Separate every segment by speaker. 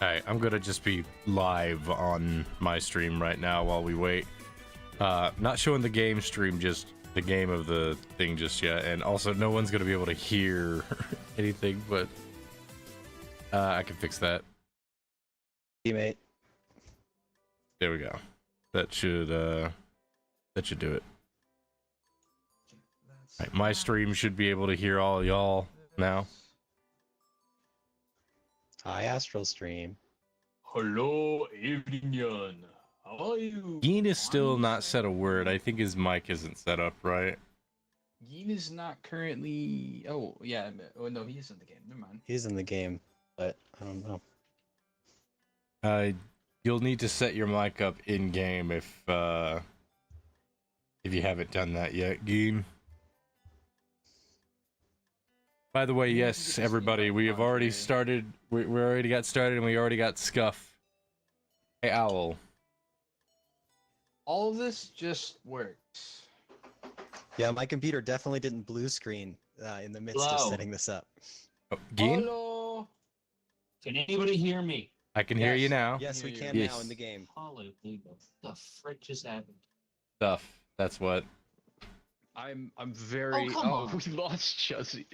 Speaker 1: Alright, I'm gonna just be live on my stream right now while we wait. Not showing the game stream, just the game of the thing just yet, and also no one's gonna be able to hear anything, but I can fix that.
Speaker 2: Teammate.
Speaker 1: There we go. That should do it. Right, my stream should be able to hear all y'all now.
Speaker 2: Hi, Astral stream.
Speaker 3: Hello, everyone. How are you?
Speaker 1: Geen is still not said a word. I think his mic isn't set up right.
Speaker 3: Geen is not currently. Oh yeah. Oh no, he is in the game. Never mind.
Speaker 2: He's in the game, but I don't know.
Speaker 1: You'll need to set your mic up in game if you haven't done that yet, Geen. By the way, yes, everybody, we have already started. We already got started, and we already got Scuff. Hey, Owl.
Speaker 3: All of this just works.
Speaker 2: Yeah, my computer definitely didn't blue screen in the midst of setting this up.
Speaker 1: Oh, Geen?
Speaker 3: Hello. Can anybody hear me?
Speaker 1: I can hear you now.
Speaker 2: Yes, we can
Speaker 1: Yes.
Speaker 2: now in the game.
Speaker 3: Hallelujah. The frick just happened?
Speaker 1: Stuff. That's what.
Speaker 4: I'm very.
Speaker 3: Oh, come on.
Speaker 4: We lost Chuzzy.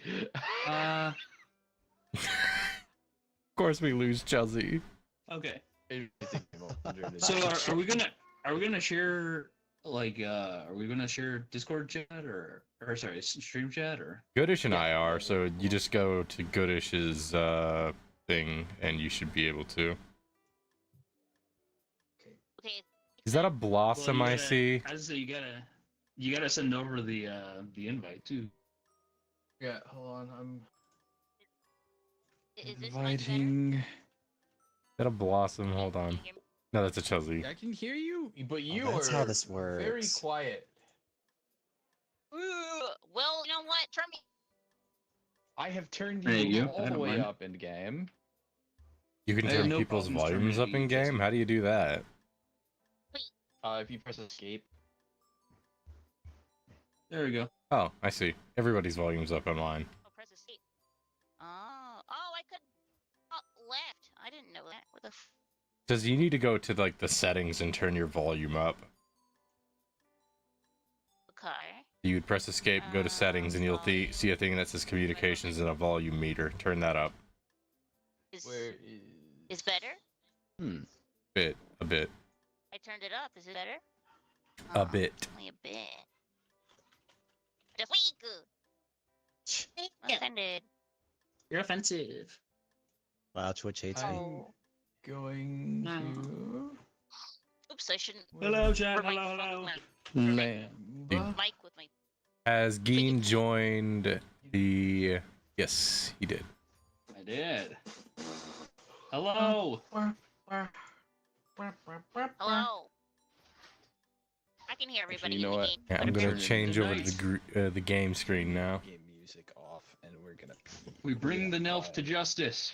Speaker 1: Of course, we lose Chuzzy.
Speaker 3: Okay.
Speaker 4: So
Speaker 3: So are we gonna share like are we gonna share Discord chat or sorry stream chat or?
Speaker 1: Goodish and I are, so you just go to Goodish's thing, and you should be able to.
Speaker 5: Okay.
Speaker 1: Is that a blossom I see?
Speaker 3: I say you gotta send over the invite too. Yeah, hold on. I'm
Speaker 5: Is this much better?
Speaker 3: inviting.
Speaker 1: Is that a blossom? Hold
Speaker 5: Can
Speaker 1: on.
Speaker 5: you hear me?
Speaker 1: No, that's a Chuzzy.
Speaker 3: I can hear you, but you
Speaker 2: that's
Speaker 3: are
Speaker 2: how this works.
Speaker 3: very quiet.
Speaker 5: Ooh, well, you know what? Turn me.
Speaker 4: I have turned
Speaker 3: There you
Speaker 4: you
Speaker 3: go. I
Speaker 4: all the
Speaker 3: don't
Speaker 4: way
Speaker 3: mind.
Speaker 4: up in game.
Speaker 1: You can
Speaker 3: I have
Speaker 1: turn
Speaker 3: no
Speaker 1: people's
Speaker 3: problems
Speaker 1: volumes
Speaker 3: turning
Speaker 1: up in game?
Speaker 3: Chuzzy.
Speaker 1: How do you do that?
Speaker 4: If you press escape.
Speaker 3: There we go.
Speaker 1: Oh, I see. Everybody's volume's up on mine.
Speaker 5: Oh, press escape. Oh, I could. Oh, left. I didn't know that. What the?
Speaker 1: Does you need to go to like the settings and turn your volume up?
Speaker 5: Okay.
Speaker 1: You would press escape, go to settings, and you'll see a thing that says communications and a volume meter. Turn that up.
Speaker 5: Is
Speaker 3: Where
Speaker 5: is better?
Speaker 1: A bit.
Speaker 5: I turned it up. Is it better?
Speaker 1: A bit.
Speaker 5: Only a bit. Just way good. Offended.
Speaker 3: You're offensive.
Speaker 2: Wow, Twitch hates me.
Speaker 5: Oh.
Speaker 3: Going to.
Speaker 5: Oops, I shouldn't.
Speaker 3: Hello, chat.
Speaker 5: Hello,
Speaker 3: Hello,
Speaker 5: hello.
Speaker 3: hello. Lamb.
Speaker 5: Mic with my.
Speaker 1: Has Geen joined the... Yes, he did.
Speaker 3: I did. Hello.
Speaker 5: Hello. I can hear everybody.
Speaker 4: you know
Speaker 5: in the
Speaker 4: what?
Speaker 5: game.
Speaker 1: Yeah, I'm
Speaker 3: Turn
Speaker 1: gonna
Speaker 3: it
Speaker 1: change
Speaker 3: to
Speaker 1: over
Speaker 3: nice.
Speaker 1: to the game screen now.
Speaker 4: Game music off, and we're gonna.
Speaker 3: We bring the Nelf to justice.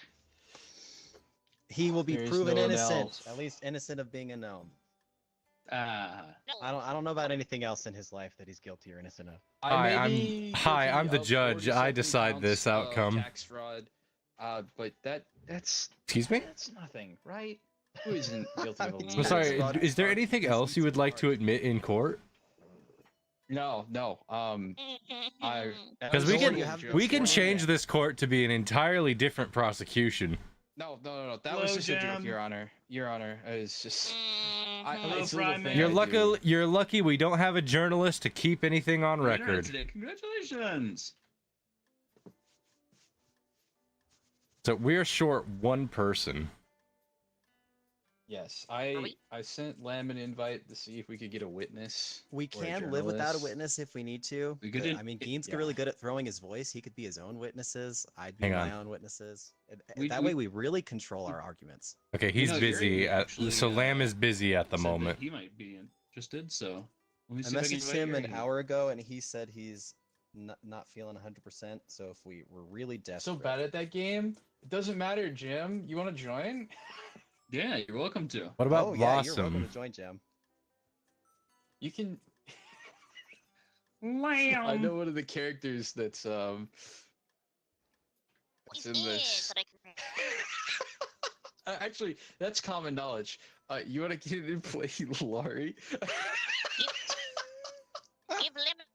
Speaker 2: He will be
Speaker 4: There's
Speaker 2: proven
Speaker 4: no
Speaker 2: innocent.
Speaker 4: elves.
Speaker 2: At least innocent of being a gnome.
Speaker 3: Ah.
Speaker 5: No.
Speaker 2: I don't know about anything else in his life that he's guilty or innocent of.
Speaker 1: Hi,
Speaker 4: I may be
Speaker 1: hi, I'm
Speaker 4: guilty
Speaker 1: the
Speaker 4: of
Speaker 1: judge. I
Speaker 4: 47
Speaker 1: decide
Speaker 4: counts
Speaker 1: this
Speaker 4: of
Speaker 1: outcome.
Speaker 4: Tax fraud. But that's
Speaker 1: Excuse me?
Speaker 4: that's nothing, right? Who isn't guilty of a
Speaker 2: I'm
Speaker 1: I'm
Speaker 4: tax
Speaker 1: sorry,
Speaker 4: fraud?
Speaker 1: is there anything else you would like to admit in court?
Speaker 4: No. I
Speaker 1: Because we
Speaker 2: Don't worry,
Speaker 1: can
Speaker 2: you have
Speaker 1: we can
Speaker 2: before-
Speaker 1: change this court to be an entirely different prosecution.
Speaker 4: No. That
Speaker 3: Hello,
Speaker 4: was just a joke,
Speaker 3: Jam.
Speaker 4: Your Honor. Your Honor, it's just.
Speaker 5: Mhm.
Speaker 4: It's a little thing
Speaker 1: You're
Speaker 4: I
Speaker 1: lucky.
Speaker 4: do.
Speaker 1: You're lucky we don't have a journalist to keep anything on record.
Speaker 3: Congratulations.
Speaker 1: So we're short one person.
Speaker 4: Yes,
Speaker 5: Are we-
Speaker 4: I sent Lamb an invite to see if we could get a witness.
Speaker 2: We
Speaker 4: or a
Speaker 2: can live without a
Speaker 4: journalist.
Speaker 2: witness if we need to.
Speaker 3: We could
Speaker 2: but,
Speaker 3: in-
Speaker 2: I mean, Geen's
Speaker 4: yeah.
Speaker 2: really good at throwing his voice. He could be his own witnesses. I'd be
Speaker 1: Hang
Speaker 2: my
Speaker 1: on.
Speaker 2: own witnesses.
Speaker 3: We-
Speaker 2: That
Speaker 3: we-
Speaker 2: way, we really control our arguments.
Speaker 1: Okay, he's
Speaker 3: know,
Speaker 1: busy.
Speaker 3: Yuri
Speaker 1: At,
Speaker 3: actually,
Speaker 1: so Lamb is busy at the
Speaker 3: Said that
Speaker 1: moment.
Speaker 3: he might be interested, so let me
Speaker 2: I
Speaker 3: see if I can
Speaker 2: messaged
Speaker 3: invite
Speaker 2: him an
Speaker 3: Yuri.
Speaker 2: hour ago, and he said he's not feeling 100%. So if we were really desperate,
Speaker 4: So bad at that game. It doesn't matter, Jim. You want to join?
Speaker 3: Yeah, you're welcome to.
Speaker 1: What about
Speaker 2: oh yeah, you're welcome
Speaker 1: Blossom?
Speaker 2: to join, Jam.
Speaker 4: You can.
Speaker 3: Lamb.
Speaker 4: I know one of the characters that's
Speaker 5: He's
Speaker 4: in this.
Speaker 5: but I can.
Speaker 4: Actually, that's common knowledge. You want to get in and play Laurie?
Speaker 5: Give lemon.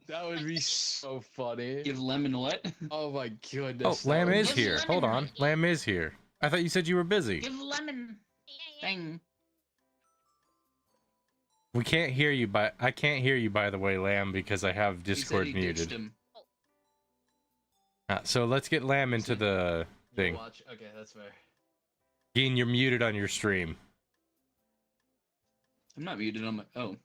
Speaker 4: That would be so funny.
Speaker 3: Give lemon what?
Speaker 4: Oh my
Speaker 1: Oh,
Speaker 4: goodness. that
Speaker 1: Lamb
Speaker 4: would
Speaker 1: is
Speaker 4: be
Speaker 5: Give
Speaker 1: here.
Speaker 5: lemon
Speaker 1: Hold on.
Speaker 5: right.
Speaker 1: Lamb is here. I thought you said you were busy.
Speaker 3: Give lemon.
Speaker 5: Yeah.
Speaker 3: Thing.
Speaker 1: We can't hear you, I can't hear you, by the way, Lamb, because I have Discord
Speaker 3: He said he ditched
Speaker 1: muted.
Speaker 3: him.
Speaker 1: So let's get Lamb into the
Speaker 4: You
Speaker 1: thing.
Speaker 4: watch. Okay, that's fair.
Speaker 1: Gene, you're muted on your stream.
Speaker 3: I'm not muted on my. Oh.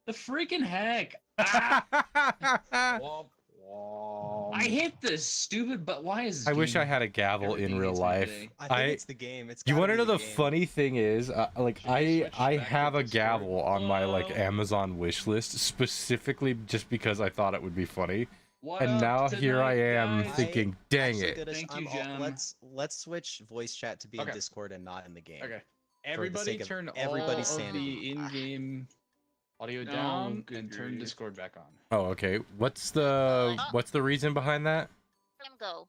Speaker 3: The freaking heck!
Speaker 4: Womp, womp.
Speaker 3: I hit this stupid, but why is?
Speaker 1: I wish I
Speaker 3: game-
Speaker 1: had a gavel in
Speaker 3: everything
Speaker 1: real
Speaker 3: hits me
Speaker 1: life.
Speaker 3: today?
Speaker 2: I think it's the game. It's.
Speaker 1: You
Speaker 2: gotta
Speaker 1: want to
Speaker 2: be
Speaker 1: know the
Speaker 2: game.
Speaker 1: funny thing is, like
Speaker 4: Can you switch
Speaker 1: I
Speaker 4: back to
Speaker 1: have a
Speaker 4: Discord?
Speaker 1: gavel on my like
Speaker 3: Whoa.
Speaker 1: Amazon wish list specifically just because I thought it would be funny,
Speaker 3: What
Speaker 1: and
Speaker 3: up
Speaker 1: now here I
Speaker 3: tonight,
Speaker 1: am
Speaker 3: guys?
Speaker 1: thinking, dang
Speaker 2: Actually,
Speaker 1: it.
Speaker 2: Goodish,
Speaker 3: Thank
Speaker 2: I'm
Speaker 3: you,
Speaker 2: all-
Speaker 3: Jem.
Speaker 2: let's switch voice chat to be
Speaker 4: Okay.
Speaker 2: in Discord and not in the game.
Speaker 4: Okay. Everybody
Speaker 2: sake of
Speaker 4: turn
Speaker 2: everybody's
Speaker 4: all of
Speaker 2: sanity.
Speaker 4: the in-game audio
Speaker 3: Oh,
Speaker 4: down
Speaker 3: good
Speaker 4: and turn
Speaker 3: grief.
Speaker 4: Discord back on.
Speaker 1: Oh, okay. What's the reason behind that?
Speaker 5: Let him go.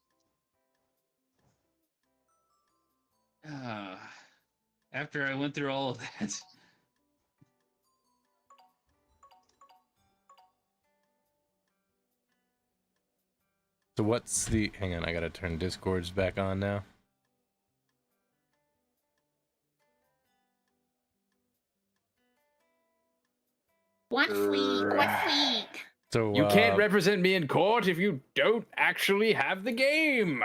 Speaker 3: After I went through all of that.
Speaker 1: So what's the? Hang on, I gotta turn Discords back on now.
Speaker 6: One week, 1 week.
Speaker 1: So
Speaker 4: You can't represent me in court if you don't actually have the game.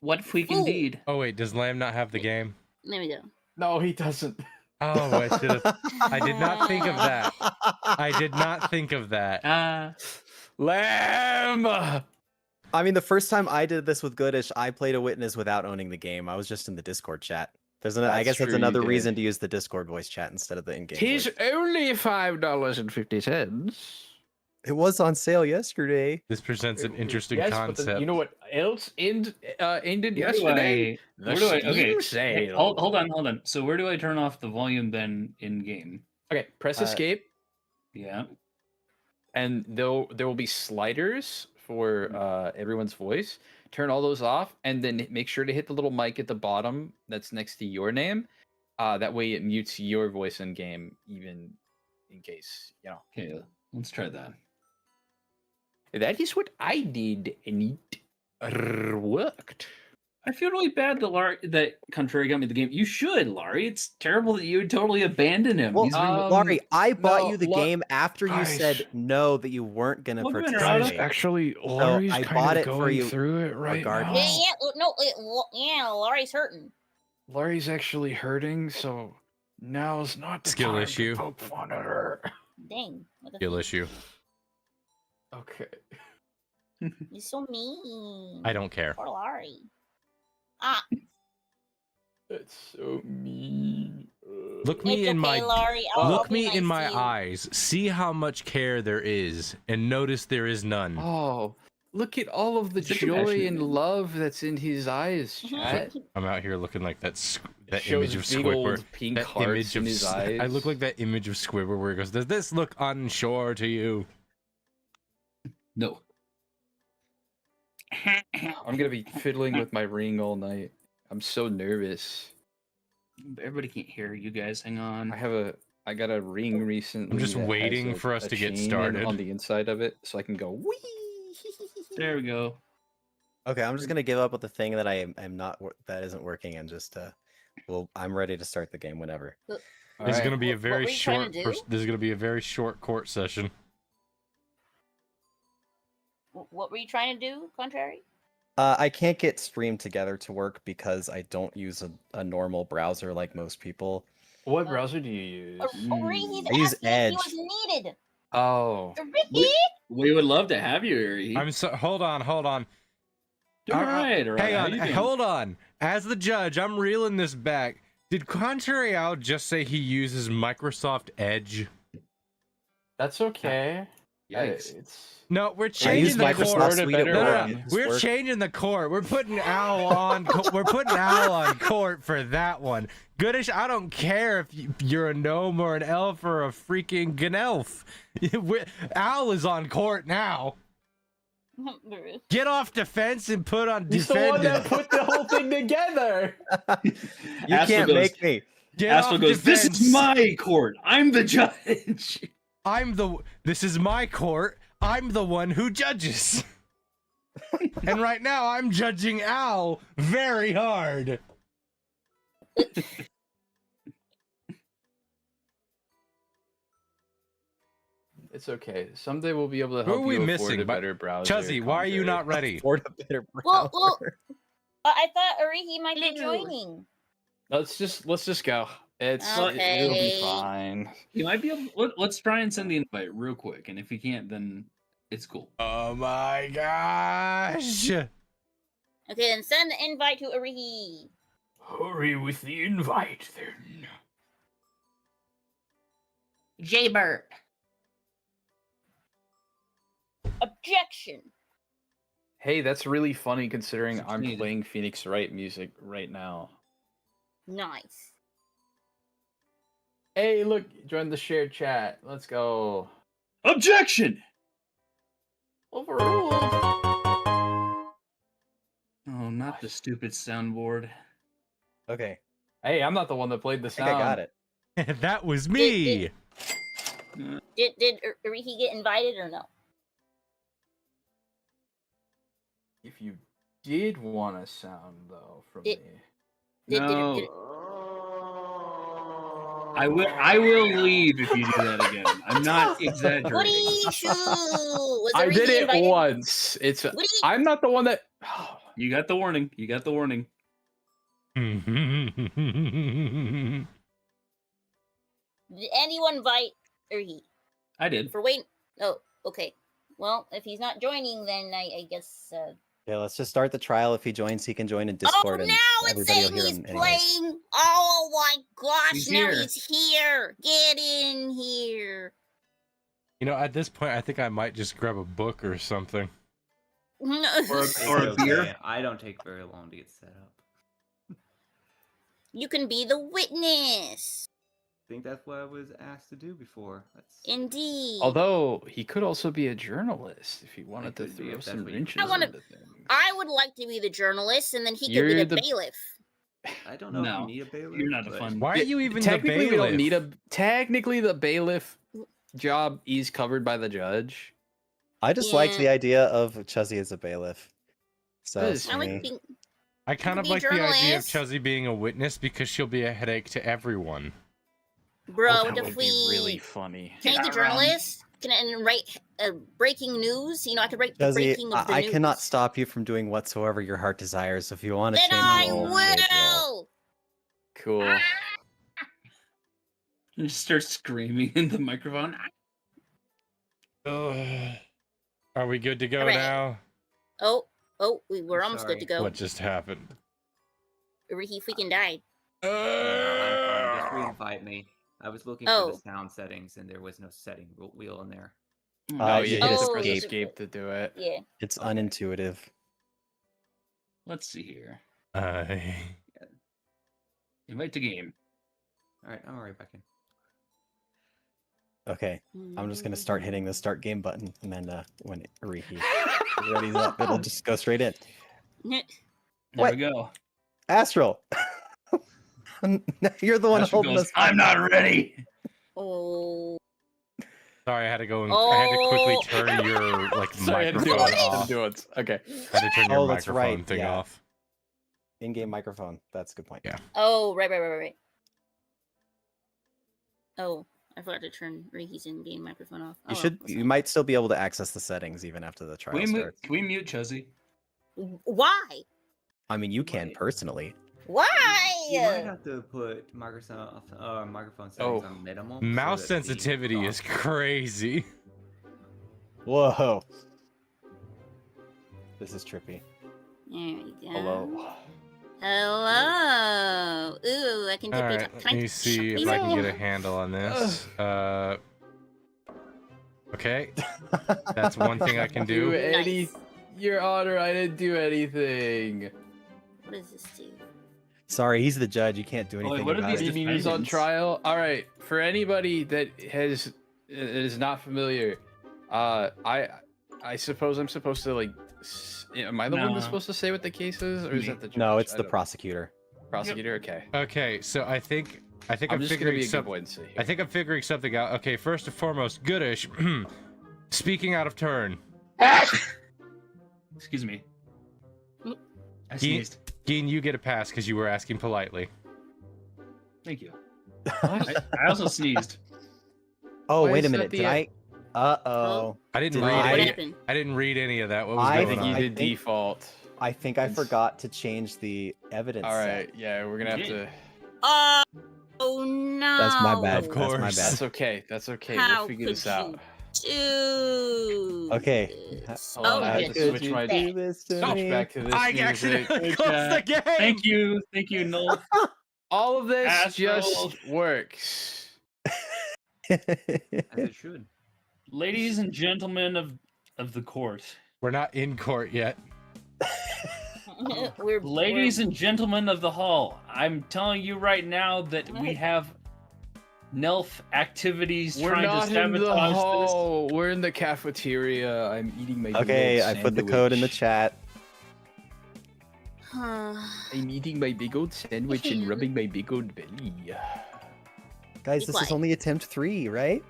Speaker 3: What freak
Speaker 6: Fool.
Speaker 3: indeed?
Speaker 1: Oh wait, does Lamb not have the game?
Speaker 6: There we go.
Speaker 4: No, he doesn't.
Speaker 1: Oh, I should have. I did not think of that. I did not think of that.
Speaker 4: Lamb!
Speaker 2: I mean, the first time I did this with Goodish, I played a witness without owning the game. I was just in the Discord chat. I
Speaker 4: That's
Speaker 2: guess that's
Speaker 4: true, you
Speaker 2: another
Speaker 4: did.
Speaker 2: reason to use the Discord voice chat instead of the in-game.
Speaker 4: Tis
Speaker 2: voice.
Speaker 4: only $5.50.
Speaker 2: It was on sale yesterday.
Speaker 1: This presents an interesting
Speaker 4: Yes, but
Speaker 1: concept.
Speaker 4: then you know what else ended
Speaker 3: Where do
Speaker 4: yesterday?
Speaker 3: I-
Speaker 4: The
Speaker 3: where do I-
Speaker 4: Steam
Speaker 3: okay,
Speaker 4: sale.
Speaker 3: Hold on. So where do I turn off the volume then in game?
Speaker 4: Okay, press
Speaker 2: Uh,
Speaker 4: escape,
Speaker 3: Yeah.
Speaker 4: and there will be sliders for everyone's voice. Turn all those off, and then make sure to hit the little mic at the bottom that's next to your name. That way it mutes your voice in game, even in case, you know.
Speaker 3: Okay, let's try that.
Speaker 4: That is what I did, and it worked.
Speaker 3: I feel really bad that that Contrary got me the game. You should, Laurie. It's terrible that you would totally abandon him.
Speaker 2: Well,
Speaker 3: He's been
Speaker 2: Laurie, I bought
Speaker 4: no,
Speaker 2: you the game after you
Speaker 4: guys.
Speaker 2: said no, that you weren't gonna
Speaker 3: Well,
Speaker 2: participate.
Speaker 3: Guys,
Speaker 4: actually,
Speaker 2: Laurie's I kinda bought it for going you
Speaker 4: through it
Speaker 2: regardless.
Speaker 6: Yeah, Laurie's hurting.
Speaker 4: Laurie's actually hurting, so now's not the
Speaker 1: Skill
Speaker 4: time
Speaker 1: issue.
Speaker 4: to poke fun at her.
Speaker 6: Dang. What the
Speaker 1: Skill issue.
Speaker 4: Okay.
Speaker 6: You're so mean.
Speaker 1: I don't care.
Speaker 6: Poor Laurie. Ah,
Speaker 4: That's so mean.
Speaker 1: Look me
Speaker 6: it's
Speaker 1: in
Speaker 6: okay,
Speaker 1: my
Speaker 6: Laurie. I'll
Speaker 1: look
Speaker 6: be
Speaker 1: me
Speaker 6: nice
Speaker 1: in
Speaker 6: to
Speaker 1: my
Speaker 6: you.
Speaker 1: eyes. See how much care there is, and notice there is none.
Speaker 4: Oh, look at all of the
Speaker 3: He's a
Speaker 4: joy
Speaker 3: compassionate
Speaker 4: and
Speaker 3: man.
Speaker 4: love that's in his eyes,
Speaker 6: Mhm.
Speaker 4: chat.
Speaker 1: I'm out here looking like that that
Speaker 4: Shows
Speaker 1: image of
Speaker 4: big old
Speaker 1: Squidward.
Speaker 4: pink
Speaker 1: That
Speaker 4: hearts
Speaker 1: image
Speaker 4: in
Speaker 1: of
Speaker 4: his
Speaker 1: I
Speaker 4: eyes.
Speaker 1: look like that image of Squidward where he goes, "Does this look unsure to you?"
Speaker 3: no.
Speaker 4: I'm gonna be fiddling with my ring all night. I'm so nervous.
Speaker 3: Everybody can't hear you guys. Hang on.
Speaker 4: I got a ring recently.
Speaker 1: just
Speaker 4: that has
Speaker 1: waiting for us
Speaker 4: a
Speaker 1: to get
Speaker 4: chain
Speaker 1: started.
Speaker 4: on the inside of it, so I can go wee.
Speaker 3: There we go.
Speaker 2: Okay, I'm just gonna give up with the thing that I am not that isn't working and just well, I'm ready to start the game whenever.
Speaker 1: There's
Speaker 4: Alright.
Speaker 1: gonna be a
Speaker 6: What
Speaker 1: very
Speaker 6: were you trying
Speaker 1: short.
Speaker 6: to do?
Speaker 1: There's gonna be a very short court session.
Speaker 6: What were you trying to do, Contrary?
Speaker 2: I can't get Stream together to work because I don't use a normal browser like most people.
Speaker 4: What browser do you use?
Speaker 6: He's
Speaker 2: I use
Speaker 6: asking if
Speaker 2: Edge.
Speaker 6: he was needed.
Speaker 4: Oh,
Speaker 6: Ricky?
Speaker 3: We would love to have you, Ari.
Speaker 1: I'm so. Hold on.
Speaker 3: Doing all right. All right.
Speaker 1: Hang
Speaker 3: How
Speaker 1: on.
Speaker 3: you doing?
Speaker 1: Hold on. As the judge, I'm reeling this back. Did Contrary Al just say he uses Microsoft Edge?
Speaker 4: that's okay.
Speaker 3: Yikes.
Speaker 4: It's
Speaker 1: No, we're
Speaker 2: I use
Speaker 1: changing the
Speaker 2: Microsoft
Speaker 1: court.
Speaker 2: Suite
Speaker 4: No,
Speaker 2: at
Speaker 4: no,
Speaker 1: No,
Speaker 2: work.
Speaker 1: no,
Speaker 2: and
Speaker 1: no.
Speaker 2: it just
Speaker 1: We're
Speaker 2: works.
Speaker 1: changing the court. We're putting Al on. We're putting Al on court for that one. Goodish, I don't care if you're a gnome or an elf or a freaking gnelf. Al is on court now. Get off defense and put on
Speaker 4: He's the one that
Speaker 1: defended.
Speaker 4: put the whole thing together.
Speaker 2: You
Speaker 7: Astral
Speaker 2: can't
Speaker 7: goes-
Speaker 2: make me.
Speaker 1: Get
Speaker 7: Astral
Speaker 1: off
Speaker 7: goes, "This
Speaker 1: defense.
Speaker 7: is my court. I'm the judge."
Speaker 1: This is my court. I'm the one who judges. And right now I'm judging Al very hard.
Speaker 4: It's okay. Someday we'll be able to
Speaker 1: Who are
Speaker 4: help
Speaker 1: we
Speaker 4: you afford
Speaker 1: missing?
Speaker 4: a
Speaker 1: But-
Speaker 4: better browser.
Speaker 1: Chuzzy, why are you not ready?
Speaker 2: Afford a better
Speaker 6: Well,
Speaker 2: browser.
Speaker 6: I thought Arihi might be
Speaker 5: Ew.
Speaker 6: joining.
Speaker 4: Let's just go. It'll be
Speaker 6: Okay.
Speaker 4: fine.
Speaker 7: You might be able. Let's try and send the invite real quick, and if you can't, then it's cool.
Speaker 1: Oh my gosh.
Speaker 6: Okay, then send the invite to Arihi.
Speaker 4: Hurry with the invite, then.
Speaker 5: Jaybird.
Speaker 6: Objection.
Speaker 4: Hey, that's really funny considering I'm
Speaker 7: Succeeded.
Speaker 4: playing Phoenix Wright music right now.
Speaker 6: Nice.
Speaker 4: Hey, look, join the shared chat. Let's go.
Speaker 7: Objection!
Speaker 4: Overruled.
Speaker 7: Oh, not the stupid soundboard.
Speaker 2: Okay,
Speaker 4: Hey, I'm not the one that played the
Speaker 2: I
Speaker 4: sound.
Speaker 2: think I got it.
Speaker 1: That was me.
Speaker 6: Did Arihi get invited or no?
Speaker 4: If you did want a sound, though, from
Speaker 6: Did-
Speaker 4: me.
Speaker 6: Did
Speaker 7: No.
Speaker 6: it-
Speaker 7: I will leave if you do that again. I'm not exaggerating.
Speaker 6: What do you shoot? Was
Speaker 4: I
Speaker 6: Arihi
Speaker 4: did it
Speaker 6: invited?
Speaker 4: once. It's.
Speaker 6: What do you-
Speaker 4: I'm not the one that.
Speaker 7: You got the warning. You got the warning.
Speaker 6: Did anyone invite Arihi?
Speaker 7: I did.
Speaker 6: For waiting. Oh, okay. Well, if he's not joining, then I guess.
Speaker 2: Yeah, let's just start the trial. If he joins, he can join in
Speaker 6: Oh,
Speaker 2: Discord,
Speaker 6: now
Speaker 2: and
Speaker 6: it's
Speaker 2: everybody will
Speaker 6: saying
Speaker 2: hear
Speaker 6: he's
Speaker 2: him anyways.
Speaker 6: playing. Oh my gosh!
Speaker 7: He's
Speaker 6: now
Speaker 7: here.
Speaker 6: he's here. Get in here.
Speaker 1: You know, at this point, I think I might just grab a book or something.
Speaker 7: Or
Speaker 8: It's
Speaker 7: a
Speaker 8: okay.
Speaker 7: beer.
Speaker 8: I don't take very long to get set up.
Speaker 6: You can be the witness.
Speaker 8: I think that's what I was asked to do before. That's
Speaker 6: Indeed.
Speaker 4: Although he could also be a journalist if he wanted to
Speaker 8: could be,
Speaker 4: throw
Speaker 8: if that's
Speaker 4: some
Speaker 8: what you
Speaker 4: wrenches
Speaker 6: I wanna-
Speaker 4: into things.
Speaker 6: I would like to be the journalist, and then he could be
Speaker 4: You're
Speaker 6: the
Speaker 4: the-
Speaker 6: bailiff.
Speaker 8: I don't know if
Speaker 7: No,
Speaker 8: you need a bailiff.
Speaker 7: You're not a
Speaker 8: but
Speaker 7: fun.
Speaker 1: Why are you even the
Speaker 4: Technically, we don't
Speaker 1: bailiff?
Speaker 4: need a. Technically, the bailiff job is covered by the judge.
Speaker 2: I just like the
Speaker 6: Yeah.
Speaker 2: idea of Chuzzy as a bailiff. So
Speaker 4: That is
Speaker 2: for
Speaker 6: I
Speaker 2: me.
Speaker 6: like being.
Speaker 1: I kind of
Speaker 6: be a
Speaker 1: like the idea of
Speaker 6: journalist.
Speaker 1: Chuzzy being a witness because she'll be a headache to everyone.
Speaker 6: Bro,
Speaker 4: Oh,
Speaker 6: what
Speaker 4: that
Speaker 6: if
Speaker 4: would be
Speaker 6: we
Speaker 4: really funny.
Speaker 6: change the journalist? Can I write breaking news? You know, I could write the
Speaker 2: Chuzzy,
Speaker 6: breaking of the
Speaker 2: I
Speaker 6: news.
Speaker 2: cannot stop you from doing whatsoever your heart desires. So if you want to
Speaker 6: Then
Speaker 2: change
Speaker 6: I
Speaker 2: the role, change the role.
Speaker 6: will.
Speaker 4: Cool.
Speaker 7: You just start screaming in the microphone.
Speaker 1: Ugh. Are we good to go
Speaker 6: Alright.
Speaker 1: now?
Speaker 6: We were
Speaker 8: I'm
Speaker 6: almost good to
Speaker 8: sorry.
Speaker 6: go.
Speaker 1: What just happened?
Speaker 6: He freaking died.
Speaker 8: I'm fine. Just re-invite me. I was looking for
Speaker 6: Oh.
Speaker 8: the sound settings, and there was no setting wheel in there.
Speaker 4: Oh,
Speaker 2: you
Speaker 4: yeah,
Speaker 2: hit
Speaker 4: you have to
Speaker 6: Oh,
Speaker 4: press
Speaker 6: you-
Speaker 4: escape to do it.
Speaker 6: Yeah.
Speaker 2: It's unintuitive.
Speaker 7: Let's see here.
Speaker 1: I
Speaker 7: Invite to game.
Speaker 8: All right, I'm already back in.
Speaker 2: Okay, I'm just gonna start hitting the start game button, and then when Arihi ready's up, it'll just go straight in.
Speaker 7: There
Speaker 2: What?
Speaker 7: we go.
Speaker 2: Astral, you're the one
Speaker 7: Astral
Speaker 2: holding
Speaker 7: goes,
Speaker 2: us.
Speaker 7: I'm not ready.
Speaker 6: Oh.
Speaker 1: sorry, I had to go and I had to quickly
Speaker 6: Oh.
Speaker 1: turn your like
Speaker 4: Sorry, I had to do
Speaker 1: microphone
Speaker 4: it. I had
Speaker 1: off.
Speaker 4: to do it. Okay.
Speaker 1: I had to turn your
Speaker 2: Oh, that's
Speaker 1: microphone
Speaker 2: right,
Speaker 1: thing
Speaker 2: yeah.
Speaker 1: off.
Speaker 2: In-game microphone. That's a good point.
Speaker 1: Yeah.
Speaker 6: Oh, right. Oh, I forgot to turn Reiki's in-game microphone off.
Speaker 2: You
Speaker 6: Oh,
Speaker 2: should.
Speaker 6: well,
Speaker 2: You might still be able to access the settings even after the trial starts.
Speaker 7: Can we mute Chuzzy?
Speaker 6: Why?
Speaker 2: I mean, you can
Speaker 8: Wait.
Speaker 2: personally.
Speaker 6: Why?
Speaker 8: You might have to put microphone settings
Speaker 4: Oh.
Speaker 8: on minimum. so
Speaker 1: Mouse
Speaker 8: that the
Speaker 1: sensitivity is crazy.
Speaker 2: Whoa. This is trippy.
Speaker 6: There we go.
Speaker 4: Hello.
Speaker 6: Hello. Ooh, I can
Speaker 1: All
Speaker 6: dip
Speaker 1: right,
Speaker 6: it.
Speaker 1: let me see if I can get a handle on this. Okay, that's one thing I can
Speaker 4: Do
Speaker 1: do.
Speaker 4: any,
Speaker 6: Nice.
Speaker 4: Your Honor, I didn't do anything.
Speaker 6: What does this do?
Speaker 2: Sorry, he's the judge. You can't do
Speaker 7: wait,
Speaker 2: anything
Speaker 7: what are
Speaker 2: about
Speaker 7: these
Speaker 2: it.
Speaker 4: BB News on
Speaker 7: defendants?
Speaker 4: trial. All right, for anybody that is not familiar, I I suppose I'm supposed to like. Am I the one that's
Speaker 7: No.
Speaker 4: supposed to say what the case is, or is that the judge?
Speaker 2: No, it's
Speaker 4: I
Speaker 2: the
Speaker 4: don't-
Speaker 2: prosecutor.
Speaker 4: prosecutor. Okay.
Speaker 1: Okay, so I think
Speaker 4: I'm
Speaker 1: I'm
Speaker 4: just gonna
Speaker 1: figuring
Speaker 4: be a good
Speaker 1: something.
Speaker 4: boy and sit
Speaker 1: I
Speaker 4: here.
Speaker 1: think I'm figuring something out. Okay, first and foremost, Goodish. Speaking out of turn.
Speaker 7: Excuse me.
Speaker 6: Mm.
Speaker 7: I
Speaker 1: Geen,
Speaker 7: sneezed.
Speaker 1: Geen, you get a pass because you were asking politely.
Speaker 7: Thank you. I also sneezed.
Speaker 2: Oh,
Speaker 4: Why
Speaker 2: wait a
Speaker 4: is that
Speaker 2: minute.
Speaker 4: the,
Speaker 2: Did I?
Speaker 6: Oh.
Speaker 1: I didn't
Speaker 2: Did
Speaker 1: read
Speaker 6: What
Speaker 1: any.
Speaker 6: happened?
Speaker 1: I didn't read any of that. What was
Speaker 2: I
Speaker 4: I
Speaker 1: going
Speaker 4: think you
Speaker 1: on?
Speaker 4: did default.
Speaker 2: I think I
Speaker 7: It's-
Speaker 2: forgot to change the evidence.
Speaker 4: All
Speaker 2: set.
Speaker 4: right. Yeah, we're gonna have
Speaker 7: You
Speaker 4: to.
Speaker 6: Oh no.
Speaker 2: That's my bad.
Speaker 1: Of
Speaker 2: That's my
Speaker 1: course.
Speaker 2: bad.
Speaker 4: That's okay. That's okay.
Speaker 6: How
Speaker 4: We'll figure
Speaker 6: could
Speaker 4: this out.
Speaker 6: Do
Speaker 2: Okay.
Speaker 6: this?
Speaker 4: Hold on,
Speaker 6: Oh,
Speaker 4: I have
Speaker 6: yes.
Speaker 4: to switch my
Speaker 2: do this to
Speaker 4: switch
Speaker 2: me?
Speaker 4: back to this
Speaker 1: I
Speaker 4: music.
Speaker 1: accidentally
Speaker 7: Good
Speaker 1: closed the
Speaker 7: job.
Speaker 1: game.
Speaker 7: Thank you, Noel.
Speaker 4: All of this
Speaker 7: Astral.
Speaker 4: just works.
Speaker 8: As it should.
Speaker 7: Ladies and gentlemen of the court.
Speaker 1: We're not in court yet.
Speaker 7: Ladies and gentlemen of the hall, I'm telling you right now that we
Speaker 6: Right.
Speaker 7: have Nelf activities
Speaker 4: We're
Speaker 7: trying
Speaker 4: not
Speaker 7: to
Speaker 4: in the
Speaker 7: sabotage
Speaker 4: hall. We're in the cafeteria. I'm eating my.
Speaker 2: Okay,
Speaker 4: big
Speaker 2: I
Speaker 4: old
Speaker 2: put the code in the
Speaker 4: sandwich.
Speaker 2: chat.
Speaker 4: I'm eating my big old sandwich and rubbing my big old belly.
Speaker 2: Guys,
Speaker 6: Be
Speaker 2: this is
Speaker 6: quiet.
Speaker 2: only attempt 3, right?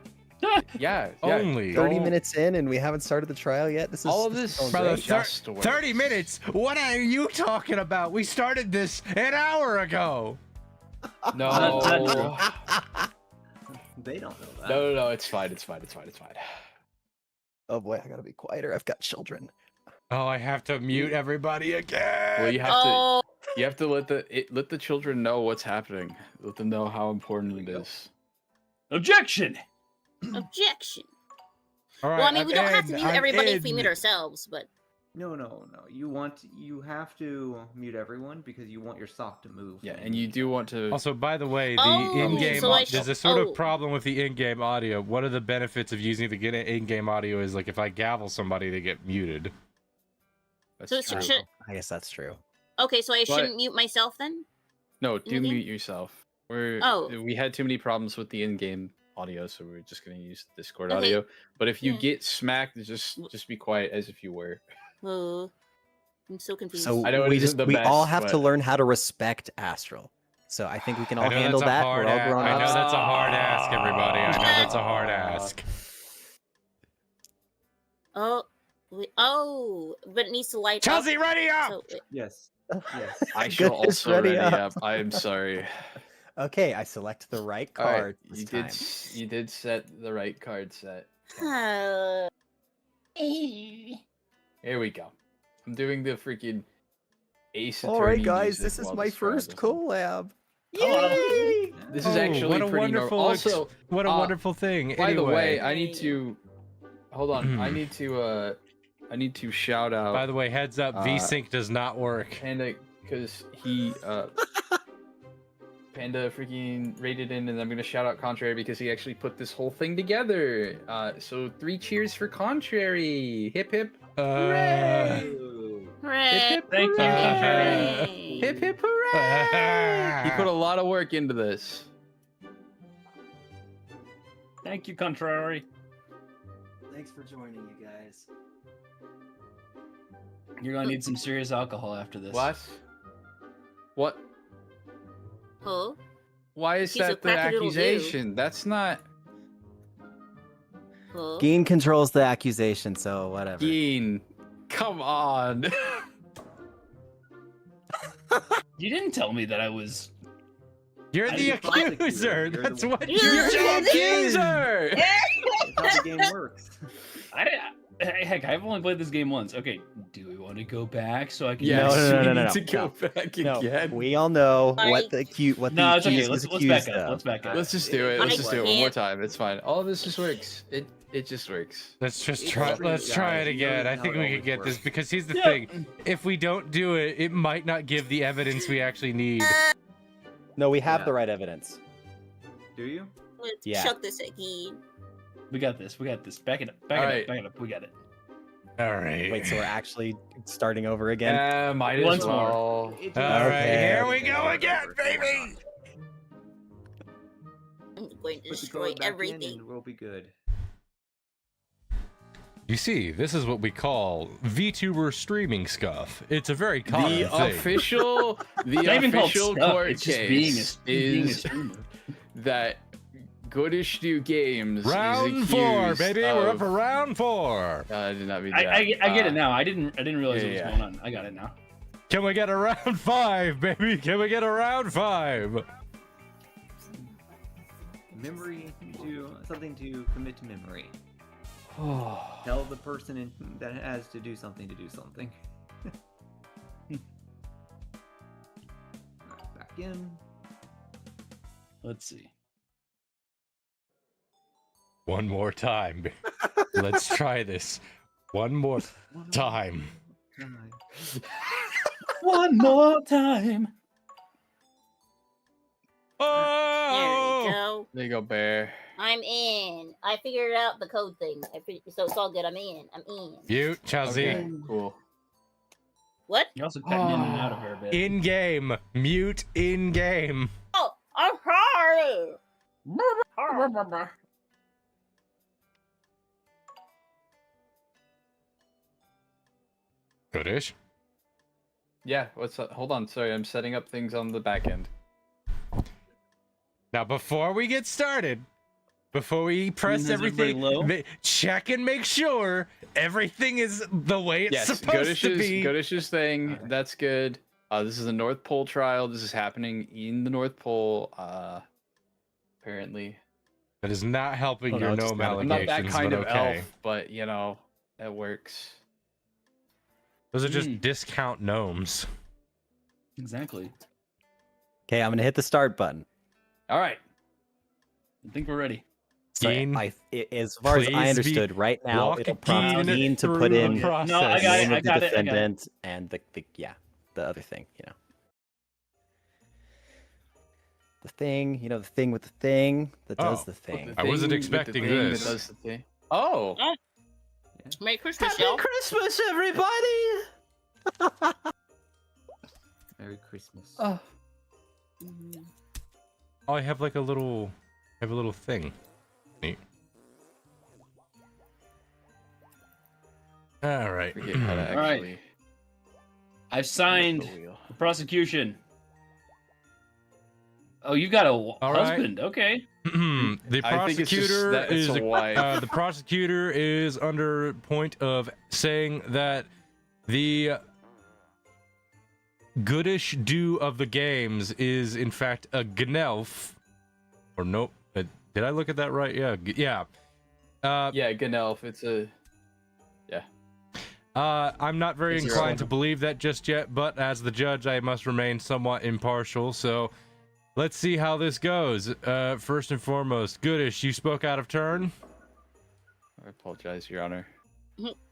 Speaker 4: Yeah.
Speaker 1: Only.
Speaker 2: 30
Speaker 4: don't-
Speaker 2: minthis in and we haven't started the trial yet. This is
Speaker 4: All of
Speaker 2: is
Speaker 4: this,
Speaker 2: going
Speaker 1: Brother,
Speaker 2: great.
Speaker 4: just works.
Speaker 1: 30 minutes? What are you talking about? We started this an hour ago.
Speaker 4: No.
Speaker 8: They don't know that.
Speaker 4: No. It's fine. It's fine.
Speaker 2: Oh boy, I gotta be quieter. I've got children.
Speaker 1: Oh, I have to mute everybody again.
Speaker 4: Well, you have
Speaker 6: Oh,
Speaker 4: to. You have to let the children know what's happening. Let them know how important it is.
Speaker 7: Objection!
Speaker 6: objection.
Speaker 1: All right,
Speaker 6: Well, I mean, we don't have
Speaker 1: in.
Speaker 6: to mute
Speaker 1: I'm
Speaker 6: everybody if we
Speaker 1: in.
Speaker 6: mute ourselves, but
Speaker 8: No. You have to mute everyone because you want your sock to move.
Speaker 4: Yeah, and you do want to.
Speaker 1: Also, by the way, the
Speaker 6: Oh,
Speaker 1: in-game
Speaker 6: so I
Speaker 1: there's
Speaker 6: sh-
Speaker 1: a sort
Speaker 6: oh.
Speaker 1: of problem with the in-game audio. One of the benefits of using the in-game audio is like if I gavel somebody, they get muted.
Speaker 4: That's
Speaker 6: so it
Speaker 4: true.
Speaker 6: should.
Speaker 2: I guess that's true.
Speaker 6: Okay, so I
Speaker 4: But-
Speaker 6: shouldn't mute myself then.
Speaker 4: No,
Speaker 6: in
Speaker 4: do
Speaker 6: the game?
Speaker 4: mute yourself.
Speaker 6: Oh.
Speaker 4: We had too many problems with the in-game audio, so we're just gonna use Discord
Speaker 6: Okay.
Speaker 4: audio. But if you
Speaker 6: Yeah.
Speaker 4: get smacked, just be quiet as if you were.
Speaker 6: I'm so confused.
Speaker 2: So
Speaker 4: I know it
Speaker 2: we
Speaker 4: isn't the
Speaker 2: we all
Speaker 4: best,
Speaker 2: have to
Speaker 4: but-
Speaker 2: learn how to respect Astral. So I think we can all
Speaker 1: I know
Speaker 2: handle
Speaker 1: that's a
Speaker 2: that.
Speaker 1: hard
Speaker 2: We're all
Speaker 1: ask.
Speaker 2: grown
Speaker 1: I know
Speaker 2: ups.
Speaker 1: that's a hard ask, everybody. I know that's a hard
Speaker 4: Ah.
Speaker 1: ask.
Speaker 6: Oh, but it needs to light
Speaker 1: Chelsea,
Speaker 6: up.
Speaker 1: ready up!
Speaker 6: So,
Speaker 8: Yes. Yes.
Speaker 4: I shall
Speaker 2: Goodness,
Speaker 4: also
Speaker 2: ready
Speaker 4: ready
Speaker 2: up.
Speaker 4: up. I am sorry.
Speaker 2: Okay, I select the right
Speaker 4: All right,
Speaker 2: card. this time.
Speaker 4: you did set the right card set.
Speaker 6: uh,
Speaker 4: Here we go. I'm doing the freaking Ace
Speaker 2: All right,
Speaker 4: Attorney
Speaker 2: guys,
Speaker 4: music
Speaker 2: this is
Speaker 4: while
Speaker 2: my
Speaker 4: describing
Speaker 2: first
Speaker 4: this.
Speaker 2: collab.
Speaker 7: Hello.
Speaker 2: Yay!
Speaker 4: This is
Speaker 1: Oh,
Speaker 4: actually
Speaker 1: what a
Speaker 4: pretty
Speaker 1: wonderful
Speaker 4: normal.
Speaker 1: ex-
Speaker 4: Also,
Speaker 1: What a wonderful thing.
Speaker 4: by the way,
Speaker 1: Anyway,
Speaker 4: I need to hold on. I need to shout out
Speaker 1: by the way, heads up, VSync does not work.
Speaker 4: Panda because he Panda freaking rated in, and I'm gonna shout out Contrary because he actually put this whole thing together. So 3 cheers for Contrary! Hip hip!
Speaker 8: Ooh.
Speaker 6: hooray!
Speaker 4: Hip
Speaker 7: Thank you,
Speaker 6: Hooray!
Speaker 4: Hip hip hooray! He put a lot of work into this.
Speaker 7: Thank you, Contrary.
Speaker 2: Thanks for joining, you guys.
Speaker 7: You're gonna need some serious alcohol after this.
Speaker 4: What? What?
Speaker 6: Huh?
Speaker 4: Why is
Speaker 6: He's a
Speaker 4: that the
Speaker 6: crackerdoodle-doo.
Speaker 4: accusation? That's not.
Speaker 6: Huh?
Speaker 2: Geen controls the accusation, so whatever.
Speaker 4: Geen, come on.
Speaker 7: You didn't tell me that I was.
Speaker 1: You're
Speaker 8: I
Speaker 1: the
Speaker 8: didn't prosecutor.
Speaker 1: accuser.
Speaker 8: You're the
Speaker 1: That's
Speaker 8: one-
Speaker 1: what
Speaker 6: You're
Speaker 1: you're
Speaker 6: the
Speaker 4: accuser!
Speaker 8: That's how the game works.
Speaker 7: Heck, I've only played this game once. Okay, do we want to go back so I can?
Speaker 4: Yes,
Speaker 2: No, no,
Speaker 4: we
Speaker 2: no, no,
Speaker 4: need
Speaker 2: no,
Speaker 4: to go back
Speaker 2: No,
Speaker 4: again.
Speaker 2: we all know what
Speaker 6: Like-
Speaker 2: the what
Speaker 7: No,
Speaker 2: the
Speaker 7: it's okay.
Speaker 2: accused
Speaker 7: Let's
Speaker 2: is
Speaker 7: back
Speaker 2: accused
Speaker 7: up.
Speaker 2: of.
Speaker 7: Let's back up.
Speaker 4: Let's just do it. Let's
Speaker 6: I
Speaker 4: just do it one more
Speaker 6: can't-
Speaker 4: time. It's fine. All of this just works. It just works.
Speaker 1: Let's just
Speaker 6: It's
Speaker 1: try.
Speaker 6: true,
Speaker 1: Let's try
Speaker 8: guys.
Speaker 1: it
Speaker 8: You know
Speaker 1: again. I
Speaker 8: how
Speaker 1: think
Speaker 8: it
Speaker 1: we
Speaker 8: always
Speaker 1: could get this
Speaker 8: works.
Speaker 1: because here's the
Speaker 7: Yeah.
Speaker 1: thing: if we don't do it, it might not give the evidence we actually need.
Speaker 2: No, we have
Speaker 8: Yeah.
Speaker 2: the right evidence.
Speaker 8: Do you?
Speaker 6: Let's
Speaker 2: Yeah.
Speaker 6: chuck this again.
Speaker 7: We got this. We got this. Back it up. Back
Speaker 4: All
Speaker 7: it
Speaker 4: right.
Speaker 7: up. Back it up. We got it.
Speaker 1: All right.
Speaker 2: Wait, so we're actually starting over again?
Speaker 4: Might as
Speaker 7: Once more.
Speaker 4: well.
Speaker 1: All right,
Speaker 2: Okay.
Speaker 1: here we go again, baby.
Speaker 6: I'm going to
Speaker 8: Put the
Speaker 6: destroy
Speaker 8: code back in
Speaker 6: everything.
Speaker 8: and we'll be good.
Speaker 1: You see, this is what we call VTuber streaming scuff. It's a very common
Speaker 4: The
Speaker 1: thing.
Speaker 4: official, the
Speaker 7: It's not even called
Speaker 4: official
Speaker 7: stuff,
Speaker 4: court
Speaker 7: it's just
Speaker 4: case
Speaker 7: being a
Speaker 4: is
Speaker 7: streamer.
Speaker 4: that Goodish Do Games
Speaker 1: Round
Speaker 4: is
Speaker 1: 4,
Speaker 4: accused
Speaker 1: baby. We're up
Speaker 4: of-
Speaker 1: for round 4.
Speaker 4: did not be
Speaker 7: I get it now. I didn't realize
Speaker 4: yeah,
Speaker 7: what was
Speaker 4: yeah.
Speaker 7: going on. I got it now.
Speaker 1: Can we get a round 5, baby? Can we get a round 5?
Speaker 8: Memory to something to commit to memory. Tell the person that has to do something to do something. Alright, back in.
Speaker 7: Let's see.
Speaker 1: One more time. Let's try this. One more time.
Speaker 7: One more time.
Speaker 6: There
Speaker 1: Oh!
Speaker 6: we go.
Speaker 4: There you go, Bear.
Speaker 6: I'm in. I figured out the code thing. So it's all good. I'm in. I'm in.
Speaker 1: You, Chelsea.
Speaker 4: Okay, cool.
Speaker 6: What?
Speaker 7: You're also cutting in and out of her a bit.
Speaker 1: In game. Mute in game.
Speaker 6: Oh, I'm sorry.
Speaker 1: Goodish.
Speaker 4: Yeah, what's up? Hold on, sorry, I'm setting up things on the back end.
Speaker 1: Now, before we get started, before we press
Speaker 7: Is everybody
Speaker 1: everything,
Speaker 7: low?
Speaker 1: check and make sure everything is the way it's
Speaker 4: Yes,
Speaker 1: supposed to be.
Speaker 4: Godish's thing, that's good. This is a North Pole trial. This is happening in the North Pole, apparently.
Speaker 1: That is not helping
Speaker 2: Oh,
Speaker 1: your
Speaker 2: no, it's
Speaker 1: gnome
Speaker 2: just not-
Speaker 4: I'm not that
Speaker 1: allegations,
Speaker 4: kind
Speaker 1: but
Speaker 4: of
Speaker 1: okay.
Speaker 4: elf, but you know, that works.
Speaker 1: Those are just discount gnomes.
Speaker 7: Exactly.
Speaker 2: Okay, I'm gonna hit the start button.
Speaker 4: All right.
Speaker 7: I think we're ready.
Speaker 2: So
Speaker 1: Dean,
Speaker 2: as far as
Speaker 1: please
Speaker 2: I
Speaker 1: be
Speaker 2: understood, right now it'll prompt
Speaker 1: walking
Speaker 2: Dean to
Speaker 1: through
Speaker 2: put
Speaker 1: the
Speaker 2: in
Speaker 1: process.
Speaker 7: No, I
Speaker 2: the
Speaker 7: got it,
Speaker 2: name
Speaker 7: I
Speaker 2: of the
Speaker 7: got it, I got it.
Speaker 2: defendant and the other thing, The thing, the thing with the thing that does
Speaker 1: Oh,
Speaker 2: the thing.
Speaker 1: I wasn't
Speaker 4: Thing with the
Speaker 1: expecting
Speaker 4: thing that
Speaker 1: this.
Speaker 4: does the thing. Oh,
Speaker 6: Merry Christmas, y'all.
Speaker 2: Christmas, everybody!
Speaker 8: Merry Christmas.
Speaker 4: oh.
Speaker 6: Mhm.
Speaker 1: Oh, I have like a little thing. Neat. All right.
Speaker 4: Forget how to
Speaker 7: All right.
Speaker 4: actually.
Speaker 7: I've signed
Speaker 4: the wheel.
Speaker 7: the prosecution. Oh, you got a
Speaker 1: right.
Speaker 7: husband. Okay.
Speaker 1: The
Speaker 4: I think it's just
Speaker 1: prosecutor
Speaker 4: that it's
Speaker 1: is
Speaker 4: a wife.
Speaker 1: the prosecutor is under point of saying that the goodish do of the games is in fact a gnelf. Or nope. Did I look at that right? Yeah. Yeah.
Speaker 4: Yeah, Gnelf. It's a.
Speaker 1: I'm not very
Speaker 4: Is there
Speaker 1: inclined
Speaker 4: a-
Speaker 1: to believe that just yet, but as the judge, I must remain somewhat impartial. So, let's see how this goes. First and foremost, Goodish, you spoke out of turn.
Speaker 4: I apologize, Your Honor.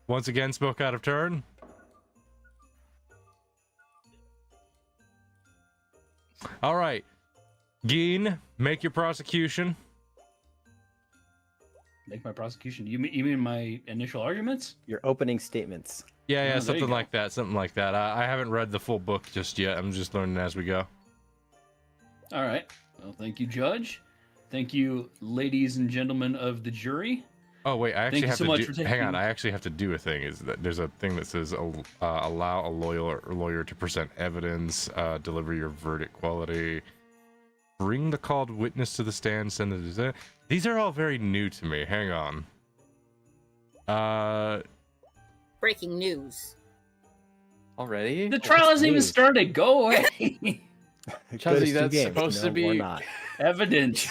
Speaker 1: Once again, spoke out of turn. All right, Geen, make your prosecution.
Speaker 7: Make my prosecution. You mean my initial arguments?
Speaker 2: Your opening statements.
Speaker 1: Yeah,
Speaker 7: Oh, there you
Speaker 1: something
Speaker 7: go.
Speaker 1: like that. Something like that. I haven't read the full book just yet. I'm just learning as we go.
Speaker 7: All right. Well, thank you, Judge. Thank you, ladies and gentlemen of the jury.
Speaker 1: Oh wait, I actually
Speaker 7: you
Speaker 1: have
Speaker 7: so
Speaker 1: to
Speaker 7: much
Speaker 1: do.
Speaker 7: for
Speaker 1: Hang on,
Speaker 7: taking-
Speaker 1: I actually have to do a thing. Is that there's a thing that says allow a lawyer to present evidence, deliver your verdict quality, bring the called witness to the stand, send the. These are all very new to me. Hang on.
Speaker 6: Breaking news.
Speaker 4: Already?
Speaker 7: The trial hasn't even
Speaker 2: news?
Speaker 7: started. Go away.
Speaker 4: Chelsea,
Speaker 2: Goodish do
Speaker 4: that's
Speaker 2: games,
Speaker 4: supposed to
Speaker 2: no, or
Speaker 4: be-
Speaker 2: not.
Speaker 7: Evidence.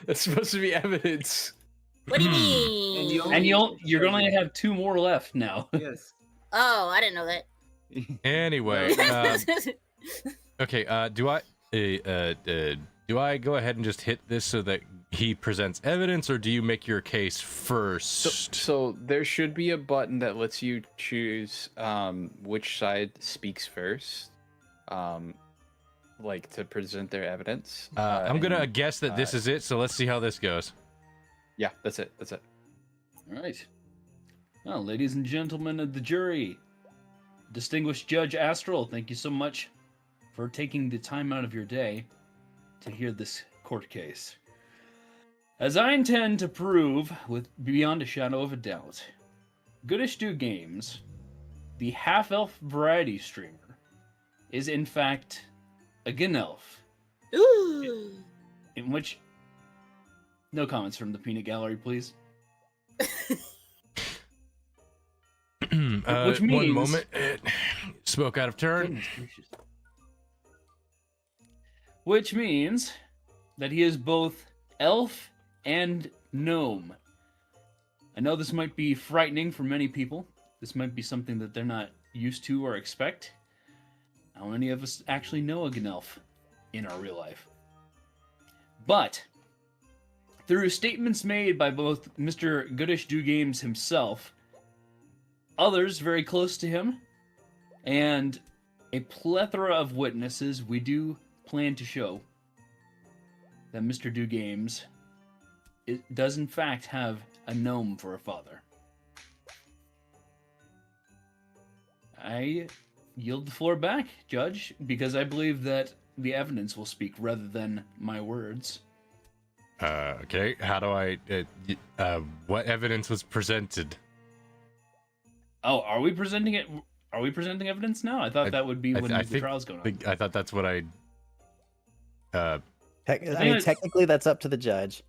Speaker 4: That's supposed to be evidence.
Speaker 6: What do you mean?
Speaker 8: And
Speaker 7: You're gonna have 2 more left now.
Speaker 8: Yes.
Speaker 6: Oh, I didn't know that.
Speaker 1: Anyway, okay. Do I go ahead and just hit this so that he presents evidence, or do you make your case first?
Speaker 4: So there should be a button that lets you choose which side speaks first, like to present their evidence.
Speaker 1: I'm gonna
Speaker 4: and-
Speaker 1: guess that this is it. So let's see how this goes.
Speaker 4: Yeah, that's it. That's it.
Speaker 7: All right. Well, ladies and gentlemen of the jury, distinguished Judge Astral, thank you so much for taking the time out of your day to hear this court case. As I intend to prove, with beyond a shadow of a doubt, Goodish Do Games, the half-elf variety streamer, is in fact a Gnelf.
Speaker 6: Ooh.
Speaker 7: In which... No comments from the peanut gallery, please. Which means...
Speaker 1: One moment. Spoke out of turn.
Speaker 7: Goodness gracious. Which means that he is both elf and gnome. I know this might be frightening for many people. This might be something that they're not used to or expect. How many of us actually know a Gnelf in our real life? But through statements made by both Mr. Goodish Do Games himself, others very close to him, and a plethora of witnesses, we do plan to show that Mr. Do Games does in fact have a gnome for a father. I yield the floor back, Judge, because I believe that the evidence will speak rather than my words.
Speaker 1: Okay. How do I? What evidence was presented?
Speaker 7: Oh, are we presenting it? Are we presenting evidence now? I thought that would be when the
Speaker 1: think-
Speaker 7: trial's going on.
Speaker 1: I thought that's what I.
Speaker 2: I mean, technically, that's up to the judge.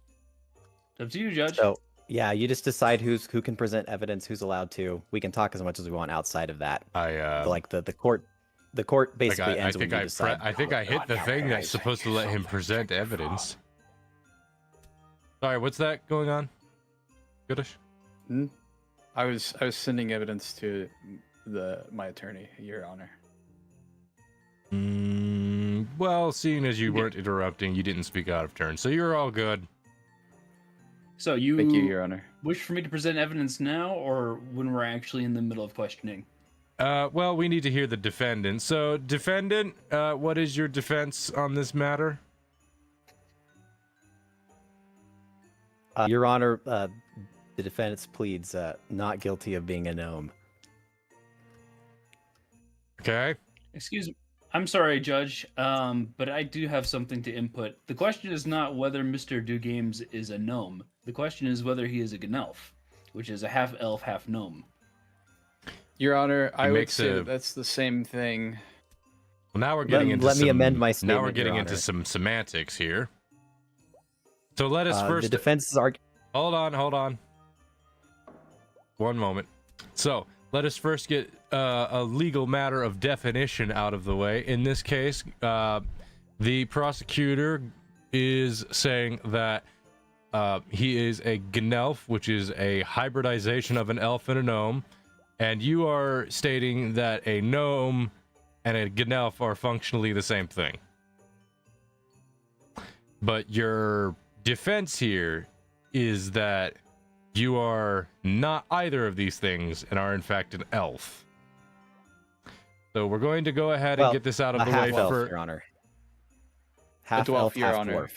Speaker 7: It's up to you, Judge.
Speaker 2: So yeah, you just decide who can present evidence, who's allowed to. We can talk as much as we want outside of that. Like the court basically ends when you decide.
Speaker 1: I think I hit the thing that's supposed to let him present evidence. Sorry, what's that going on? Goodish?
Speaker 4: I was sending evidence to my attorney, Your Honor.
Speaker 1: Well, seeing as you weren't interrupting, you didn't speak out of turn, so you're all good.
Speaker 7: So you,
Speaker 4: Thank you, Your Honor.
Speaker 7: Wish for me to present evidence now, or when we're actually in the middle of questioning?
Speaker 1: Well, we need to hear the defendant. So, defendant, what is your defense on this matter?
Speaker 2: Your Honor, the defendant pleads not guilty of being a gnome.
Speaker 1: Okay.
Speaker 7: Excuse me. I'm sorry, Judge, but I do have something to input. The question is not whether Mr. Do Games is a gnome. The question is whether he is a Gnelf, which is a half-elf, half-gnome.
Speaker 4: Your Honor, I would say that's the same thing.
Speaker 1: Well, now we're getting into
Speaker 2: let me amend my statement.
Speaker 1: Now we're getting
Speaker 2: Your
Speaker 1: into
Speaker 2: Honor.
Speaker 1: some semantics here. So let us first.
Speaker 2: The defense is
Speaker 1: Hold on. One moment. So let us first get a legal matter of definition out of the way. In this case, the prosecutor is saying that he is a Gnelf, which is a hybridization of an elf and a gnome, and you are stating that a gnome and a Gnelf are functionally the same thing. But your defense here is that you are not either of these things and are in fact an elf. So we're going to go ahead and get this out of the way
Speaker 2: half-elf,
Speaker 1: for
Speaker 2: Your Honor.
Speaker 4: A
Speaker 2: Half
Speaker 4: dwarf,
Speaker 2: elf,
Speaker 4: Your
Speaker 2: half
Speaker 4: Honor.
Speaker 2: dwarf.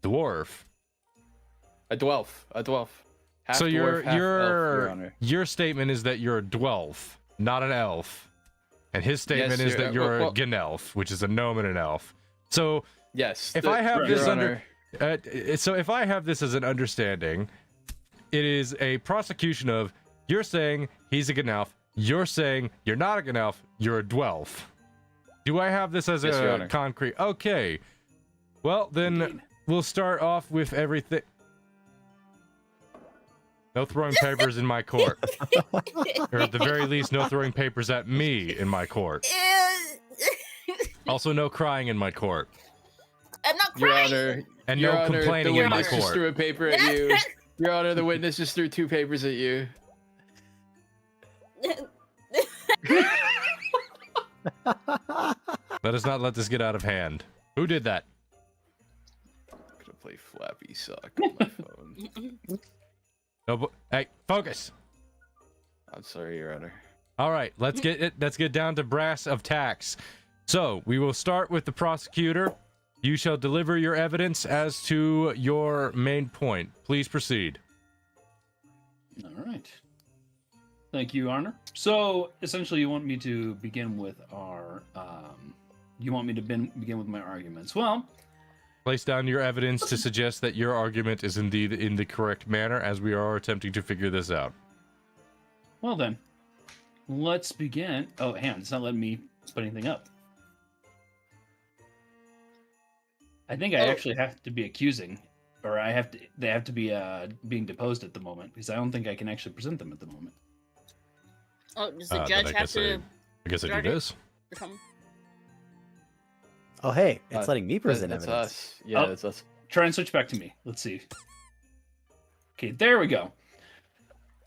Speaker 1: dwarf.
Speaker 4: A dwarf. Half
Speaker 1: So
Speaker 4: dwarf, half elf, Your Honor.
Speaker 1: your statement is that you're a dwarf, not an elf, and his statement is that you're a Gnelf, which is a gnome and an elf. So
Speaker 4: Yes.
Speaker 1: if I have this
Speaker 4: Your
Speaker 1: under,
Speaker 4: Honor.
Speaker 1: so if I have this as an understanding, it is a prosecution of you're saying he's a Gnelf, you're saying you're not a Gnelf, you're a dwarf. Do I have this as
Speaker 4: Yes, Your
Speaker 1: a
Speaker 4: Honor.
Speaker 1: concrete? Okay. Well, then
Speaker 7: Indeed.
Speaker 1: we'll start off with everything. No throwing papers in my court. Or at the very least, no throwing papers at me in my court. Also, no crying in my court.
Speaker 6: I'm not
Speaker 4: Your
Speaker 6: crying.
Speaker 4: Honor.
Speaker 1: And
Speaker 4: Your
Speaker 1: no
Speaker 4: Honor,
Speaker 1: complaining
Speaker 4: the
Speaker 1: in my
Speaker 4: witness just
Speaker 1: court.
Speaker 4: threw a paper at you. Your Honor, the witness just threw 2 papers at you.
Speaker 1: Let us not let this get out of hand. Who did that?
Speaker 4: I'm gonna play Flappy Sock on my phone.
Speaker 1: No, hey, focus.
Speaker 4: I'm sorry, Your Honor.
Speaker 1: All right, let's get down to brass of tacks. So we will start with the prosecutor. You shall deliver your evidence as to your main point. Please proceed.
Speaker 7: All right. Thank you, Arner. So, essentially, you want me to begin with our... you want me to begin with my arguments. Well...
Speaker 1: Place down your evidence to suggest that your argument is indeed in the correct manner, as we are attempting to figure this out.
Speaker 7: Well then, let's begin. Oh, hang on, it's not letting me put anything up. I think I actually have to be accusing, or they have to be being deposed at the moment, because I don't think I can actually present them at the moment.
Speaker 6: Oh, does the judge have to?
Speaker 1: I guess I do this.
Speaker 2: Oh, hey, it's letting me present
Speaker 4: that's
Speaker 2: evidence.
Speaker 4: us. Yeah,
Speaker 7: Oh.
Speaker 4: that's us.
Speaker 7: Try and switch back to me. Let's see. Okay, there we go.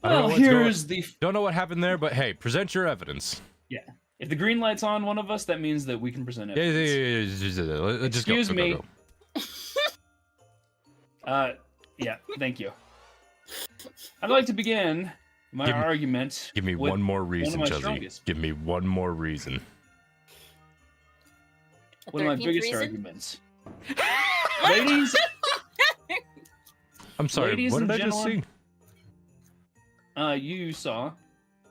Speaker 1: I don't know
Speaker 7: Well,
Speaker 1: what's
Speaker 7: here's the.
Speaker 1: Don't know what happened there, but hey, present your evidence.
Speaker 7: Yeah. If the green light's on one of us, that means that we can present
Speaker 1: Yeah,
Speaker 7: evidence.
Speaker 1: just go.
Speaker 7: Excuse me.
Speaker 1: Go.
Speaker 7: Yeah, thank you. I'd like to begin my argument.
Speaker 1: Give me
Speaker 7: with
Speaker 1: one more reason,
Speaker 7: my
Speaker 1: Chuzzy.
Speaker 7: strongest.
Speaker 1: Give me one more reason.
Speaker 7: One of my
Speaker 6: 13th
Speaker 7: biggest
Speaker 6: reason?
Speaker 7: arguments. Ladies,
Speaker 1: I'm sorry,
Speaker 7: Ladies
Speaker 1: what
Speaker 7: and
Speaker 1: did I just see?
Speaker 7: gentlemen, you saw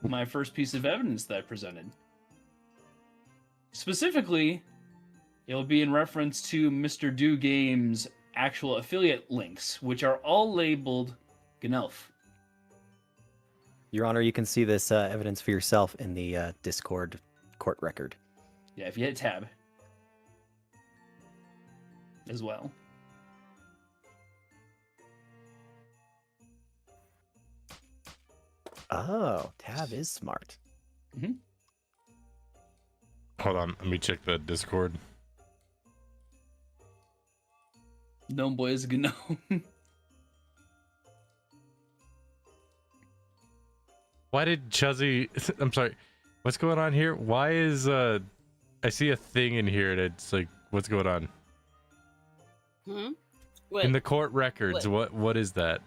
Speaker 7: my first piece of evidence that I presented. Specifically, it'll be in reference to Mr. Do Game's actual affiliate links, which are all labeled Gnelf.
Speaker 2: Your Honor, you can see this evidence for yourself in the Discord court record.
Speaker 7: Yeah, if you hit tab as well.
Speaker 2: Oh, tab is smart.
Speaker 1: Hold on, let me check the Discord.
Speaker 7: Gnome boy is gnome.
Speaker 1: Why did Chuzzy... I'm sorry, what's going on here? Why is, I see a thing in here and it's like, what's going on?
Speaker 6: What?
Speaker 1: In the court records, what is that?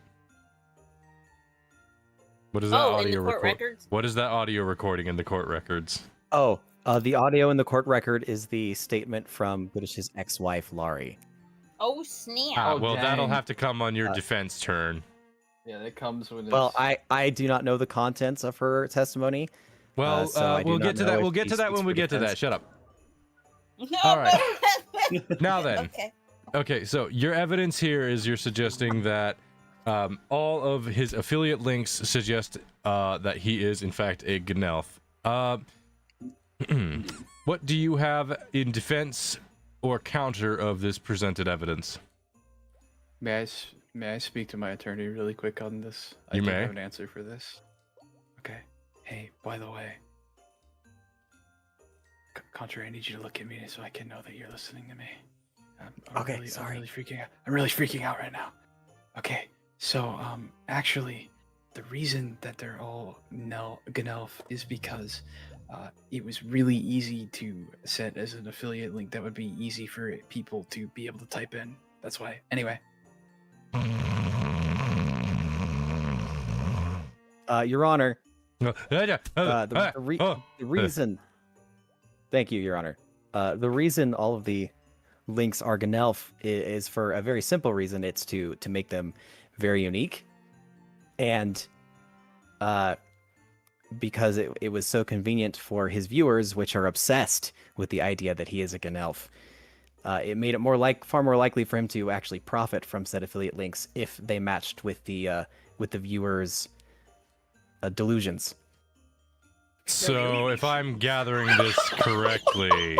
Speaker 1: What is that
Speaker 6: Oh, in
Speaker 1: audio
Speaker 6: the court records?
Speaker 1: What is that audio recording in the court records?
Speaker 2: Oh, the audio in the court record is the statement from British's ex-wife, Laurie.
Speaker 6: Oh, snap.
Speaker 1: Ah, well, that'll
Speaker 4: dang.
Speaker 1: have to come on your defense turn.
Speaker 4: Yeah, that comes when.
Speaker 2: Well, I do not know the contents of her testimony.
Speaker 1: Well,
Speaker 2: so I do
Speaker 1: we'll
Speaker 2: not
Speaker 1: get to
Speaker 2: know
Speaker 1: that.
Speaker 2: if
Speaker 1: We'll get
Speaker 2: she
Speaker 1: to that
Speaker 2: speaks
Speaker 1: when we
Speaker 2: for
Speaker 1: get to
Speaker 2: defense.
Speaker 1: that. Shut up.
Speaker 6: No,
Speaker 1: All right. Now then.
Speaker 6: Okay.
Speaker 1: Okay, so your evidence here is you're suggesting that all of his affiliate links suggest that he is in fact a Gnelf. What do you have in defense or counter of this presented evidence?
Speaker 4: May I speak to my attorney really quick on this? I
Speaker 1: You
Speaker 4: do
Speaker 1: may.
Speaker 4: have an answer for this. Okay. Hey, by the way, Contra, I need you to look at me so I can know that you're listening to me.
Speaker 2: Okay, sorry.
Speaker 4: I'm really freaking out. I'm really freaking out right now. Okay, so actually, the reason that they're all Gnelf is because it was really easy to set as an affiliate link that would be easy for people to be able to type in. That's why. Anyway.
Speaker 2: Your Honor,
Speaker 1: Ah,
Speaker 2: the reason. Thank you, Your Honor. The reason all of the links are Gnelf is for a very simple reason. It's to make them very unique, and because it was so convenient for his viewers, which are obsessed with the idea that he is a Gnelf. It made it far more likely for him to actually profit from said affiliate links if they matched with the viewers' delusions.
Speaker 1: So, if I'm gathering this correctly,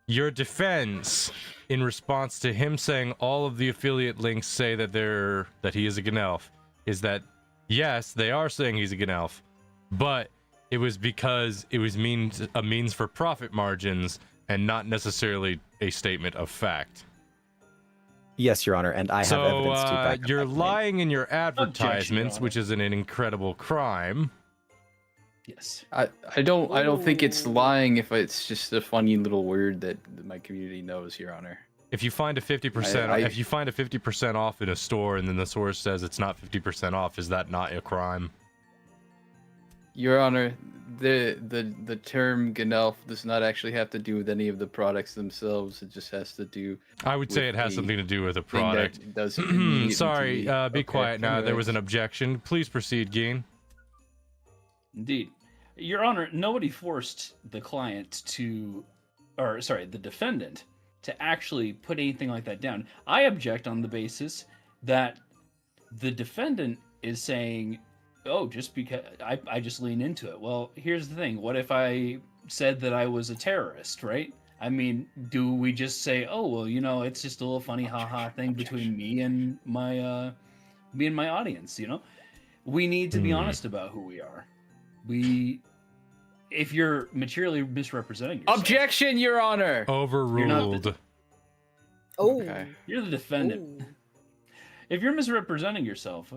Speaker 1: your defense, in response to him saying all of the affiliate links say that he is a Gnelf, is that yes, they are saying he's a Gnelf, but it was because it was a means for profit margins and not necessarily a statement of fact.
Speaker 2: Yes, Your Honor, and I have evidence to back up
Speaker 1: you're
Speaker 2: that claim.
Speaker 1: lying in your advertisements,
Speaker 7: Your
Speaker 1: which is an incredible crime.
Speaker 7: Yes.
Speaker 4: I don't think it's lying if it's just a funny little word that my community knows, Your Honor.
Speaker 1: If you find a 50%, if you find a 50% off in a store, and then the source says it's not 50% off, is that not a crime?
Speaker 4: Your Honor, the term Gnelf does not actually have to do with any of the products themselves. It just has to do.
Speaker 1: I would say it has something to do with a product. Sorry, be quiet now. There was an objection. Please proceed, Geen.
Speaker 7: Indeed. Your Honor, nobody forced the the defendant to actually put anything like that down. I object on the basis that the defendant is saying, oh, just because I just lean into it. Well, here's the thing. What if I said that I was a terrorist, right? I mean, do we just say, oh, well, it's just a little funny haha thing between me and my audience, We need to be honest about who we are. If you're materially misrepresenting yourself.
Speaker 4: Objection, Your Honor.
Speaker 1: Overruled.
Speaker 6: Oh.
Speaker 4: Okay.
Speaker 7: You're the defendant.
Speaker 6: Ooh.
Speaker 7: If you're misrepresenting yourself,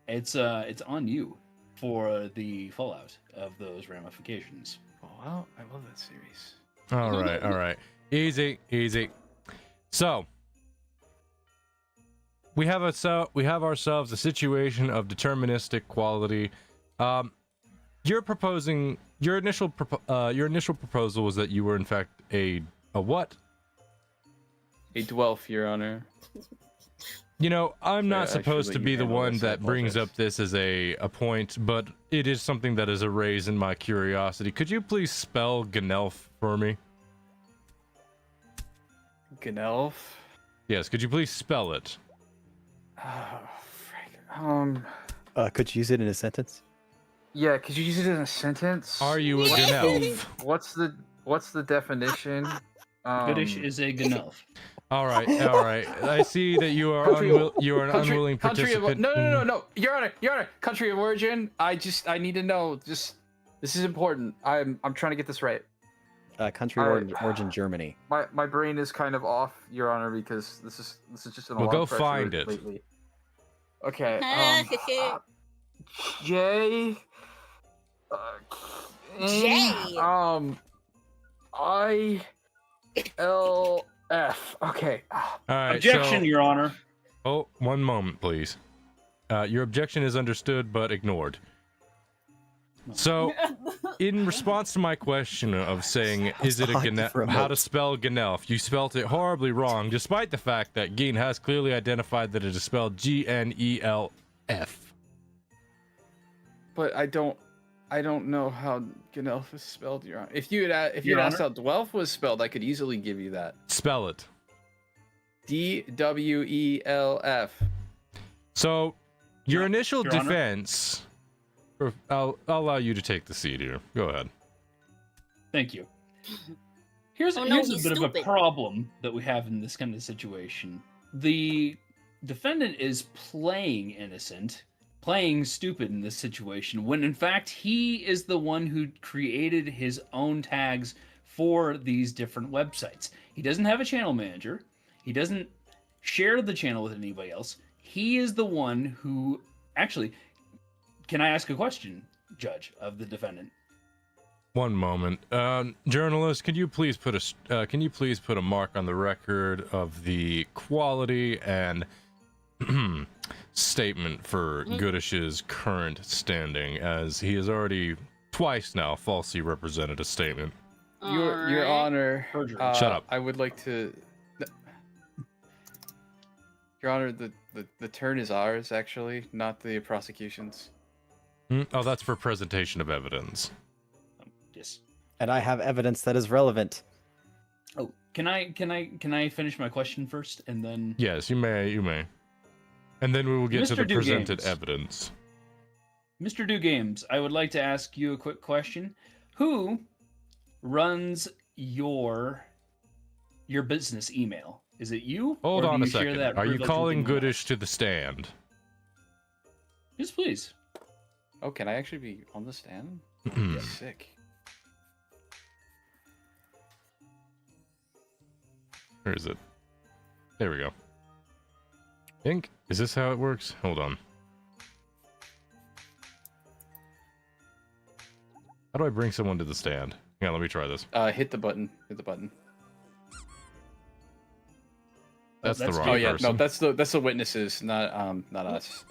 Speaker 7: it's on you for the fallout of those ramifications.
Speaker 4: Oh, well, I love that series.
Speaker 1: All right. Easy. So we have ourselves a situation of deterministic quality. You're proposing your initial proposal was that you were in fact a what?
Speaker 4: A dwelf, Your Honor.
Speaker 1: I'm not
Speaker 4: Sorry,
Speaker 1: supposed to
Speaker 4: actually,
Speaker 1: be the
Speaker 4: handle
Speaker 1: one
Speaker 4: this, I
Speaker 1: that brings
Speaker 4: apologize.
Speaker 1: up this as a point, but it is something that is a raise in my curiosity. Could you please spell Gnelf for me?
Speaker 4: Gnelf?
Speaker 1: Yes, could you please spell it?
Speaker 4: Oh, frick.
Speaker 2: Could you use it in a sentence?
Speaker 4: Yeah, could you use it in a sentence?
Speaker 1: Are you a
Speaker 6: Yeah.
Speaker 1: Gnelf?
Speaker 4: What's the definition?
Speaker 7: Goodish is a Gnelf.
Speaker 1: All right. I see that you are an unwilling participant.
Speaker 4: No. Your Honor. Country of origin. I need to know. This is important. I'm trying to get this right.
Speaker 2: Country origin Germany.
Speaker 4: My brain is kind of off, Your Honor, because this is just an
Speaker 1: Well,
Speaker 4: alarm
Speaker 1: go
Speaker 4: pressure
Speaker 1: find it.
Speaker 4: lately. Okay. J.
Speaker 6: J.
Speaker 4: I. L. F. Okay.
Speaker 1: All right.
Speaker 7: Objection, Your Honor.
Speaker 1: Oh, one moment, please. Your objection is understood but ignored. So, in response to my question of saying, is it a
Speaker 2: talking for a
Speaker 1: how to
Speaker 2: moment.
Speaker 1: spell Gnelf, you spelt it horribly wrong, despite the fact that Geen has clearly identified that it is spelled Gnelf.
Speaker 4: But I don't know how Gnelf is spelled, Your Honor. If you had
Speaker 7: Your
Speaker 4: asked how
Speaker 7: Honor?
Speaker 4: Dwelf was spelled, I could easily give you that.
Speaker 1: Spell it.
Speaker 4: DWELF.
Speaker 1: So, your initial
Speaker 7: Your Honor?
Speaker 1: defense. I'll allow you to take the seat here. Go ahead.
Speaker 7: Thank you. Here's
Speaker 6: Oh, no,
Speaker 7: a
Speaker 6: he's
Speaker 7: bit of
Speaker 6: stupid.
Speaker 7: a problem that we have in this kind of situation. The defendant is playing innocent, playing stupid in this situation, when in fact he is the one who created his own tags for these different websites. He doesn't have a channel manager. He doesn't share the channel with anybody else. He is the one who actually. Can I ask a question, Judge, of the defendant?
Speaker 1: One moment, journalist. Can you please put a mark on the record of the quality and statement for Goodish's current standing, as he has already twice now falsely represented a statement.
Speaker 4: Your
Speaker 6: Alright.
Speaker 4: Honor.
Speaker 7: Perjury.
Speaker 1: Shut up.
Speaker 4: I would like to. Your Honor, the turn is ours, actually, not the prosecution's.
Speaker 1: Oh, that's for presentation of evidence.
Speaker 7: Yes.
Speaker 2: And I have evidence that is relevant.
Speaker 7: Oh, can I finish my question first, and then?
Speaker 1: Yes, you may. And then we will get to
Speaker 7: Mr.
Speaker 1: the
Speaker 7: Do
Speaker 1: presented
Speaker 7: Games.
Speaker 1: evidence.
Speaker 7: Mr. Do Games, I would like to ask you a quick question. Who runs your business email? Is it you?
Speaker 1: Hold
Speaker 7: or do
Speaker 1: on a
Speaker 7: you share
Speaker 1: second.
Speaker 7: that
Speaker 1: Are you
Speaker 7: privilege with
Speaker 1: calling
Speaker 7: anyone
Speaker 1: Goodish
Speaker 7: else?
Speaker 1: to the stand?
Speaker 7: Yes, please.
Speaker 4: Oh, can I actually be on the stand? Sick.
Speaker 1: Where is it? There we go. Ink? Is this how it works? Hold on. How do I bring someone to the stand? Yeah, let me try this.
Speaker 4: Hit the button.
Speaker 1: That's the
Speaker 7: that's
Speaker 1: wrong
Speaker 4: Oh yeah,
Speaker 1: person.
Speaker 4: no, that's the witnesses, not us.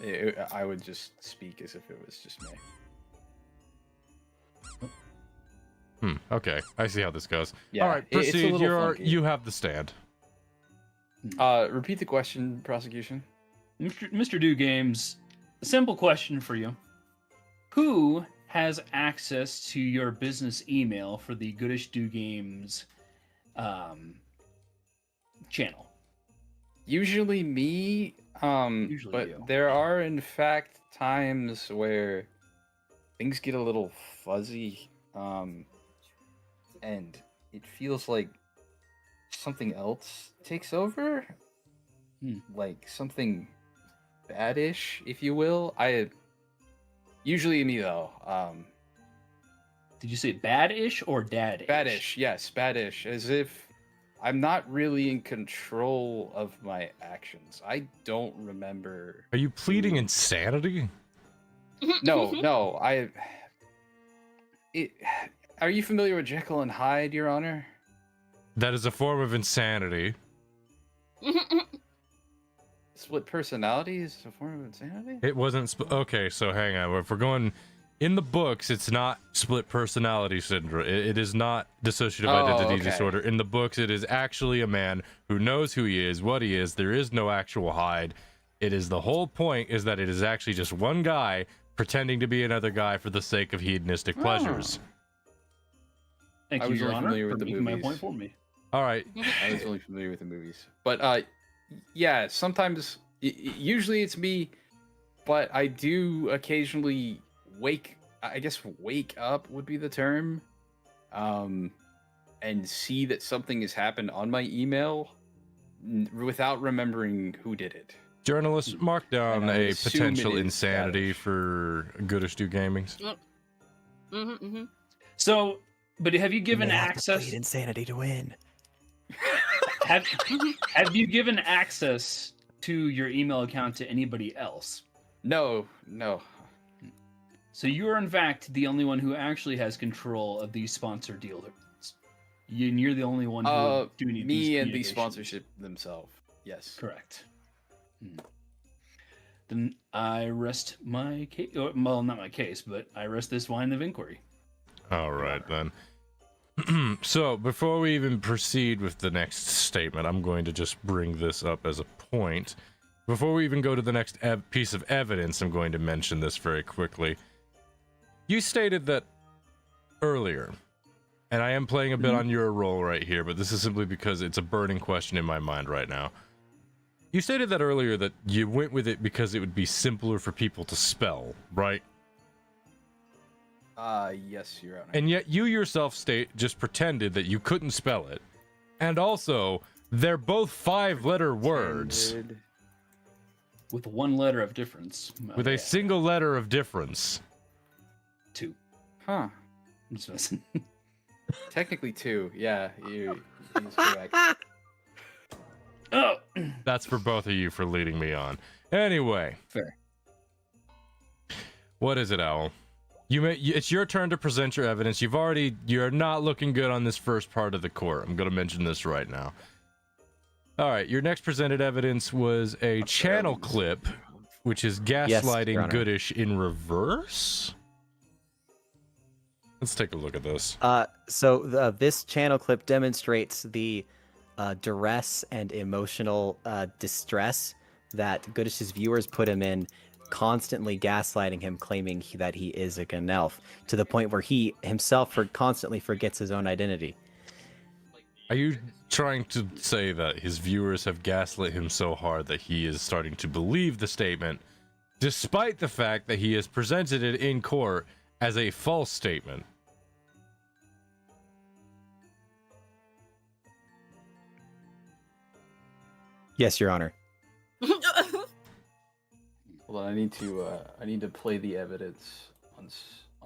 Speaker 4: I would just speak as if it was just me.
Speaker 1: Okay, I see how this goes.
Speaker 4: Yeah,
Speaker 1: All right,
Speaker 4: it's a
Speaker 1: proceed.
Speaker 4: little funky.
Speaker 1: You have the stand.
Speaker 4: Repeat the question, prosecution.
Speaker 7: Mr. Do Games, a simple question for you. Who has access to your business email for the Goodish Do Games channel?
Speaker 4: Usually me.
Speaker 7: Usually
Speaker 4: But
Speaker 7: do.
Speaker 4: there are in fact times where things get a little fuzzy, and it feels like something else takes over, like something badish, if you will. Usually me though,
Speaker 7: Did you say bad-ish or dad-ish?
Speaker 4: badish, yes, badish, as if I'm not really in control of my actions. I don't remember.
Speaker 1: Are you pleading insanity?
Speaker 4: No, are you familiar with Jekyll and Hyde, Your Honor?
Speaker 1: That is a form of insanity.
Speaker 4: Split personality is a form of insanity?
Speaker 1: It wasn't. Okay, so hang on. If we're going in the books, it's not split personality syndrome. It is not dissociative identity
Speaker 4: okay.
Speaker 1: disorder. In the books, it is actually a man who knows who he is, what he is. There is no actual Hyde. It is the whole point is that it is actually just one guy pretending to be another guy for the sake of hedonistic pleasures.
Speaker 7: Thank
Speaker 4: I
Speaker 7: you,
Speaker 4: was
Speaker 7: Your
Speaker 4: only
Speaker 7: Honor,
Speaker 4: familiar
Speaker 7: for
Speaker 4: with the
Speaker 7: making my
Speaker 4: movies.
Speaker 7: point for me.
Speaker 1: All right.
Speaker 4: I was only familiar with the movies. But yeah, sometimes, usually it's me, but I do occasionally wake up would be the term, and see that something has happened on my email without remembering who did it.
Speaker 1: Journalist, mark down
Speaker 4: And I
Speaker 1: a
Speaker 4: assume
Speaker 1: potential
Speaker 4: it is
Speaker 1: insanity
Speaker 4: badish.
Speaker 1: for Goodish Do Gamings.
Speaker 7: So, but have you given
Speaker 2: You may have to
Speaker 7: access?
Speaker 2: plead insanity to win.
Speaker 7: Have you given access to your email account to anybody else?
Speaker 4: No.
Speaker 7: So you are in fact the only one who actually has control of these sponsor dealers. You're the only one who are doing these
Speaker 4: Me and the
Speaker 7: communications.
Speaker 4: sponsorship themselves. Yes.
Speaker 7: Correct. Then I rest my case. Well, not my case, but I rest this line of inquiry.
Speaker 1: All right, then. So, before we even proceed with the next statement, I'm going to just bring this up as a point. Before we even go to the next piece of evidence, I'm going to mention this very quickly. You stated that earlier, and I am playing a bit on your role right here, but this is simply because it's a burning question in my mind right now. You stated that earlier that you went with it because it would be simpler for people to spell, right?
Speaker 4: Yes, Your Honor.
Speaker 1: And yet you yourself just pretended that you couldn't spell it. And also, they're both 5-letter words
Speaker 7: With one letter of difference.
Speaker 1: with a single letter of difference.
Speaker 7: 2.
Speaker 4: Huh.
Speaker 7: I'm just messing.
Speaker 4: Technically 2. Yeah, he's correct.
Speaker 7: Oh!
Speaker 1: That's for both of you for leading me on. Anyway,
Speaker 7: Fair.
Speaker 1: what is it, Owl? It's your turn to present your evidence. You're not looking good on this first part of the court. I'm going to mention this right now. All right, your next presented evidence was a channel clip, which is
Speaker 2: Your
Speaker 1: gaslighting
Speaker 2: Honor.
Speaker 1: Goodish in reverse. Let's take a look at this.
Speaker 2: So this channel clip demonstrates the duress and emotional distress that Goodish's viewers put him in, constantly gaslighting him, claiming that he is a Ganelf, to the point where he himself constantly forgets his own identity.
Speaker 1: Are you trying to say that his viewers have gaslit him so hard that he is starting to believe the statement, despite the fact that he has presented it in court as a false statement?
Speaker 2: Yes, Your Honor.
Speaker 4: Hold on, I need to play the evidence on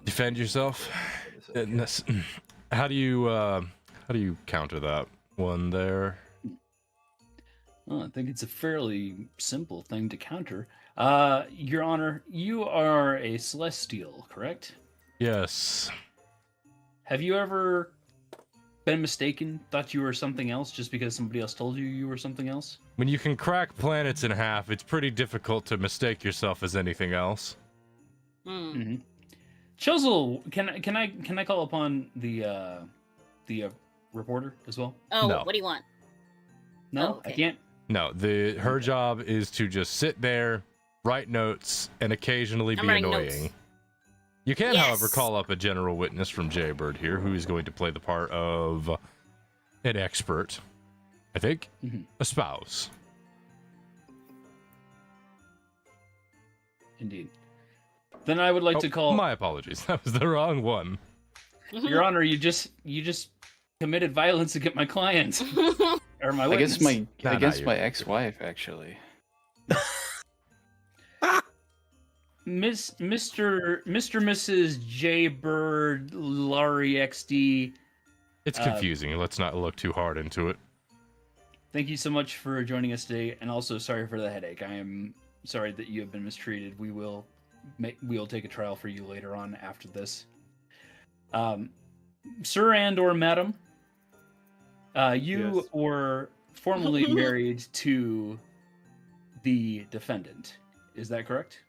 Speaker 1: Defend yourself. How do you counter that one there?
Speaker 7: Well, I think it's a fairly simple thing to counter. Your Honor, you are a Celestial, correct?
Speaker 1: Yes.
Speaker 7: Have you ever been mistaken, thought you were something else just because somebody else told you you were something else?
Speaker 1: When you can crack planets in half, it's pretty difficult to mistake yourself as anything else.
Speaker 7: Mm-hmm. Chuzzle, can I call upon the reporter as well?
Speaker 6: Oh,
Speaker 1: No.
Speaker 6: what do you want?
Speaker 7: No,
Speaker 6: Oh, okay.
Speaker 7: I can't.
Speaker 1: No, her job is to just sit there, write notes, and occasionally
Speaker 6: I'm
Speaker 1: be
Speaker 6: writing
Speaker 1: annoying.
Speaker 6: notes.
Speaker 1: You can, however,
Speaker 6: Yes.
Speaker 1: call up a general witness from Jaybird here, who is going to play the part of an expert. I think
Speaker 7: Mhm.
Speaker 1: a spouse.
Speaker 7: Indeed. Then I would like to call
Speaker 1: My apologies. That was the wrong one.
Speaker 7: Your Honor. You just committed violence against my client or my witness.
Speaker 4: Against
Speaker 1: you.
Speaker 4: my ex-wife, actually.
Speaker 7: Mr. Mrs. J Bird Laurie XD.
Speaker 1: It's confusing. Let's not look too hard into it.
Speaker 7: Thank you so much for joining us today, and also sorry for the headache. I am sorry that you have been mistreated. We will take a trial for you later on after this. Sir and or madam, you
Speaker 8: Yes.
Speaker 7: were formerly married to the defendant. Is that correct?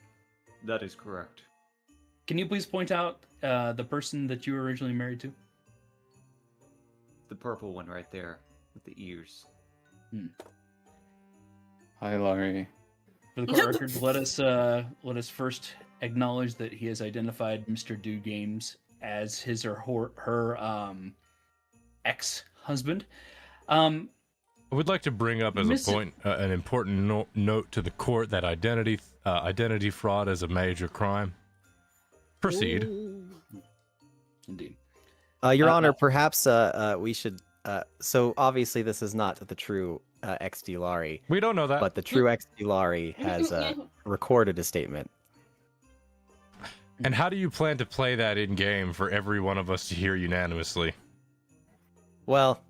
Speaker 8: That is correct.
Speaker 7: Can you please point out the person that you were originally married to?
Speaker 8: The purple one right there with the ears.
Speaker 4: Hi, Laurie.
Speaker 7: For the court record, let us first acknowledge that he has identified Mr. Do Games as his or her ex-husband.
Speaker 1: I would like to bring up as
Speaker 7: Miss-
Speaker 1: a point an important note to the court that identity fraud is a major crime. Proceed.
Speaker 7: Indeed.
Speaker 2: Your Honor, perhaps we should. So obviously, this is not the true XD Laurie,
Speaker 1: We don't know that.
Speaker 2: but the true XD Laurie has recorded a statement.
Speaker 1: And how do you plan to play that in game for every one of us to hear unanimously?
Speaker 2: Well,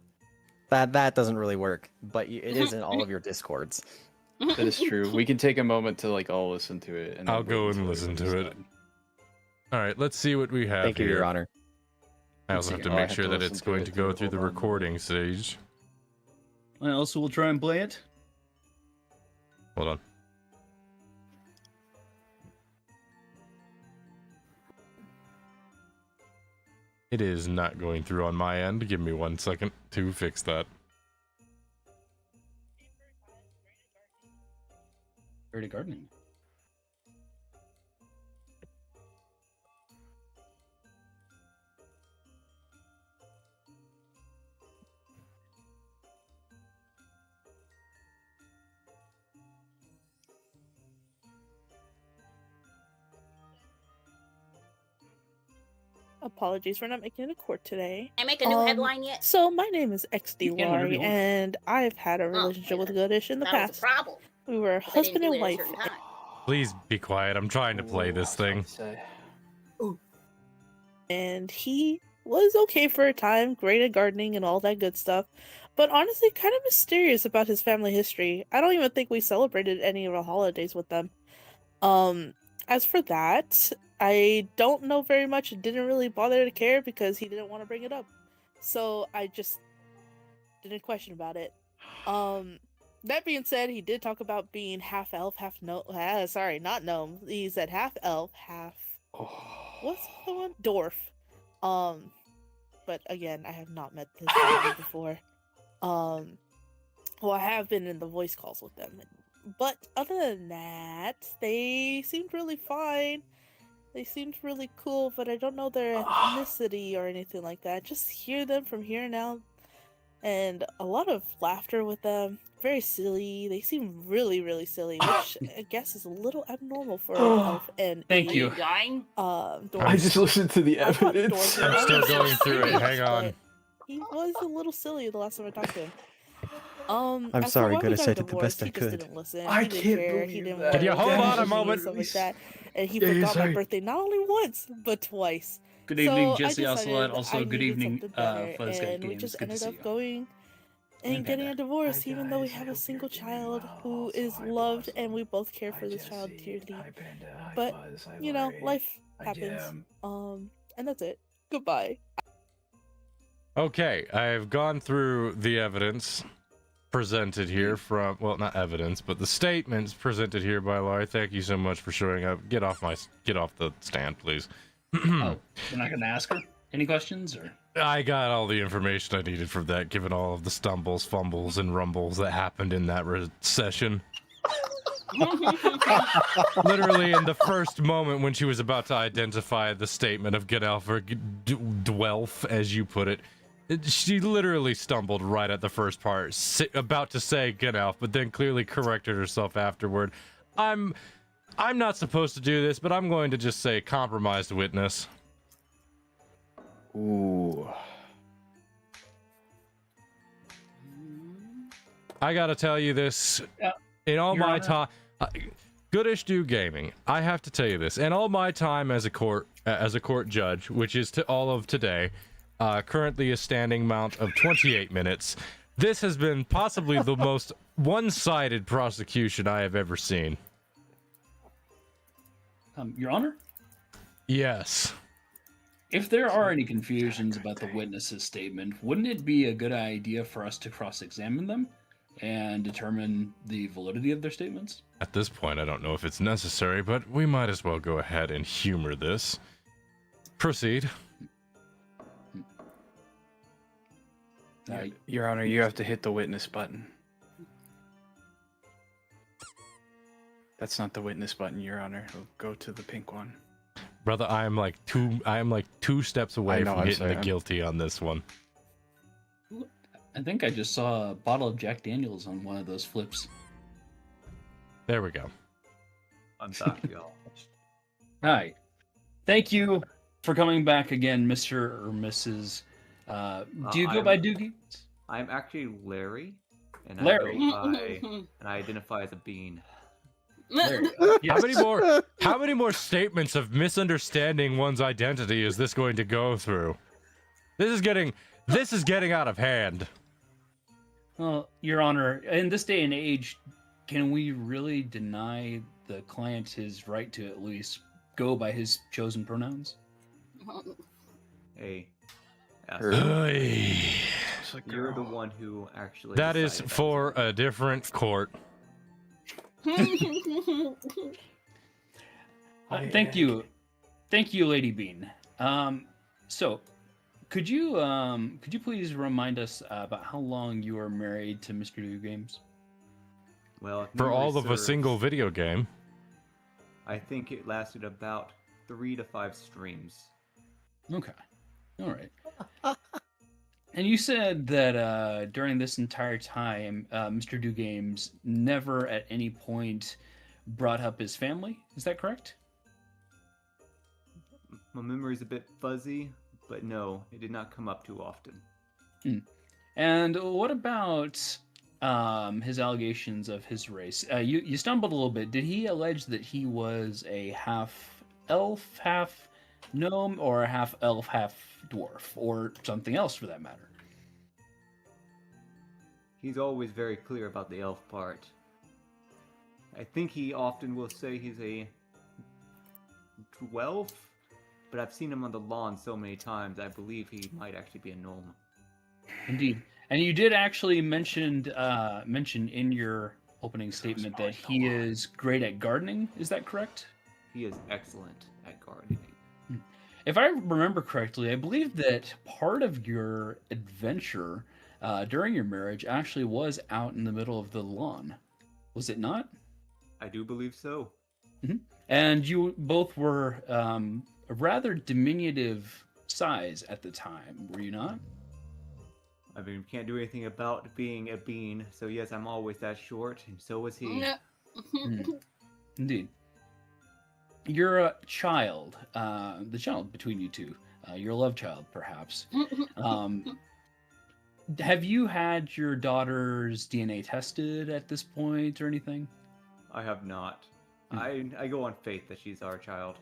Speaker 2: that doesn't really work, but it is in all of your discords.
Speaker 4: That is true. We can take a moment to like all listen to it. And then
Speaker 1: I'll go
Speaker 4: wait
Speaker 1: and
Speaker 4: until
Speaker 1: listen to
Speaker 4: everybody's
Speaker 1: it.
Speaker 4: done.
Speaker 1: All right, let's see what we have
Speaker 2: Thank you,
Speaker 1: here.
Speaker 2: Your Honor.
Speaker 1: I also
Speaker 7: Let's
Speaker 1: have
Speaker 7: see.
Speaker 1: to
Speaker 4: Oh, I
Speaker 1: make
Speaker 4: have
Speaker 1: sure
Speaker 4: to
Speaker 1: that
Speaker 4: listen
Speaker 1: it's
Speaker 4: to
Speaker 1: going
Speaker 4: it
Speaker 1: to go
Speaker 4: too.
Speaker 1: through the
Speaker 4: Hold on.
Speaker 1: recording stage.
Speaker 7: I also will try and play it.
Speaker 1: Hold on. It is not going through on my end. Give me 1 second to fix that.
Speaker 7: Dirty gardening.
Speaker 9: Apologies for not making it to court today.
Speaker 6: I make a new headline yet?
Speaker 9: So my name is
Speaker 7: You
Speaker 9: XD
Speaker 7: can whenever
Speaker 9: Laurie,
Speaker 7: you want.
Speaker 9: and I've had a relationship with Goodish in the
Speaker 6: That was a
Speaker 9: past.
Speaker 6: problem.
Speaker 9: We were
Speaker 6: If I didn't
Speaker 9: husband
Speaker 6: do
Speaker 9: and
Speaker 6: it at a
Speaker 9: wife,
Speaker 6: certain time.
Speaker 1: Please be quiet. I'm trying to play this thing.
Speaker 9: and he was okay for a time, great at gardening and all that good stuff, but honestly kind of mysterious about his family history. I don't even think we celebrated any of the holidays with them. As for that, I don't know very much and didn't really bother to care because he didn't want to bring it up. So I just didn't question about it. That being said, he did talk about being half elf, half sorry, not gnome. He said half elf, half what's the one? Dwarf. But again, I have not met this family before. Well, I have been in the voice calls with them. But other than that, they seemed really fine. They seemed really cool, but I don't know their ethnicity or anything like that. Just hear them from here now. And a lot of laughter with them. Very silly. They seem really, really silly, which I guess is a little abnormal for an elf and
Speaker 7: Thank
Speaker 6: Are
Speaker 7: you.
Speaker 6: you dying?
Speaker 9: dwarf.
Speaker 4: I just listened to the
Speaker 9: I thought
Speaker 4: evidence.
Speaker 9: dwarves were
Speaker 1: I'm still
Speaker 9: always
Speaker 1: going through it.
Speaker 9: serious,
Speaker 1: Hang on.
Speaker 9: but He was a little silly the last time I talked to him.
Speaker 2: I'm
Speaker 9: as for
Speaker 2: sorry,
Speaker 9: why we
Speaker 2: Goodish,
Speaker 9: got
Speaker 2: I did the
Speaker 9: divorced,
Speaker 2: best I
Speaker 9: he just
Speaker 2: could.
Speaker 9: didn't listen.
Speaker 4: I
Speaker 9: He didn't
Speaker 4: can't
Speaker 9: care. He
Speaker 4: believe
Speaker 9: didn't
Speaker 4: that.
Speaker 9: want
Speaker 1: Can you
Speaker 9: to
Speaker 1: hold
Speaker 9: go
Speaker 1: on a
Speaker 9: out with me and
Speaker 1: moment?
Speaker 9: stuff like that. And he
Speaker 4: Yeah, yeah,
Speaker 9: forgot my
Speaker 4: sorry.
Speaker 9: birthday not only once but twice.
Speaker 7: Good evening,
Speaker 9: So
Speaker 7: Jesse
Speaker 9: I
Speaker 7: Ocelot.
Speaker 9: decided
Speaker 7: Also,
Speaker 9: I
Speaker 7: good
Speaker 9: needed
Speaker 7: evening,
Speaker 9: something better,
Speaker 7: Fuzzguy
Speaker 9: and we
Speaker 7: Games.
Speaker 9: just
Speaker 7: Good to
Speaker 9: ended
Speaker 7: see
Speaker 9: up
Speaker 7: you.
Speaker 9: going
Speaker 7: Hi,
Speaker 9: and getting a
Speaker 7: Panda.
Speaker 9: divorce,
Speaker 4: Hi,
Speaker 9: even though we
Speaker 4: guys. I
Speaker 9: have a
Speaker 4: hope
Speaker 9: single
Speaker 4: you're doing
Speaker 9: child
Speaker 4: well.
Speaker 9: who
Speaker 4: Also,
Speaker 9: is
Speaker 4: hi,
Speaker 9: loved,
Speaker 4: Blossom.
Speaker 9: and we both care for
Speaker 4: Hi,
Speaker 9: this child
Speaker 4: Jesse.
Speaker 9: dearly.
Speaker 4: Hi, Panda. Hi,
Speaker 9: But
Speaker 4: Fuzz. Hi,
Speaker 9: you know,
Speaker 4: Laurie.
Speaker 9: life
Speaker 4: Hi,
Speaker 9: happens.
Speaker 4: Jam.
Speaker 9: And that's it. Goodbye.
Speaker 1: Okay, I've gone through the evidence presented here from, well, not evidence, but the statements presented here by Laurie. Thank you so much for showing up. Get off the stand, please.
Speaker 7: Oh, you're not gonna ask her any questions, or?
Speaker 1: I got all the information I needed from that, given all of the stumbles, fumbles, and rumbles that happened in that session. Literally, in the first moment when she was about to identify the statement of Ganelf, or Dwelf, as you put it, she literally stumbled right at the first part, about to say Ganelf, but then clearly corrected herself afterward. I'm I'm not supposed to do this, but I'm going to just say compromised witness.
Speaker 4: Ooh.
Speaker 1: I gotta tell you this. In all
Speaker 7: Your
Speaker 1: my
Speaker 7: Honor?
Speaker 1: time, Goodish Do Gaming. I have to tell you this. In all my time as a court judge, which is to all of today, currently a standing mount of 28 minutes. This has been possibly the most one-sided prosecution I have ever seen.
Speaker 7: Your Honor,
Speaker 1: Yes.
Speaker 7: if there are any confusions about the witness's statement, wouldn't it be a good idea for us to cross-examine them and determine the validity of their statements?
Speaker 1: At this point, I don't know if it's necessary, but we might as well go ahead and humor this. Proceed.
Speaker 4: Your Honor, you have to hit the witness button. That's not the witness button, Your Honor. Go to the pink one.
Speaker 1: Brother, I am like two steps away
Speaker 4: know,
Speaker 1: from
Speaker 4: I'm
Speaker 1: hitting the
Speaker 4: sorry.
Speaker 1: guilty on this one.
Speaker 7: I think I just saw a bottle of Jack Daniels on one of those flips.
Speaker 1: There we go.
Speaker 8: I'm sorry, y'all.
Speaker 7: Hi. Thank you for coming back again, Mr. or Mrs. Do you go by Doogie?
Speaker 8: I'm actually Larry, and
Speaker 7: Larry.
Speaker 8: I identify as a bean.
Speaker 7: Larry.
Speaker 1: How many more statements of misunderstanding one's identity is this going to go through? This is getting out of hand.
Speaker 7: Well, Your Honor, in this day and age, can we really deny the client his right to at least go by his chosen pronouns?
Speaker 8: Hey,
Speaker 1: Hey.
Speaker 8: you're the one who actually.
Speaker 1: That is
Speaker 8: decided
Speaker 1: for a different court.
Speaker 7: Thank you, Lady Bean. So, could you please remind us about how long you were married to Mr. New Games?
Speaker 8: Well, if
Speaker 1: For
Speaker 8: memory
Speaker 1: all of a
Speaker 8: serves,
Speaker 1: single video game.
Speaker 8: I think it lasted about 3 to 5 streams.
Speaker 7: Okay, all right. And you said that during this entire time, Mr. Do Games never at any point brought up his family. Is that correct?
Speaker 8: My memory's a bit fuzzy, but no, it did not come up too often.
Speaker 7: And what about his allegations of his race? You stumbled a little bit. Did he allege that he was a half elf, half gnome, or a half elf, half dwarf, or something else for that matter?
Speaker 8: He's always very clear about the elf part. I think he often will say he's a dwarf, but I've seen him on the lawn so many times, I believe he might actually be a gnome.
Speaker 7: Indeed. And you did actually mention in your opening statement that he is great at gardening. Is that correct?
Speaker 8: He is excellent at gardening.
Speaker 7: If I remember correctly, I believe that part of your adventure during your marriage actually was out in the middle of the lawn. Was it not?
Speaker 8: I do believe so.
Speaker 7: And you both were a rather diminutive size at the time, were you not?
Speaker 8: I mean, we can't do anything about being a bean, so yes, I'm always that short, and so was he.
Speaker 7: Indeed. You're a child, the child between you two, your love child, perhaps. Have you had your daughter's DNA tested at this point or anything?
Speaker 8: I have not. I go on faith that she's our child.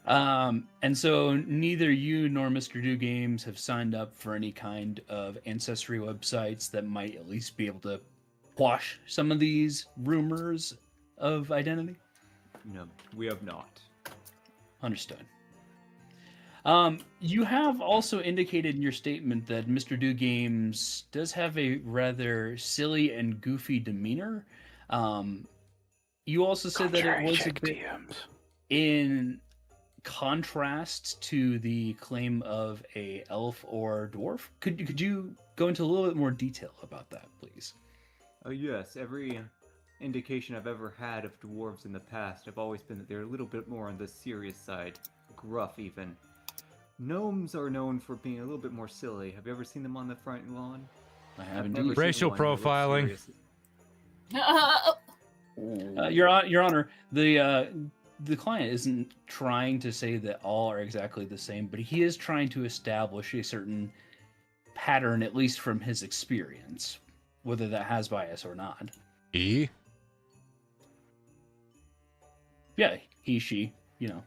Speaker 7: And so neither you nor Mr. Do Games have signed up for any kind of ancestry websites that might at least be able to quash some of these rumors of identity?
Speaker 8: No, we have not.
Speaker 7: Understood. You have also indicated in your statement that Mr. Do Games does have a rather silly and goofy demeanor. You also said that it was a bit in contrast to the claim of a elf or dwarf. Could you go into a little bit more detail about that, please?
Speaker 8: Oh yes, every indication I've ever had of dwarves in the past have always been that they're a little bit more on the serious side, gruff even. Gnomes are known for being a little bit more silly. Have you ever seen them on the front lawn?
Speaker 7: I
Speaker 8: I've
Speaker 7: haven't.
Speaker 8: never seen
Speaker 1: Racial
Speaker 8: one that looks
Speaker 1: profiling.
Speaker 8: serious.
Speaker 7: Your Honor, the client isn't trying to say that all are exactly the same, but he is trying to establish a certain pattern, at least from his experience, whether that has bias or not.
Speaker 1: E?
Speaker 7: Yeah, he, she, you know.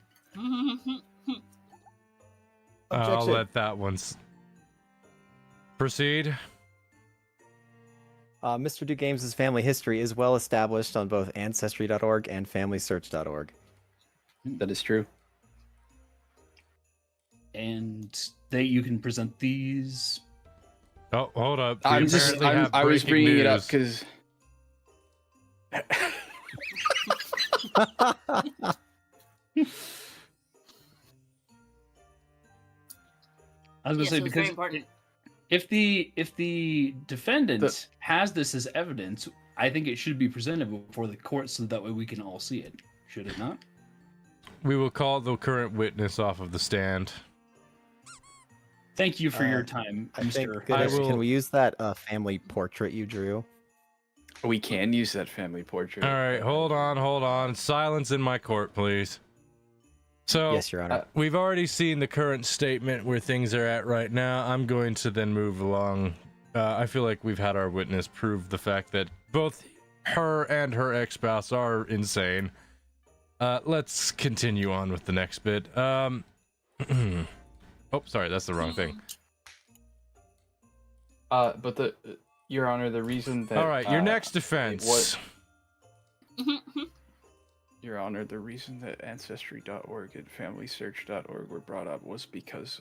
Speaker 1: I'll
Speaker 2: Objection.
Speaker 1: let that one proceed.
Speaker 2: Mr. Do Games' family history is well established on both Ancestry.org and FamilySearch.org.
Speaker 4: That is true.
Speaker 7: And you can present these.
Speaker 1: Oh, hold up. We
Speaker 4: I was
Speaker 1: apparently have
Speaker 4: bringing it up
Speaker 1: breaking
Speaker 4: because
Speaker 7: I was going to
Speaker 6: Yes,
Speaker 7: say,
Speaker 6: it was very
Speaker 7: because
Speaker 6: important.
Speaker 7: if the defendant has this as evidence, I think it should be presented before the court so that way we can all see it. Should it not?
Speaker 1: We will call the current witness off of the stand.
Speaker 7: Thank you for your time,
Speaker 2: I think,
Speaker 7: Mr.
Speaker 2: Goodish,
Speaker 1: will-
Speaker 2: can we use that family portrait you drew?
Speaker 4: we can use that family portrait.
Speaker 1: All right, hold on. Silence in my court, please. So,
Speaker 2: Yes, Your Honor.
Speaker 1: we've already seen the current statement where things are at right now. I'm going to then move along. I feel like we've had our witness prove the fact that both her and her ex-spouse are insane. Let's continue on with the next bit. Oh, sorry, that's the wrong thing.
Speaker 4: But Your Honor, the reason that
Speaker 1: All right, your next
Speaker 4: it
Speaker 1: defense.
Speaker 4: Your Honor, the reason that Ancestry.org and FamilySearch.org were brought up was because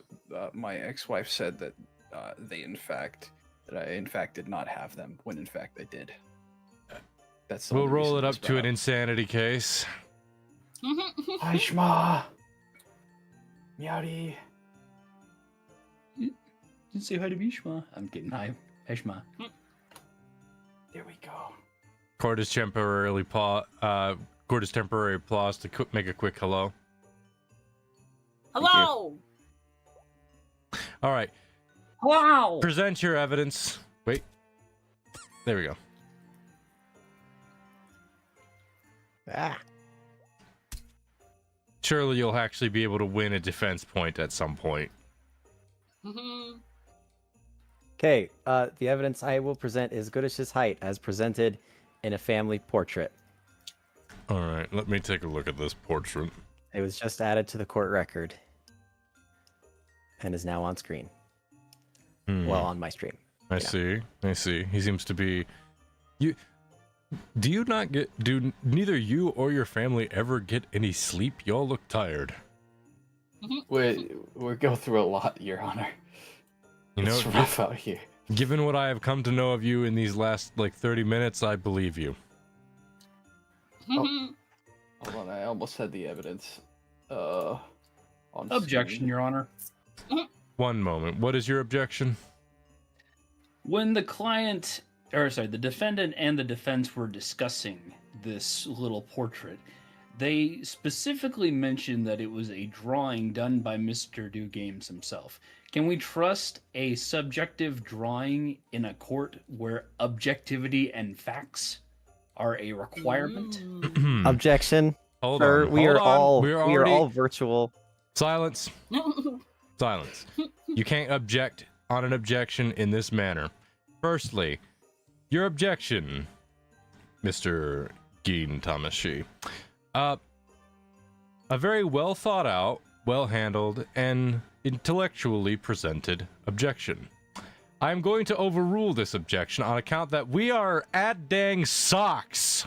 Speaker 4: my ex-wife said that I in fact did not have them, when in fact I did. That's the
Speaker 1: We'll
Speaker 4: only
Speaker 1: roll
Speaker 4: reason
Speaker 1: it up
Speaker 4: was
Speaker 1: to
Speaker 4: brought
Speaker 1: an insanity case.
Speaker 4: Hi, Shma. Meowdy.
Speaker 7: You say hi to Bishma. I'm kidding. Hi, Shma.
Speaker 4: There we go.
Speaker 1: Court is temporarily paused to make a quick hello.
Speaker 6: Hello.
Speaker 1: All right,
Speaker 6: Wow.
Speaker 1: present your evidence. Wait, there we go.
Speaker 2: Ah.
Speaker 1: Surely you'll actually be able to win a defense point at some point.
Speaker 2: Okay, the evidence I will present is Goodish's height as presented in a family portrait.
Speaker 1: All right, let me take a look at this portrait.
Speaker 2: It was just added to the court record and is now on screen. Well, on my stream.
Speaker 1: I see. He seems to be. Do neither you or your family ever get any sleep? Y'all look tired.
Speaker 4: We go through a lot, Your Honor.
Speaker 1: You know,
Speaker 4: It's rough out here.
Speaker 1: given what I have come to know of you in these last 30 minutes, I believe you.
Speaker 4: Hold on, I almost had the evidence. On
Speaker 7: Objection,
Speaker 4: screen.
Speaker 7: Your Honor.
Speaker 1: One moment. What is your objection?
Speaker 7: When the the defendant and the defense were discussing this little portrait, they specifically mentioned that it was a drawing done by Mr. Do Games himself. Can we trust a subjective drawing in a court where objectivity and facts are a requirement?
Speaker 2: Objection.
Speaker 1: Hold
Speaker 2: Sir,
Speaker 1: on.
Speaker 2: we
Speaker 1: hold
Speaker 2: are
Speaker 1: on.
Speaker 2: all
Speaker 1: We are
Speaker 2: we are
Speaker 1: already...
Speaker 2: all virtual.
Speaker 1: Silence. Silence. You can't object on an objection in this manner. Firstly, your objection, Mr. Geen Thomas Shee. A very well thought out, well handled, and intellectually presented objection. I'm going to overrule this objection on account that we are at dang socks.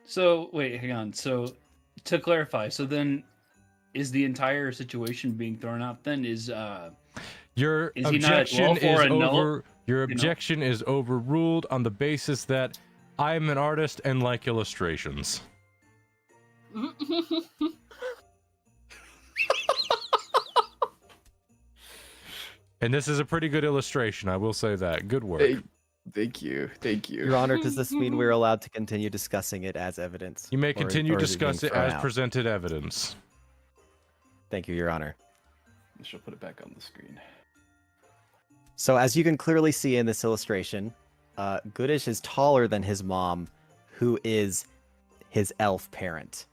Speaker 7: So, wait, hang on. So, to clarify, so then is the entire situation being thrown out then?
Speaker 1: Your
Speaker 7: Is he not
Speaker 1: objection
Speaker 7: well for
Speaker 1: is
Speaker 7: a null?
Speaker 1: over. Your objection is overruled on the basis that I'm an artist and like illustrations. And this is a pretty good illustration, I will say that. Good work.
Speaker 4: Thank you.
Speaker 2: Your Honor, does this mean we're allowed to continue discussing it as evidence?
Speaker 1: You may
Speaker 2: Or-
Speaker 1: continue
Speaker 2: or
Speaker 1: to
Speaker 2: is it being
Speaker 1: discuss it
Speaker 2: thrown
Speaker 1: as
Speaker 2: out?
Speaker 1: presented evidence.
Speaker 2: Thank you, Your Honor.
Speaker 4: I shall put it back on the screen.
Speaker 2: So as you can clearly see in this illustration, Goodish is taller than his mom, who is his elf parent.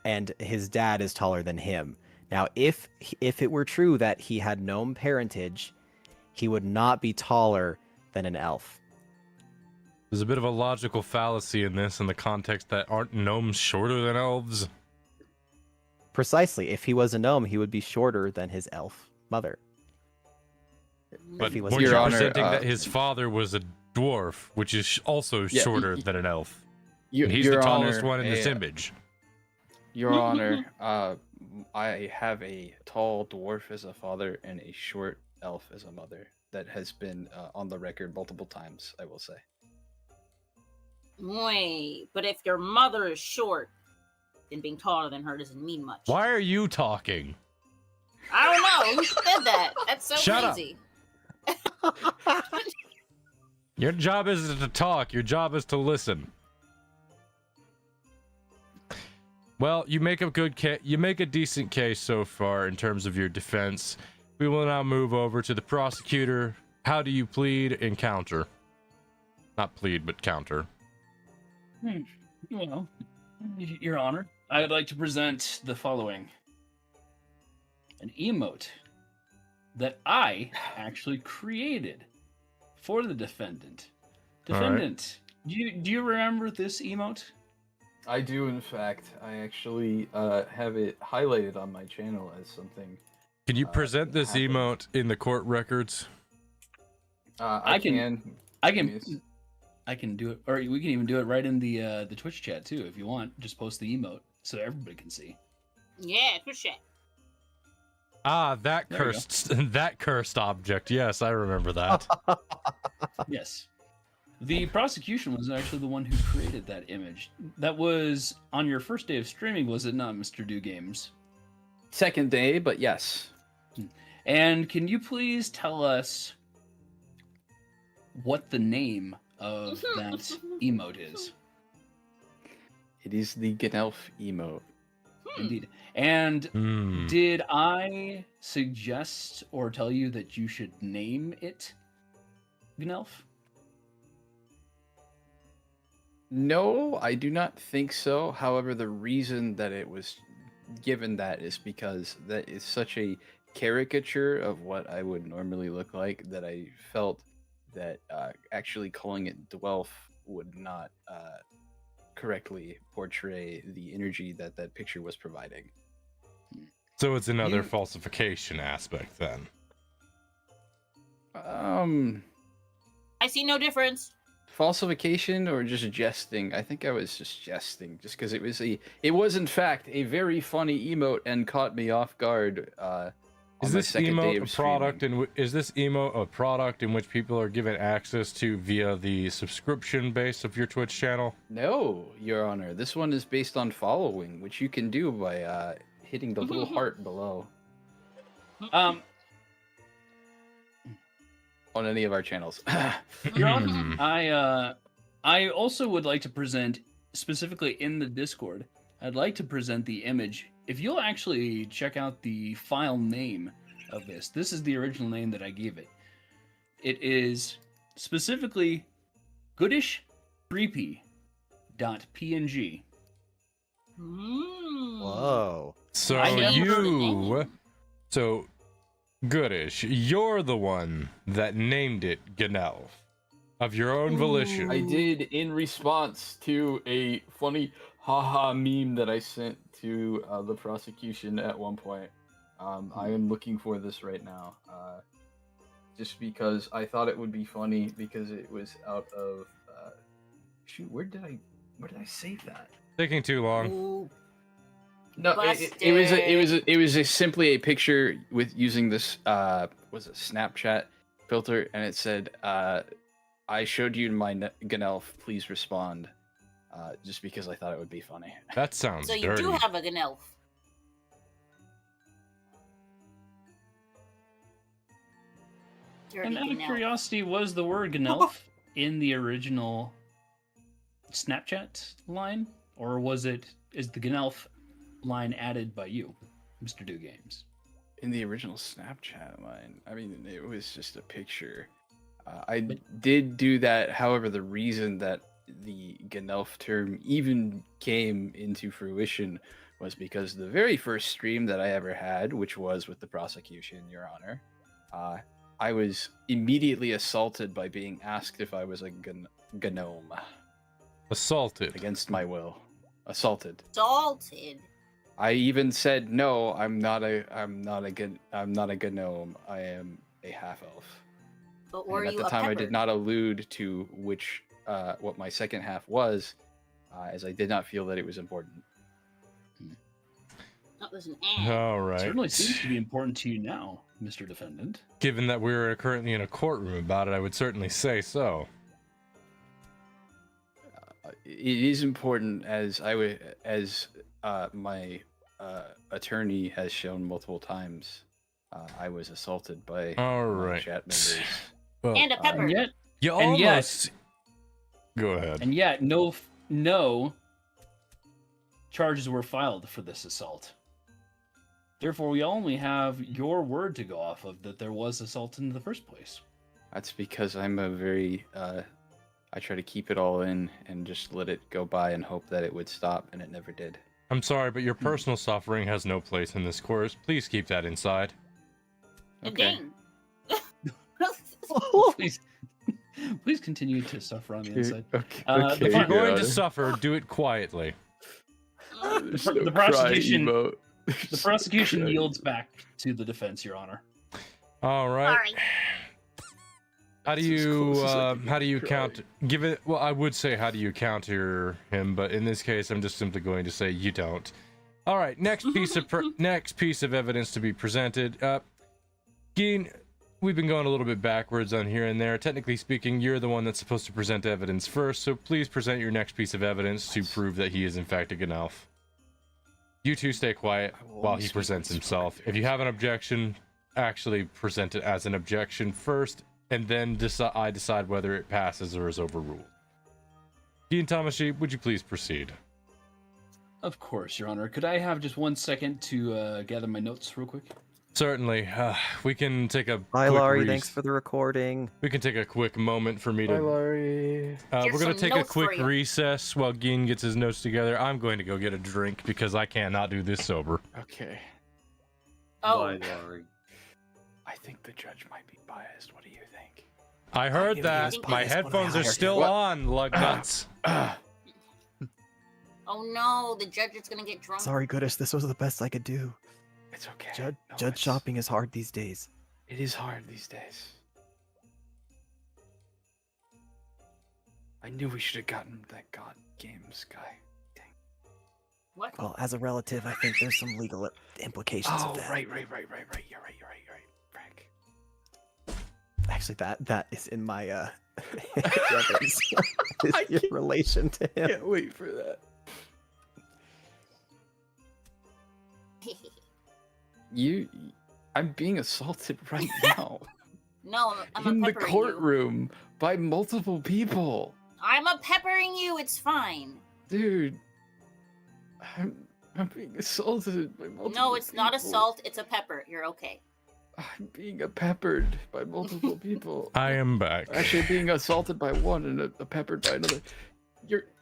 Speaker 2: And his dad is taller than him. Now, if it were true that he had gnome parentage, he would not be taller than an elf.
Speaker 1: There's a bit of a logical fallacy in this in the context that aren't gnomes shorter than elves?
Speaker 2: Precisely. If he was a gnome, he would be shorter than his elf mother.
Speaker 1: But
Speaker 2: he was
Speaker 1: weren't
Speaker 2: a
Speaker 1: you
Speaker 4: Your
Speaker 2: gnome.
Speaker 4: Honor,
Speaker 1: presenting that his father was a dwarf, which is also
Speaker 4: Yeah,
Speaker 1: shorter than an elf?
Speaker 4: You,
Speaker 1: And he's
Speaker 4: Your
Speaker 1: the tallest
Speaker 4: Honor,
Speaker 1: one in this
Speaker 4: a-
Speaker 1: image.
Speaker 4: Your Honor, I have a tall dwarf as a father and a short elf as a mother. That has been on the record multiple times, I will say.
Speaker 6: Wait, but if your mother is short, then being taller than her doesn't mean much.
Speaker 1: Why are you talking?
Speaker 6: I don't know. Who said that? That's so
Speaker 1: Shut up.
Speaker 6: crazy.
Speaker 1: Your job isn't to talk, your job is to listen. Well, you make a you make a decent case so far in terms of your defense. We will now move over to the prosecutor. How do you plead and counter? Not plead, but counter.
Speaker 7: Well, Your Honor, I would like to present the following. An emote that I actually created for the defendant.
Speaker 1: All right.
Speaker 7: Defendant, do you remember this emote?
Speaker 4: I do, in fact. I actually have it highlighted on my channel as something.
Speaker 1: Can you present this
Speaker 4: happened.
Speaker 1: emote in the court records?
Speaker 7: I can
Speaker 4: Yes.
Speaker 7: I can do it, or we can even do it right in the Twitch chat too, if you want. Just post the emote so everybody can see.
Speaker 6: Yeah, for sure.
Speaker 1: Ah, that
Speaker 7: There we go.
Speaker 1: that cursed object. Yes, I remember that.
Speaker 7: Yes. The prosecution was actually the one who created that image. That was on your first day of streaming, was it not, Mr. Do Games?
Speaker 4: Second day, but yes.
Speaker 7: And can you please tell us what the name of that emote is?
Speaker 4: It is the Gnelf emote.
Speaker 7: Indeed. And
Speaker 1: Hmm.
Speaker 7: did I suggest or tell you that you should name it Gnelf?
Speaker 4: No, I do not think so. However, the reason that it was given that is because that is such a caricature of what I would normally look like that I felt that actually calling it Dwelf would not correctly portray the energy that that picture was providing.
Speaker 1: So it's another
Speaker 4: You-
Speaker 1: falsification aspect then.
Speaker 6: I see no difference.
Speaker 4: Falsification or just jesting? I think I was just jesting, just because it was in fact a very funny emote and caught me off guard.
Speaker 1: Is
Speaker 4: on my
Speaker 1: this
Speaker 4: second day
Speaker 1: emote
Speaker 4: of
Speaker 1: a product
Speaker 4: streaming.
Speaker 1: is this emote a product in which people are given access to via the subscription base of your Twitch channel?
Speaker 4: No, Your Honor. This one is based on following, which you can do by hitting the little heart below
Speaker 7: Um,
Speaker 4: on any of our channels.
Speaker 7: Your
Speaker 1: Hmm.
Speaker 7: Honor, I also would like to present, specifically in the Discord, I'd like to present the image. If you'll actually check out the file name of this, this is the original name that I gave it. It is specifically goodishcreepy.png.
Speaker 2: Whoa.
Speaker 1: So
Speaker 6: I never heard of
Speaker 1: you
Speaker 6: it.
Speaker 1: so Goodish, you're the one that named it Gnelf of your own volition.
Speaker 4: I did in response to a funny haha meme that I sent to the prosecution at one point. I am looking for this right now. Just because I thought it would be funny because it was out of shoot, where did I save that?
Speaker 1: Taking too long.
Speaker 6: Ooh,
Speaker 4: No, it was simply a picture with using this was it Snapchat filter, and it said, "I showed you my Gnelf. Please respond." Just because I thought it would be funny.
Speaker 1: That sounds
Speaker 6: so you
Speaker 1: dirty.
Speaker 6: do have a Gnelf. Dirty
Speaker 7: And out of
Speaker 6: Gnelf.
Speaker 7: curiosity, was the word Gnelf in the original Snapchat line? Or is the Gnelf line added by you, Mr. Do Games?
Speaker 4: In the original Snapchat line, I mean, it was just a picture. I did do that. However, the reason that the Ganelf term even came into fruition was because the very first stream that I ever had, which was with the prosecution, Your Honor, I was immediately assaulted by being asked if I was a gnome.
Speaker 1: Assaulted.
Speaker 4: Against my will. Assaulted.
Speaker 6: Salted.
Speaker 4: I even said no. I'm not a gnome. I am a half elf.
Speaker 6: But were
Speaker 4: And
Speaker 6: you
Speaker 4: at the
Speaker 6: a
Speaker 4: time, I
Speaker 6: pepper?
Speaker 4: did not allude to what my second half was, as I did not feel that it was important.
Speaker 6: That was an ad.
Speaker 1: All right.
Speaker 7: Certainly seems to be important to you now, Mr. Defendant.
Speaker 1: Given that we're currently in a courtroom about it, I would certainly say so.
Speaker 4: It is important, as my attorney has shown multiple times. I was assaulted by
Speaker 1: All
Speaker 4: my
Speaker 1: right.
Speaker 4: chat members.
Speaker 1: Well,
Speaker 6: And a pepper.
Speaker 7: And yet,
Speaker 1: you
Speaker 7: and yet-
Speaker 1: almost. Go ahead.
Speaker 7: and yet, no charges were filed for this assault. Therefore, we only have your word to go off of that there was assault in the first place.
Speaker 4: That's because I'm a very I try to keep it all in and just let it go by and hope that it would stop, and it never did.
Speaker 1: I'm sorry, but your personal suffering has no place in this course. Please keep that inside.
Speaker 4: Okay.
Speaker 6: Dang.
Speaker 7: Please continue to suffer on the inside.
Speaker 4: Okay.
Speaker 7: The
Speaker 1: If you're
Speaker 7: fun-
Speaker 1: going to suffer, do it quietly.
Speaker 7: The prosecution, the prosecution yields back to the defense, Your Honor.
Speaker 1: All right.
Speaker 6: Sorry.
Speaker 1: How do
Speaker 4: That's as
Speaker 1: you
Speaker 4: close as I can
Speaker 1: how do you
Speaker 4: cry.
Speaker 1: count? Give it. Well, I would say how do you counter him, but in this case, I'm just simply going to say you don't. All right. Next piece of next piece of evidence to be presented. Geen, we've been going a little bit backwards on here and there. Technically speaking, you're the one that's supposed to present evidence first, so please present your next piece of evidence to prove that he is in fact a Ganelf. You two stay quiet
Speaker 4: I will
Speaker 1: while
Speaker 4: only
Speaker 1: he
Speaker 4: speak
Speaker 1: presents
Speaker 4: this
Speaker 1: himself.
Speaker 4: right
Speaker 1: If you have an objection, actually present it as an objection first, and then I decide whether it passes or is overruled. Geen Tamashi, would you please proceed?
Speaker 7: Of course, Your Honor. Could I have just 1 second to gather my notes real quick?
Speaker 1: Certainly. We can take a
Speaker 2: Hi,
Speaker 1: quick
Speaker 2: Laurie. Thanks for the recording.
Speaker 1: We can take a quick moment for me to.
Speaker 4: Laurie.
Speaker 1: We're
Speaker 6: Here's
Speaker 1: gonna
Speaker 6: some
Speaker 1: take a
Speaker 6: notes for
Speaker 1: quick
Speaker 6: you.
Speaker 1: recess while Geen gets his notes together. I'm going to go get a drink because I cannot do this sober.
Speaker 4: Okay.
Speaker 6: Oh,
Speaker 8: Bye, Laurie.
Speaker 4: I think the judge might be biased. What do you think?
Speaker 1: I heard
Speaker 2: knew he
Speaker 1: that.
Speaker 2: was
Speaker 1: My
Speaker 2: biased when I
Speaker 1: headphones are
Speaker 2: hired
Speaker 1: still
Speaker 4: him.
Speaker 1: on, lug nuts.
Speaker 6: oh no, the judge is gonna get drunk.
Speaker 2: Sorry, Goodish. This was the best I could do.
Speaker 4: It's okay.
Speaker 2: Judge,
Speaker 4: No,
Speaker 2: judge
Speaker 4: it's-
Speaker 2: shopping is hard these days.
Speaker 4: It is hard these days. I knew we should have gotten that God Games guy. Dang.
Speaker 6: What?
Speaker 2: Well, as a relative, I think there's some legal implications
Speaker 4: Oh,
Speaker 2: of that.
Speaker 4: right. You're right. Frick.
Speaker 2: Actually, that is in my weapons. Is your relation to him.
Speaker 4: Can't wait for that. I'm being assaulted right now
Speaker 6: No, I'm
Speaker 4: in
Speaker 6: a
Speaker 4: the
Speaker 6: peppering
Speaker 4: courtroom by multiple people.
Speaker 6: you. I'm a peppering you. It's fine.
Speaker 4: Dude, I'm being assaulted by multiple
Speaker 6: No, it's not
Speaker 4: people.
Speaker 6: assault. It's a pepper. You're okay.
Speaker 4: I'm being peppered by multiple people.
Speaker 1: I am back.
Speaker 4: Actually being assaulted by one and peppered by another.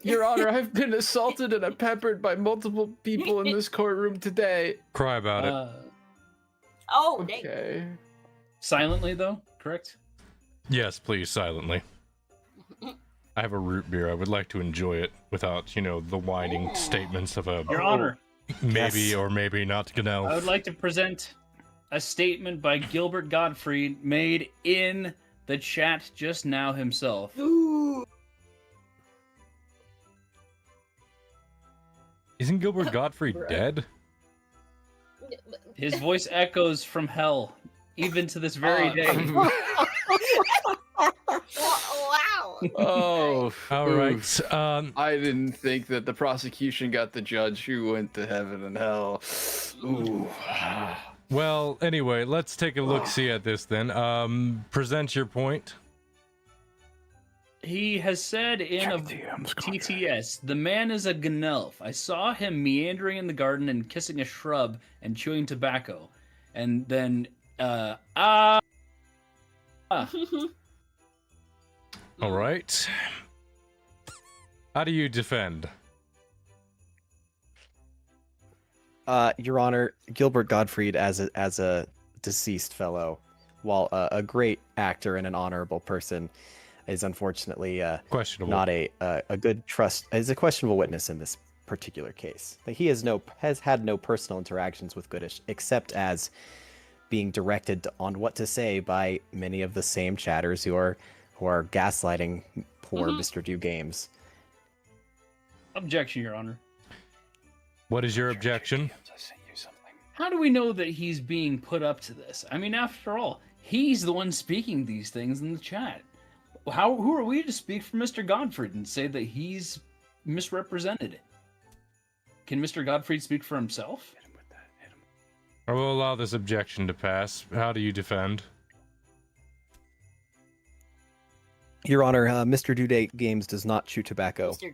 Speaker 4: Your Honor, I've been assaulted and peppered by multiple people in this courtroom today.
Speaker 1: Cry about it.
Speaker 6: Oh, dang.
Speaker 4: Okay.
Speaker 7: Silently, though, correct?
Speaker 1: Yes, please, silently. I have a root beer. I would like to enjoy it without, the whining statements of a
Speaker 7: Your Honor,
Speaker 1: maybe
Speaker 2: Yes.
Speaker 1: or maybe not Ganelf.
Speaker 7: I would like to present a statement by Gilbert Gottfried made in the chat just now himself.
Speaker 1: Isn't Gilbert Godfrey dead?
Speaker 7: His voice echoes from hell, even to this very day.
Speaker 6: Wow.
Speaker 4: Oh,
Speaker 1: All right.
Speaker 4: I didn't think that the prosecution got the judge who went to heaven and hell. Ooh.
Speaker 1: Well, anyway, let's take a look-see at this then. Present your point.
Speaker 7: He has said in a TTS, the man is a Ganelf. I saw him meandering in the garden and kissing a shrub and chewing tobacco. and then
Speaker 1: All right. How do you defend?
Speaker 2: Your Honor, Gilbert Gottfried, as a deceased fellow, while a great actor and an honorable person, is unfortunately
Speaker 1: Questionable.
Speaker 2: not a good trust. Is a questionable witness in this particular case. He has had no personal interactions with Goodish, except as being directed on what to say by many of the same chatters who are gaslighting poor Mr. Do Games.
Speaker 7: objection, Your Honor.
Speaker 1: What is your objection?
Speaker 7: How do we know that he's being put up to this? I mean, after all, he's the one speaking these things in the chat. Who are we to speak for Mr. Godfrey and say that he's misrepresented? Can Mr. Godfrey speak for himself?
Speaker 1: I will allow this objection to pass. How do you defend?
Speaker 2: Your Honor, Mr. Do Games does not chew tobacco,
Speaker 6: Mr.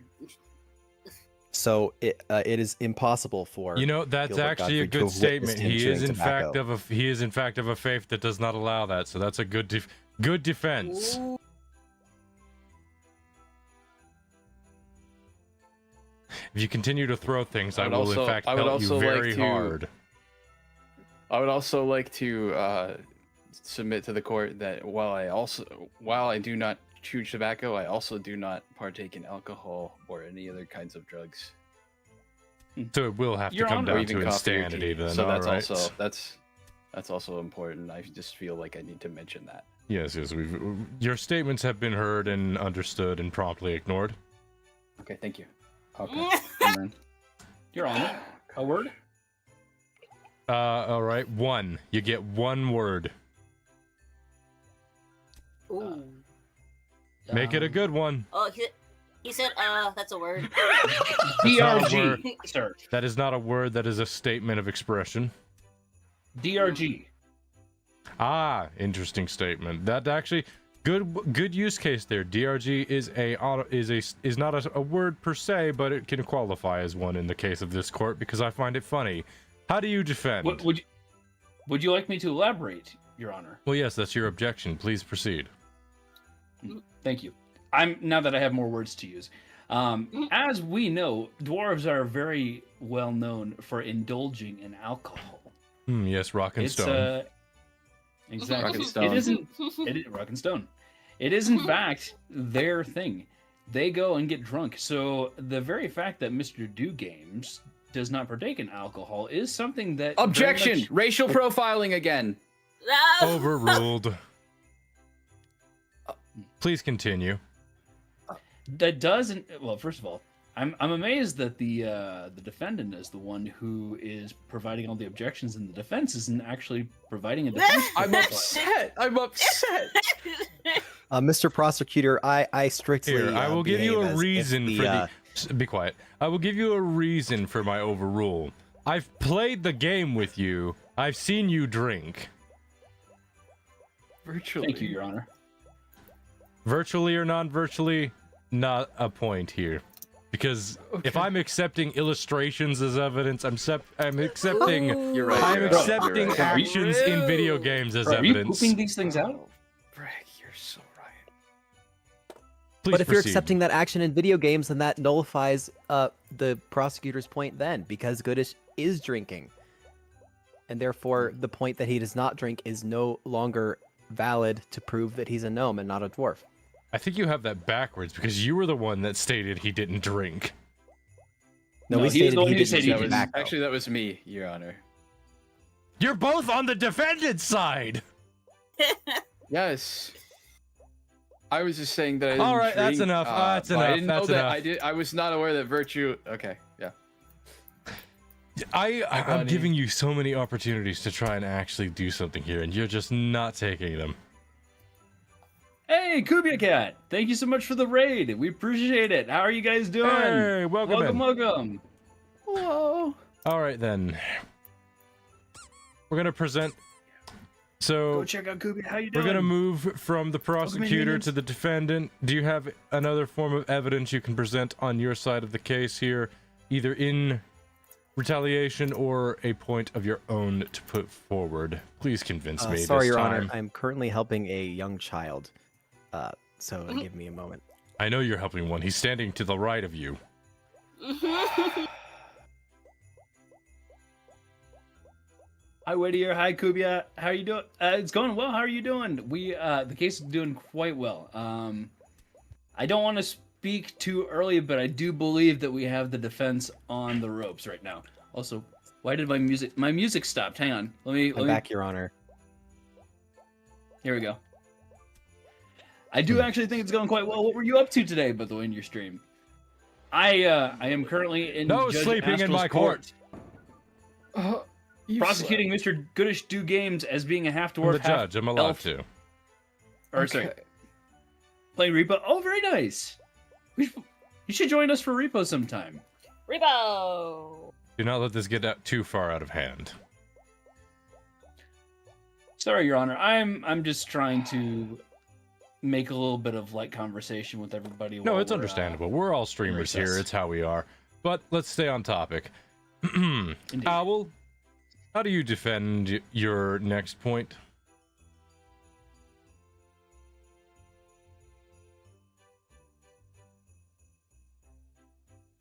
Speaker 2: so it is impossible for
Speaker 1: You know, that's
Speaker 2: Gilbert
Speaker 1: actually a
Speaker 2: Gottfried to
Speaker 1: good
Speaker 2: have
Speaker 1: statement.
Speaker 2: witnessed him
Speaker 1: He
Speaker 2: chewing
Speaker 1: is in fact
Speaker 2: tobacco.
Speaker 1: of a faith that does not allow that. So that's a good defense.
Speaker 6: Ooh.
Speaker 1: If you continue to throw things, I
Speaker 4: would
Speaker 1: will
Speaker 4: also-
Speaker 1: in fact
Speaker 4: I would
Speaker 1: pelt you
Speaker 4: also like
Speaker 1: very
Speaker 4: to-
Speaker 1: hard.
Speaker 4: I would also like to submit to the court that while I do not chew tobacco, I also do not partake in alcohol or any other kinds of drugs.
Speaker 1: So it will have to
Speaker 7: Your
Speaker 1: come
Speaker 7: Honor,
Speaker 4: Or
Speaker 1: down
Speaker 4: even
Speaker 1: to
Speaker 4: coffee or
Speaker 1: insanity
Speaker 4: tea.
Speaker 1: then.
Speaker 4: So that's
Speaker 1: all right.
Speaker 4: also that's also important. I just feel like I need to mention that.
Speaker 1: Yes, your statements have been heard and understood and promptly ignored.
Speaker 4: Okay, thank you.
Speaker 7: Okay. Amen. Your Honor, a word?
Speaker 1: All right, one. You get one word.
Speaker 6: Ooh.
Speaker 1: Make it a good one.
Speaker 6: Oh, he said, that's a word.
Speaker 7: DRG, sir.
Speaker 1: That is not a word. That is a statement of expression.
Speaker 7: DRG.
Speaker 1: Ah, interesting statement. That actually good use case there. DRG is not a word per se, but it can qualify as one in the case of this court because I find it funny. How do you defend?
Speaker 7: Would you like me to elaborate, Your Honor?
Speaker 1: Well, yes, that's your objection. Please proceed.
Speaker 7: Thank you. Now that I have more words to use. As we know, dwarves are very well known for indulging in alcohol.
Speaker 1: Yes, rock and stone.
Speaker 7: Exactly.
Speaker 4: Rock and stone.
Speaker 7: It isn't. It is rock and stone. It is in fact their thing. They go and get drunk. So the very fact that Mr. Do Games does not partake in alcohol is something that very
Speaker 4: Objection!
Speaker 7: much-
Speaker 4: Racial profiling again.
Speaker 1: Overruled. Please continue.
Speaker 7: that doesn't. Well, first of all, I'm amazed that the defendant is the one who is providing all the objections, and the defense isn't actually providing a defense.
Speaker 4: I'm
Speaker 7: profile.
Speaker 4: upset. I'm upset.
Speaker 2: Mr. Prosecutor, I strictly
Speaker 1: Here, I will give you
Speaker 2: behave
Speaker 1: a
Speaker 2: as if
Speaker 1: reason for the. Be quiet. I will give you a reason for my overrule. I've played the game with you. I've seen you drink.
Speaker 4: Virtually.
Speaker 7: Thank you, Your Honor.
Speaker 1: Virtually or non-virtually, not a point here. Because if I'm accepting illustrations as evidence, I'm accepting
Speaker 4: You're right.
Speaker 1: I'm
Speaker 4: you're right,
Speaker 1: accepting
Speaker 4: you're right.
Speaker 1: actions in video games as
Speaker 7: Bro, are you
Speaker 1: evidence.
Speaker 7: pooping these things out?
Speaker 4: Greg, you're so right.
Speaker 1: Please
Speaker 2: But if you're
Speaker 1: proceed.
Speaker 2: accepting that action in video games, then that nullifies the prosecutor's point then, because Goodish is drinking. And therefore, the point that he does not drink is no longer valid to prove that he's a gnome and not a dwarf.
Speaker 1: I think you have that backwards because you were the one that stated he didn't drink.
Speaker 2: No,
Speaker 7: No,
Speaker 2: we
Speaker 7: he was
Speaker 2: stated
Speaker 7: the one
Speaker 2: he
Speaker 7: who
Speaker 2: didn't
Speaker 7: said he
Speaker 2: chew
Speaker 4: That was,
Speaker 2: tobacco.
Speaker 4: actually, that was me, Your Honor.
Speaker 1: You're both on the defendant's side.
Speaker 4: Yes. I was just saying that I didn't
Speaker 1: All right, that's
Speaker 4: drink,
Speaker 1: enough. That's
Speaker 4: but I
Speaker 1: enough.
Speaker 4: didn't
Speaker 1: That's
Speaker 4: know
Speaker 1: enough.
Speaker 4: that. I was not aware that virtue. Okay, yeah.
Speaker 1: I'm
Speaker 4: Bunny.
Speaker 1: giving you so many opportunities to try and actually do something here, and you're just not taking them.
Speaker 7: Hey, Kubia Cat! Thank you so much for the raid. We appreciate it. How are you guys doing?
Speaker 1: Hey, welcome in.
Speaker 7: welcome.
Speaker 4: Hello.
Speaker 1: All right then. We're gonna present. So
Speaker 7: Go check out Kubia. How you
Speaker 1: we're
Speaker 7: doing?
Speaker 1: gonna move from the prosecutor
Speaker 7: minions.
Speaker 1: to the defendant. Do you have another form of evidence you can present on your side of the case here, either in retaliation or a point of your own to put forward. Please convince me
Speaker 2: Sorry,
Speaker 1: this
Speaker 2: Your
Speaker 1: time.
Speaker 2: Honor. I'm currently helping a young child. So give me a moment.
Speaker 1: I know you're helping one. He's standing to the right of you.
Speaker 7: Hi, Whittier. Hi, Kubia. How are you doing? It's going well. How are you doing? The case is doing quite well. I don't want to speak too early, but I do believe that we have the defense on the ropes right now. Also, why did my music stopped? Hang on.
Speaker 2: I'm back, Your Honor.
Speaker 7: Here we go. I do actually think it's going quite well. What were you up to today, by the way, in your stream? I am currently in
Speaker 1: No
Speaker 7: Judge
Speaker 1: sleeping in
Speaker 7: Astral's
Speaker 1: my court.
Speaker 7: Prosecuting Mr. Goodish Do Games as being a half
Speaker 1: I'm
Speaker 7: dwarf.
Speaker 1: the judge. I'm allowed to.
Speaker 7: Or sorry, playing Repo. Oh, very nice. You should join us for Repo sometime.
Speaker 6: Repo.
Speaker 1: Do not let this get too far out of hand.
Speaker 7: Sorry, Your Honor. I'm just trying to make a little bit of light conversation with everybody.
Speaker 1: No,
Speaker 7: while
Speaker 1: it's
Speaker 7: we're,
Speaker 1: understandable. We're all streamers here.
Speaker 7: recess.
Speaker 1: It's how we are. But let's stay on topic.
Speaker 7: Indeed.
Speaker 1: Owl, how do you defend your next point?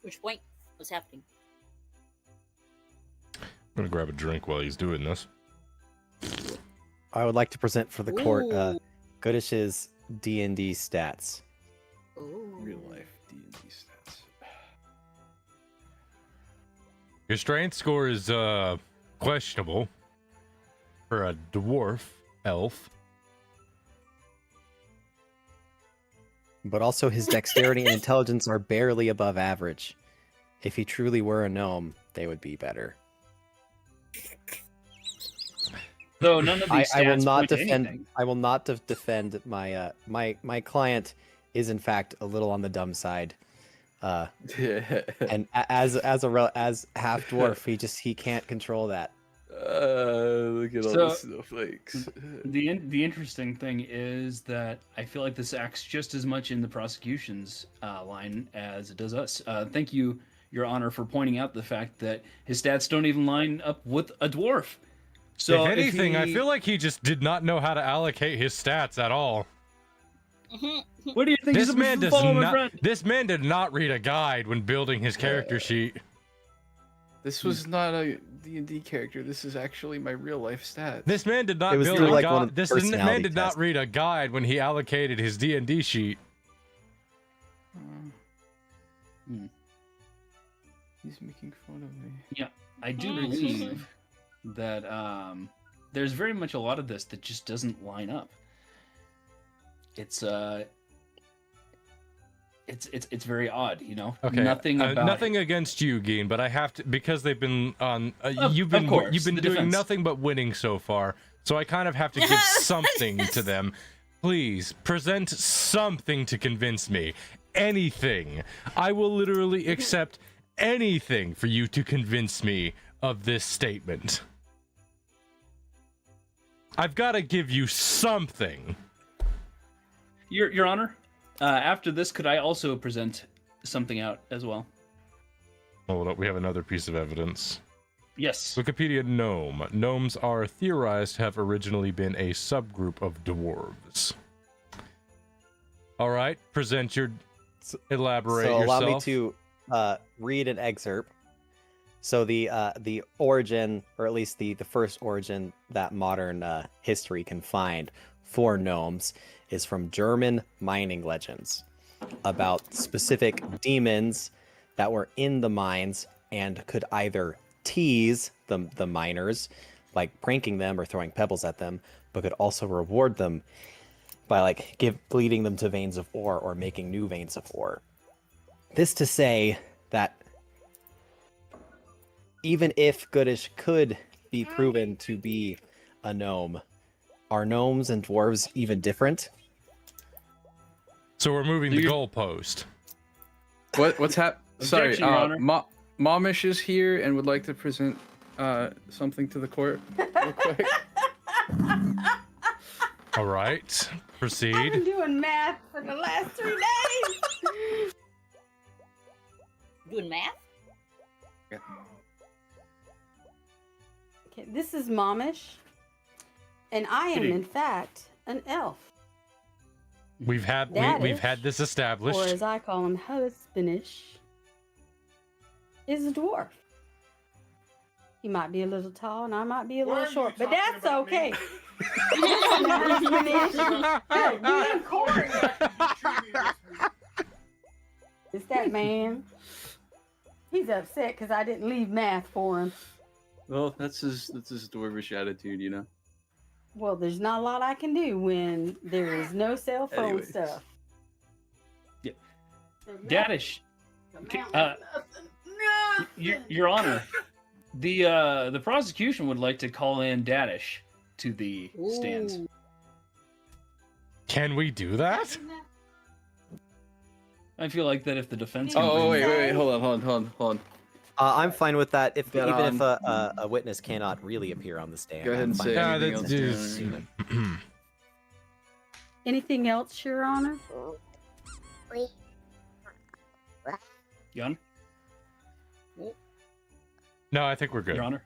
Speaker 6: Which point? What's happening?
Speaker 1: I'm gonna grab a drink while he's doing this.
Speaker 2: I would like to present for the court
Speaker 6: Ooh.
Speaker 2: Goodish's D&D stats.
Speaker 6: Ooh.
Speaker 4: Real life D&D stats.
Speaker 1: Your strength score is questionable for a dwarf elf.
Speaker 2: But also his dexterity and intelligence are barely above average. If he truly were a gnome, they would be better.
Speaker 7: So none of these
Speaker 2: I will
Speaker 7: stats
Speaker 2: not
Speaker 7: point to
Speaker 2: defend.
Speaker 7: anything.
Speaker 2: I will not defend my my client is in fact a little on the dumb side, and as half dwarf, he can't control that.
Speaker 4: Look at all
Speaker 7: So-
Speaker 4: the snowflakes.
Speaker 7: The interesting thing is that I feel like this acts just as much in the prosecution's line as it does us. Thank you, Your Honor, for pointing out the fact that his stats don't even line up with a dwarf. So
Speaker 1: if anything, I
Speaker 7: he-
Speaker 1: feel like he just did not know how to allocate his stats at all.
Speaker 7: What do you think?
Speaker 1: This
Speaker 7: he's
Speaker 1: man does
Speaker 7: follow my
Speaker 1: not.
Speaker 7: friend?
Speaker 1: This man did not read a guide when building his character sheet.
Speaker 4: This was not a D&D character. This is actually my real life stats.
Speaker 1: This man did not
Speaker 2: It was
Speaker 1: build
Speaker 2: through,
Speaker 1: a
Speaker 2: like, one
Speaker 1: guide.
Speaker 2: of the
Speaker 1: This man
Speaker 2: personality
Speaker 1: did not
Speaker 2: tests.
Speaker 1: read a guide when he allocated his D&D sheet.
Speaker 4: He's making fun of me.
Speaker 7: I do believe that there's very much a lot of this that just doesn't line up. It's very odd, you know.
Speaker 1: Okay,
Speaker 7: Nothing about
Speaker 1: nothing against you, Geen, but I have to because they've been on.
Speaker 7: Of
Speaker 1: You've been
Speaker 7: course,
Speaker 1: doing
Speaker 7: the defense.
Speaker 1: nothing but winning so far, so I kind of have to give something to them. Please present something to convince me. Anything. I will literally accept anything for you to convince me of this statement. I've got to give you something.
Speaker 7: Your Honor. After this, could I also present something out as well?
Speaker 1: Hold up, we have another piece of evidence.
Speaker 7: Yes.
Speaker 1: Wikipedia gnome. Gnomes are theorized to have originally been a subgroup of dwarves. All right, present your... Elaborate
Speaker 2: So
Speaker 1: yourself.
Speaker 2: allow me to read an excerpt. So the origin, or at least the first origin that modern history can find for gnomes, is from German mining legends about specific demons that were in the mines and could either tease the miners, like pranking them or throwing pebbles at them, but could also reward them by like bleeding them to veins of ore or making new veins of ore. This to say that even if Goodish could be proven to be a gnome, are gnomes and dwarves even different?
Speaker 1: So we're moving
Speaker 7: Do
Speaker 1: the
Speaker 7: you-
Speaker 1: goalpost.
Speaker 4: What's Sorry,
Speaker 7: Objection, Your Honor.
Speaker 4: Momish is here and would like to present something to the court real quick.
Speaker 1: All right,
Speaker 10: I've
Speaker 1: proceed.
Speaker 10: been doing math for the last 3 days.
Speaker 6: Doing math?
Speaker 10: Okay, this is Momish, and I am
Speaker 7: Kitty.
Speaker 10: in fact an elf,
Speaker 1: We've had this
Speaker 10: or
Speaker 1: established.
Speaker 10: as I call him, husbandish, is a dwarf. He might be a little tall, and I might be a little short, but that's okay. Hey, me and Corey. It's that man. He's upset because I didn't leave math for him.
Speaker 11: Well, that's his dwarvish attitude, you know.
Speaker 10: Well, there's not a lot I can do when there is no cell phone
Speaker 11: Anyways.
Speaker 10: stuff.
Speaker 7: Yeah. Dadish, Your Honor, the prosecution would like to call in Dadish to the stands.
Speaker 6: Ooh.
Speaker 1: Can we do that?
Speaker 7: I feel like that if the defense. can
Speaker 11: Oh,
Speaker 7: bring-
Speaker 11: wait, hold on.
Speaker 2: I'm fine with that. If
Speaker 11: Got
Speaker 2: even if
Speaker 11: on.
Speaker 2: a witness cannot really appear on the stand.
Speaker 11: Go ahead
Speaker 2: I'm
Speaker 11: and
Speaker 2: fine
Speaker 11: say
Speaker 2: with
Speaker 1: Yeah,
Speaker 11: anything
Speaker 1: that's
Speaker 11: else, Your
Speaker 1: just-
Speaker 11: Honor.
Speaker 10: Anything else, Your Honor?
Speaker 7: Jan,
Speaker 1: No, I think we're good.
Speaker 7: Your Honor.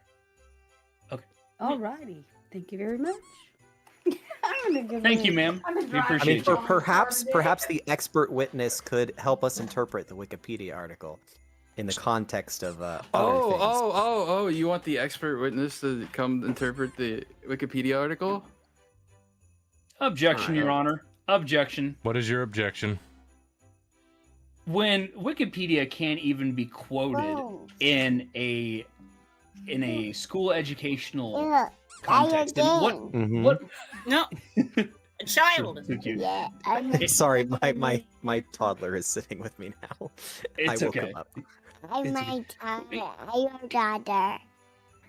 Speaker 10: Alrighty. Thank you very much. I'm in a good
Speaker 7: Thank
Speaker 10: mood.
Speaker 7: you, ma'am.
Speaker 10: I've been
Speaker 7: We
Speaker 10: driving
Speaker 7: appreciate
Speaker 2: I mean,
Speaker 7: you.
Speaker 2: perhaps the expert witness could help us interpret the Wikipedia article in the context of other things.
Speaker 11: Oh! You want the expert witness to come interpret the Wikipedia article?
Speaker 7: Objection, Your Honor. Objection.
Speaker 1: What is your objection?
Speaker 7: When Wikipedia can't even be quoted in a school educational context, then
Speaker 2: Mhm.
Speaker 7: what?
Speaker 6: No. A child.
Speaker 7: Too cute.
Speaker 2: Sorry, my toddler is sitting with me now.
Speaker 7: It's
Speaker 2: I woke
Speaker 7: okay.
Speaker 2: him up.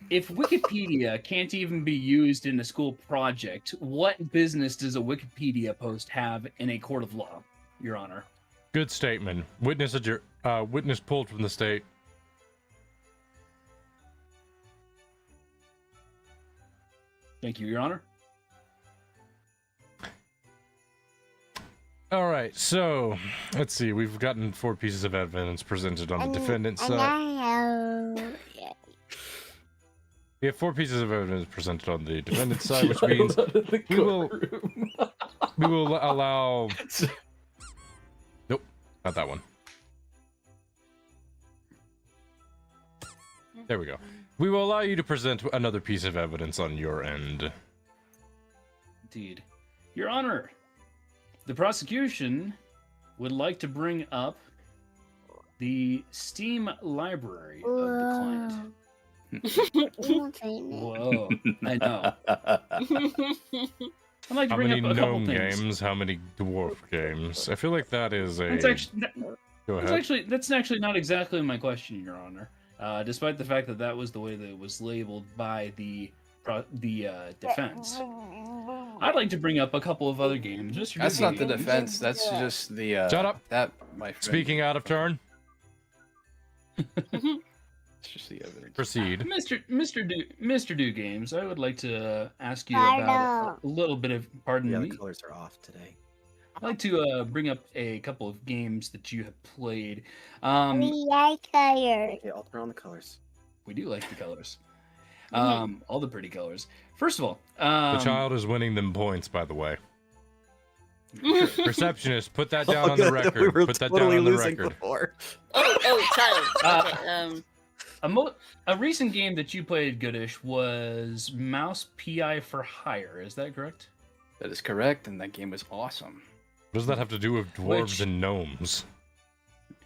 Speaker 7: If Wikipedia can't even be used in a school project, what business does a Wikipedia post have in a court of law, Your Honor?
Speaker 1: Good statement. Witness pulled from the state.
Speaker 7: Thank you, Your Honor.
Speaker 1: All right, so let's see. We've gotten 4 pieces of evidence presented on the defendant's side. We have 4 pieces of evidence presented on the defendant's side, which means we will allow. Nope, not that one. There we go. We will allow you to present another piece of evidence on your end.
Speaker 7: Indeed. Your Honor, the prosecution would like to bring up the Steam library of the client. Whoa, I know. I'd like to
Speaker 1: How
Speaker 7: bring
Speaker 1: many
Speaker 7: up a couple
Speaker 1: gnome
Speaker 7: things.
Speaker 1: games? How many dwarf games? I feel like that is a.
Speaker 7: That's actually,
Speaker 1: Go ahead.
Speaker 7: that's actually not exactly my question, Your Honor. Despite the fact that that was the way that it was labeled by the defense. I'd like to bring up a couple of other games. Mr.
Speaker 11: That's not the
Speaker 7: Games.
Speaker 11: defense. That's just the.
Speaker 1: Shut up.
Speaker 11: That, my friend.
Speaker 1: Speaking out of turn.
Speaker 11: It's just the evidence.
Speaker 1: Proceed.
Speaker 7: Mr. Do Games, I would like to ask you about a little bit of. Pardon
Speaker 2: Yeah,
Speaker 7: me.
Speaker 2: the colors are off today.
Speaker 7: I'd like to bring up a couple of games that you have played.
Speaker 2: Okay, I'll turn on the colors.
Speaker 7: We do like the colors. All the pretty colors. First of all,
Speaker 1: The child is winning them points, by the way. Receptionist, put that down on the record.
Speaker 2: We were
Speaker 1: Put that
Speaker 2: totally
Speaker 1: down on the
Speaker 2: losing
Speaker 1: record.
Speaker 2: before.
Speaker 6: child. Okay,
Speaker 7: a recent game that you played, Goodish, was Mouse PI for Hire. Is that correct?
Speaker 11: That is correct, and that game was awesome.
Speaker 1: What does that have to do with dwarves
Speaker 7: Which-
Speaker 1: and gnomes?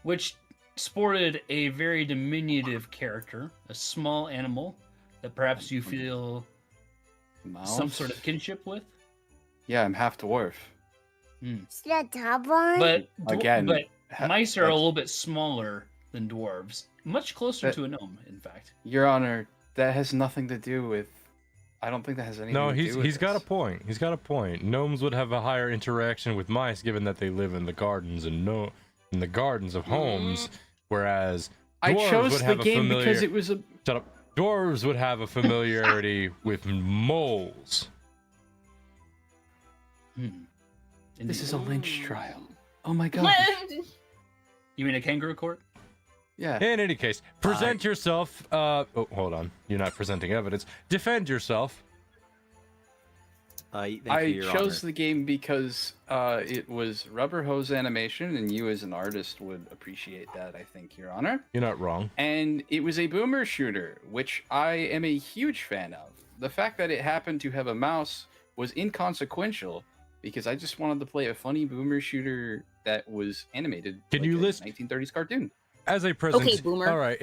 Speaker 7: Which sported a very diminutive character, a small animal that perhaps you feel
Speaker 11: Mouse?
Speaker 7: some sort of kinship with.
Speaker 11: Yeah, I'm half dwarf.
Speaker 7: But
Speaker 11: Again,
Speaker 7: mice are a
Speaker 11: that's-
Speaker 7: little bit smaller than dwarves, much closer
Speaker 11: That-
Speaker 7: to a gnome, in fact.
Speaker 11: Your Honor, that has nothing to do with. I don't think that has anything
Speaker 1: No,
Speaker 11: to do with
Speaker 1: he's got a
Speaker 11: this.
Speaker 1: point. He's got a point. Gnomes would have a higher interaction with mice, given that they live in the gardens and in the gardens of homes, whereas
Speaker 11: I
Speaker 1: dwarves
Speaker 11: chose
Speaker 1: would
Speaker 11: the
Speaker 1: have a
Speaker 11: game
Speaker 1: familiar...
Speaker 11: because it was a.
Speaker 1: Shut up. Dwarves would have a familiarity with moles.
Speaker 11: This is a lynch trial. Oh my god.
Speaker 7: You mean a kangaroo court?
Speaker 11: Yeah.
Speaker 1: In any case, present yourself. Oh, hold on. You're not presenting evidence. Defend yourself.
Speaker 2: Thank you,
Speaker 4: I
Speaker 2: Your
Speaker 4: chose
Speaker 2: Honor.
Speaker 4: the game because it was rubber hose animation, and you as an artist would appreciate that, I think, Your Honor.
Speaker 1: You're not wrong.
Speaker 4: And it was a boomer shooter, which I am a huge fan of. The fact that it happened to have a mouse was inconsequential because I just wanted to play a funny boomer shooter that was animated.
Speaker 1: Can
Speaker 4: like
Speaker 1: you
Speaker 4: a
Speaker 1: list
Speaker 4: 1930s cartoon?
Speaker 1: as a present?
Speaker 6: Okay, boomer.
Speaker 1: All right.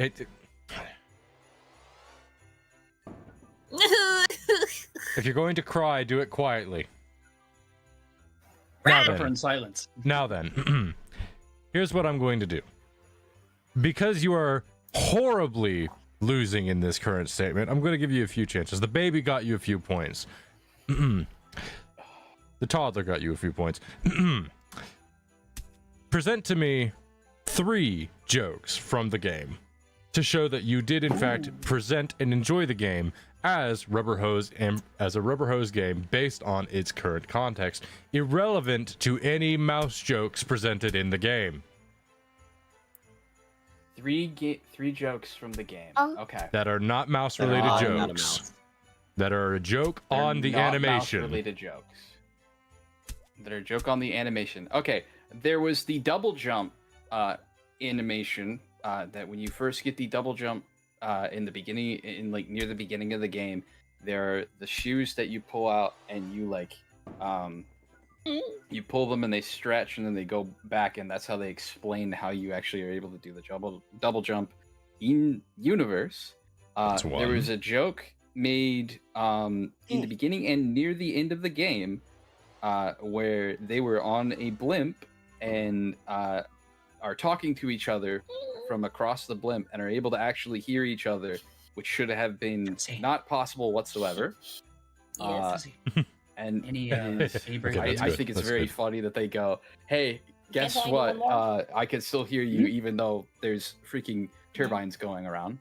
Speaker 1: If you're going to cry, do it quietly. Now
Speaker 7: Suffer
Speaker 1: then.
Speaker 7: in silence.
Speaker 1: Now then, here's what I'm going to do. Because you are horribly losing in this current statement, I'm going to give you a few chances. The baby got you a few points. The toddler got you a few points. Present to me 3 jokes from the game to show that you did in fact present and enjoy the game as rubber hose and as a rubber hose game based on its current context, irrelevant to any mouse jokes presented in the game.
Speaker 4: 3 jokes from the game. Okay.
Speaker 1: That are not mouse related
Speaker 2: Not a
Speaker 1: jokes.
Speaker 2: mouse.
Speaker 1: That are a joke
Speaker 4: They're
Speaker 1: on the
Speaker 4: not
Speaker 1: animation.
Speaker 4: mouse-related jokes. That are a joke on the animation. Okay, there was the double jump animation that when you first get the double jump in the beginning, in like near the beginning of the game, there are the shoes that you pull out and you like you pull them and they stretch and then they go back, and that's how they explain how you actually are able to do the double jump in universe.
Speaker 1: That's
Speaker 4: There
Speaker 1: one.
Speaker 4: was a joke made in the beginning and near the end of the game where they were on a blimp and are talking to each other from across the blimp and are able to actually hear each other, which should have been not possible whatsoever. And
Speaker 7: Any
Speaker 1: Okay, that's
Speaker 4: I
Speaker 1: good,
Speaker 4: think it's
Speaker 1: that's
Speaker 4: very
Speaker 1: good.
Speaker 4: funny that they go, "Hey, guess
Speaker 6: Can't I do
Speaker 4: what?
Speaker 6: one more?
Speaker 4: I can still hear you even though there's freaking turbines going around."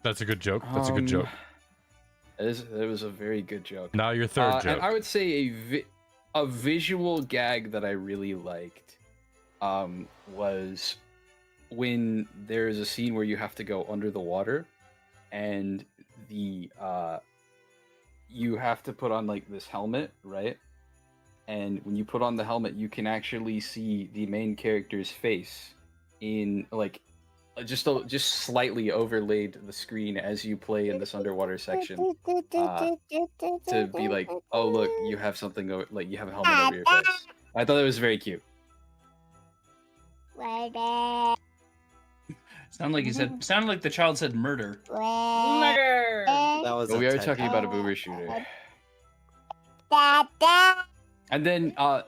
Speaker 1: That's a good joke. That's a good joke.
Speaker 4: It was a very good joke.
Speaker 1: Now your third joke.
Speaker 4: And I would say a visual gag that I really liked was when there's a scene where you have to go under the water and you have to put on like this helmet, right? And when you put on the helmet, you can actually see the main character's face in like just slightly overlaid the screen as you play in this underwater section to be like, oh look, you have something like you have a helmet over your face. I thought it was very cute.
Speaker 7: Sounded like the child said murder.
Speaker 6: Murder.
Speaker 2: That was.
Speaker 4: But we
Speaker 2: a
Speaker 4: are
Speaker 2: typo.
Speaker 4: talking about a boomer shooter. And then I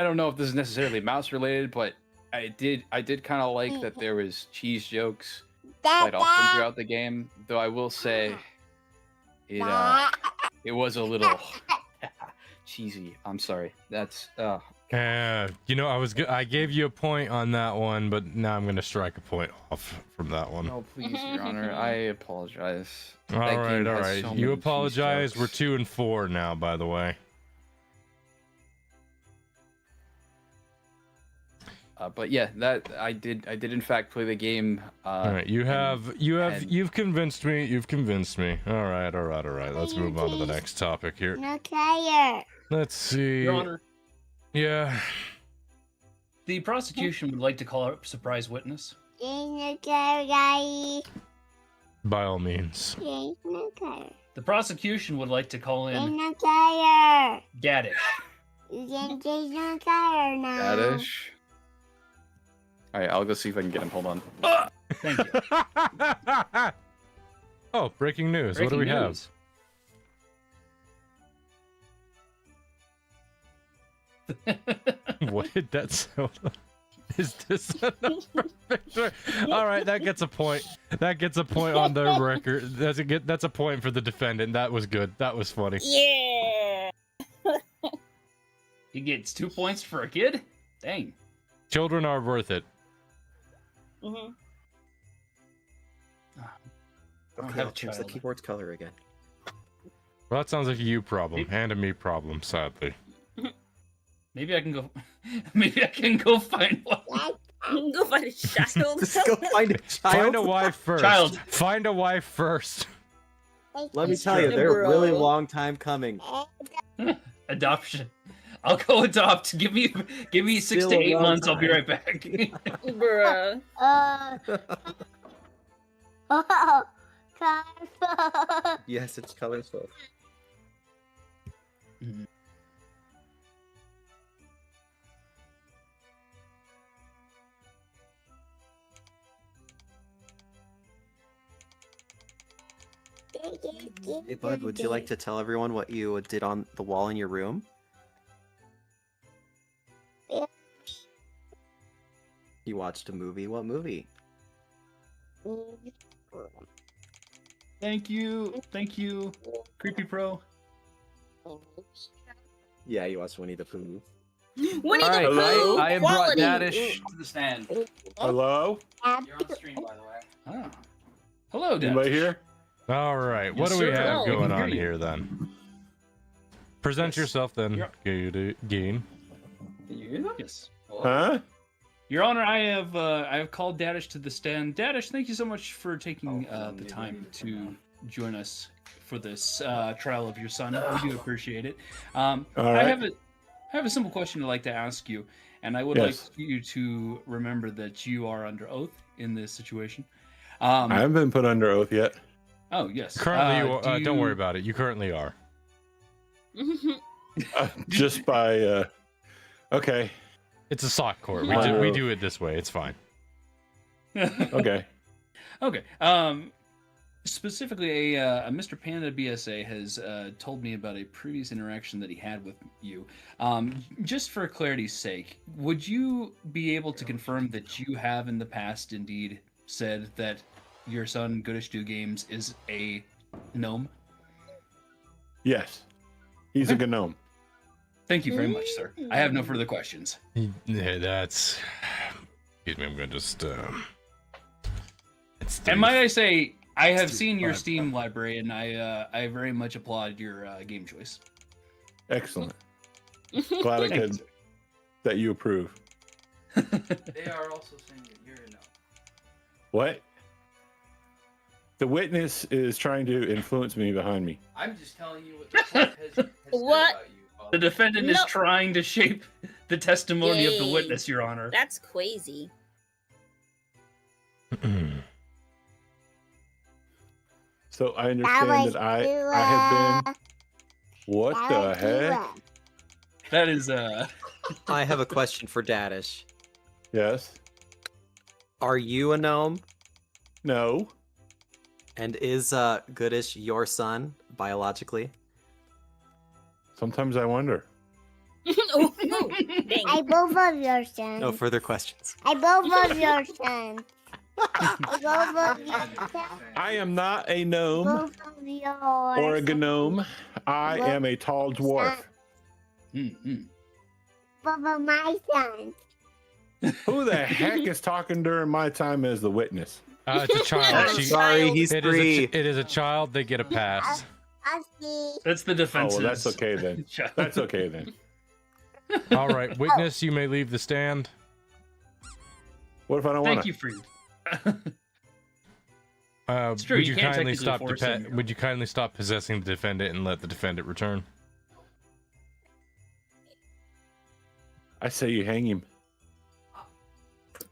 Speaker 4: don't know if this is necessarily mouse related, but I did kind of like that there was cheese jokes quite often throughout the game. Though I will say it was a little cheesy. I'm sorry. That's
Speaker 1: You know, I gave you a point on that one, but now I'm gonna strike a point off from that one.
Speaker 4: no, please, Your Honor. I apologize.
Speaker 1: All
Speaker 4: That game
Speaker 1: right.
Speaker 4: has so many
Speaker 1: You
Speaker 4: cheese
Speaker 1: apologize. We're
Speaker 4: jokes.
Speaker 1: 2 and 4 now, by the way.
Speaker 4: But yeah, that I did in fact play the game.
Speaker 1: All right,
Speaker 4: and
Speaker 1: you've convinced me. You've convinced me. All right. Let's move on to the next topic here. Let's see.
Speaker 7: Your Honor,
Speaker 1: Yeah.
Speaker 7: the prosecution would like to call a surprise witness.
Speaker 1: By all means.
Speaker 7: The prosecution would like to call in Gaddish.
Speaker 4: Radish. All right, I'll go see if I can get him. Hold on.
Speaker 7: Thank you.
Speaker 1: Oh, breaking news. What do we
Speaker 7: Breaking
Speaker 1: have?
Speaker 7: news.
Speaker 1: What did that sound like? Is this another picture? All right, that gets a point. That gets a point on the record. That's a point for the defendant. That was good. That was funny.
Speaker 6: Yeah.
Speaker 7: He gets 2 points for a kid? Dang.
Speaker 1: Children are worth it.
Speaker 6: Mm-hmm.
Speaker 7: I don't
Speaker 2: Okay,
Speaker 7: have
Speaker 2: I'll
Speaker 7: a
Speaker 2: change the
Speaker 7: child.
Speaker 2: keyboard's color again.
Speaker 1: Well, that sounds like a you problem and a me problem, sadly.
Speaker 7: Maybe I can go. Maybe I can go find one.
Speaker 6: Go find a child.
Speaker 2: Just go find a child.
Speaker 1: Find a wife first.
Speaker 7: Child.
Speaker 1: Find a wife first.
Speaker 2: Let me tell you, they're a really long time coming.
Speaker 7: Adoption. I'll go adopt. Give me 6
Speaker 2: Still
Speaker 7: to
Speaker 2: a
Speaker 7: 8
Speaker 2: long
Speaker 7: months. I'll be
Speaker 2: time.
Speaker 7: right back.
Speaker 6: Bruh.
Speaker 12: Oh, colorful.
Speaker 2: Yes, it's colorful. Hey, Bud, would you like to tell everyone what you did on the wall in your room?
Speaker 12: Yeah.
Speaker 2: You watched a movie? What movie?
Speaker 7: Thank you, Creepy Pro.
Speaker 2: Yeah, you watched Winnie the Pooh.
Speaker 6: Winnie the
Speaker 4: Alright,
Speaker 6: Pooh.
Speaker 4: I have brought
Speaker 6: quality.
Speaker 4: Dadish to the stand.
Speaker 11: Hello?
Speaker 4: You're on stream, by the way.
Speaker 7: Ah. Hello, Dad.
Speaker 11: Anybody here?
Speaker 1: All right, what
Speaker 7: Yes,
Speaker 1: do we
Speaker 7: sir.
Speaker 1: have
Speaker 6: Oh,
Speaker 7: we can
Speaker 1: going
Speaker 7: hear
Speaker 1: on
Speaker 7: you.
Speaker 1: here then? Present
Speaker 7: Yes.
Speaker 1: yourself then,
Speaker 7: You're-
Speaker 1: Gain.
Speaker 4: Can you hear them?
Speaker 7: Yes.
Speaker 11: Huh?
Speaker 7: Your Honor, I have called Dadish to the stand. Dadish, thank you so much for taking the time to join us for this trial of your son. We do appreciate it.
Speaker 11: All
Speaker 7: I
Speaker 11: right.
Speaker 7: have a simple question I'd like to ask you, and I would
Speaker 11: Yes.
Speaker 7: like you to remember that you are under oath in this situation.
Speaker 11: I haven't been put under oath yet.
Speaker 7: Oh yes.
Speaker 1: Currently,
Speaker 7: Do
Speaker 1: don't worry
Speaker 7: you-
Speaker 1: about it. You currently are.
Speaker 11: Just by. Okay.
Speaker 1: It's a sock court.
Speaker 11: Wow.
Speaker 1: We do it this way. It's fine.
Speaker 11: Okay.
Speaker 7: Okay. Specifically, a Mr. Panda BSA has told me about a previous interaction that he had with you. Just for clarity's sake, would you be able to confirm that you have in the past indeed said that your son Goodish Do Games is a gnome?
Speaker 11: Yes. He's a gnome.
Speaker 7: Thank you very much, sir. I have no further questions.
Speaker 1: Yeah, that's. Excuse me. I'm gonna just. It's
Speaker 7: And might I say, I have
Speaker 1: three,
Speaker 7: seen your
Speaker 1: five.
Speaker 7: Steam library, and I very much applaud your game choice.
Speaker 11: Excellent. Glad I
Speaker 7: Thank you,
Speaker 11: could.
Speaker 7: sir.
Speaker 11: That you approve.
Speaker 4: They are also saying that you're a no.
Speaker 11: What? The witness is trying to influence me behind me.
Speaker 4: I'm just telling you what the court has said
Speaker 6: What?
Speaker 4: about you.
Speaker 7: The defendant is
Speaker 6: No.
Speaker 7: trying to shape the testimony of the
Speaker 6: Yay.
Speaker 7: witness, Your Honor.
Speaker 6: That's crazy.
Speaker 11: So I understand that I have been. What the heck?
Speaker 7: That is
Speaker 2: I have a question for Dadish.
Speaker 11: Yes.
Speaker 2: Are you a gnome?
Speaker 11: No.
Speaker 2: And is Goodish your son biologically?
Speaker 11: Sometimes I wonder.
Speaker 6: Oh, dang.
Speaker 12: I both of your sons.
Speaker 2: No further questions.
Speaker 12: I both of your sons. I both of your sons.
Speaker 11: I am not a gnome
Speaker 12: Both of yours.
Speaker 11: or a gnome. I am a tall dwarf.
Speaker 7: Mm-hmm.
Speaker 12: Both of my sons.
Speaker 11: Who the heck is talking during my time as the witness?
Speaker 1: It's a child.
Speaker 6: Oh,
Speaker 1: She-
Speaker 2: Sorry, he's
Speaker 1: it is
Speaker 2: 3.
Speaker 1: it is a child. They get a pass.
Speaker 12: I see.
Speaker 7: That's the
Speaker 11: Oh,
Speaker 7: defense.
Speaker 11: well, that's okay then. That's okay then.
Speaker 1: All right, witness, you may leave the stand.
Speaker 11: What if I don't want
Speaker 7: Thank
Speaker 11: to?
Speaker 7: you for It's true,
Speaker 1: Would
Speaker 7: you
Speaker 1: you
Speaker 7: can't
Speaker 1: kindly
Speaker 7: technically
Speaker 1: stop?
Speaker 7: force him.
Speaker 1: Would you kindly stop possessing the defendant and let the defendant return?
Speaker 11: I say you hang him.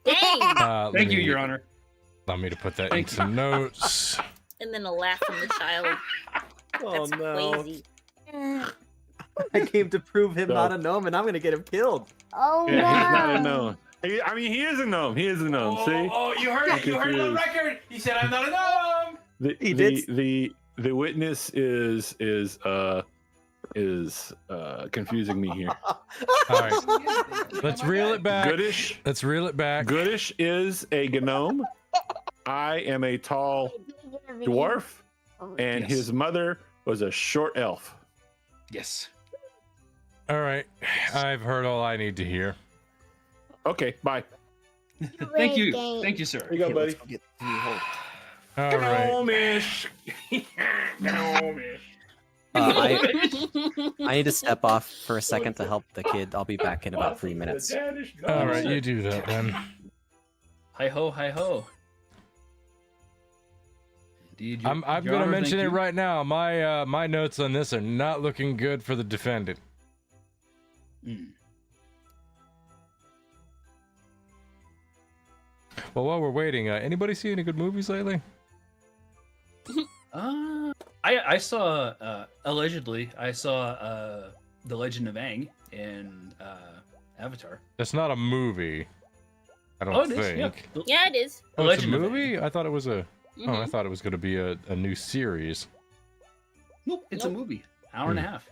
Speaker 6: Dang.
Speaker 1: Let
Speaker 7: Thank you,
Speaker 1: me-
Speaker 7: Your Honor.
Speaker 1: Allow me to put that
Speaker 7: Thank
Speaker 1: into notes.
Speaker 6: And then a laugh from the child.
Speaker 2: Oh
Speaker 6: That's
Speaker 2: no!
Speaker 6: crazy.
Speaker 2: I came to prove him
Speaker 11: So-
Speaker 2: not a gnome, and I'm gonna get him killed.
Speaker 12: Oh
Speaker 11: Yeah,
Speaker 12: no.
Speaker 11: he's not a gnome. I mean, he is a gnome. He is a gnome. See,
Speaker 4: Oh, you heard it. You heard it on
Speaker 11: Confused.
Speaker 4: record. He said, I'm not a gnome.
Speaker 2: He
Speaker 11: the
Speaker 2: did.
Speaker 11: the witness is confusing me here.
Speaker 1: All right, let's reel it back.
Speaker 11: Goodish,
Speaker 1: Let's reel it back.
Speaker 11: Goodish is a gnome. I am a tall dwarf, and
Speaker 7: Yes.
Speaker 11: his mother was a short elf.
Speaker 7: Yes.
Speaker 1: All right, I've heard all I need to hear.
Speaker 11: Okay, bye.
Speaker 7: Thank you. Thank you, sir.
Speaker 11: Here you go, buddy.
Speaker 1: All right.
Speaker 11: Gnomish. Gnomish.
Speaker 2: I need to step off for a second to help the kid. I'll be back in about 3 minutes.
Speaker 1: All right, you do that then.
Speaker 7: Hi ho, hi ho. Indeed,
Speaker 1: I'm
Speaker 7: Your
Speaker 1: gonna
Speaker 7: Honor,
Speaker 1: mention
Speaker 7: thank
Speaker 1: it
Speaker 7: you.
Speaker 1: right now. My notes on this are not looking good for the defendant. Well, while we're waiting, anybody see any good movies lately?
Speaker 7: I saw allegedly I saw The Legend of Aang in Avatar.
Speaker 1: That's not a movie. I don't
Speaker 7: Oh, it
Speaker 1: think.
Speaker 7: is.
Speaker 6: Yeah, it is.
Speaker 1: Oh,
Speaker 7: The
Speaker 1: it's a
Speaker 7: Legend of Aang.
Speaker 1: movie? I thought it was a. Oh, I
Speaker 6: Mhm.
Speaker 1: thought it was going to be a new series.
Speaker 7: Nope, it's a movie. Hour and a half.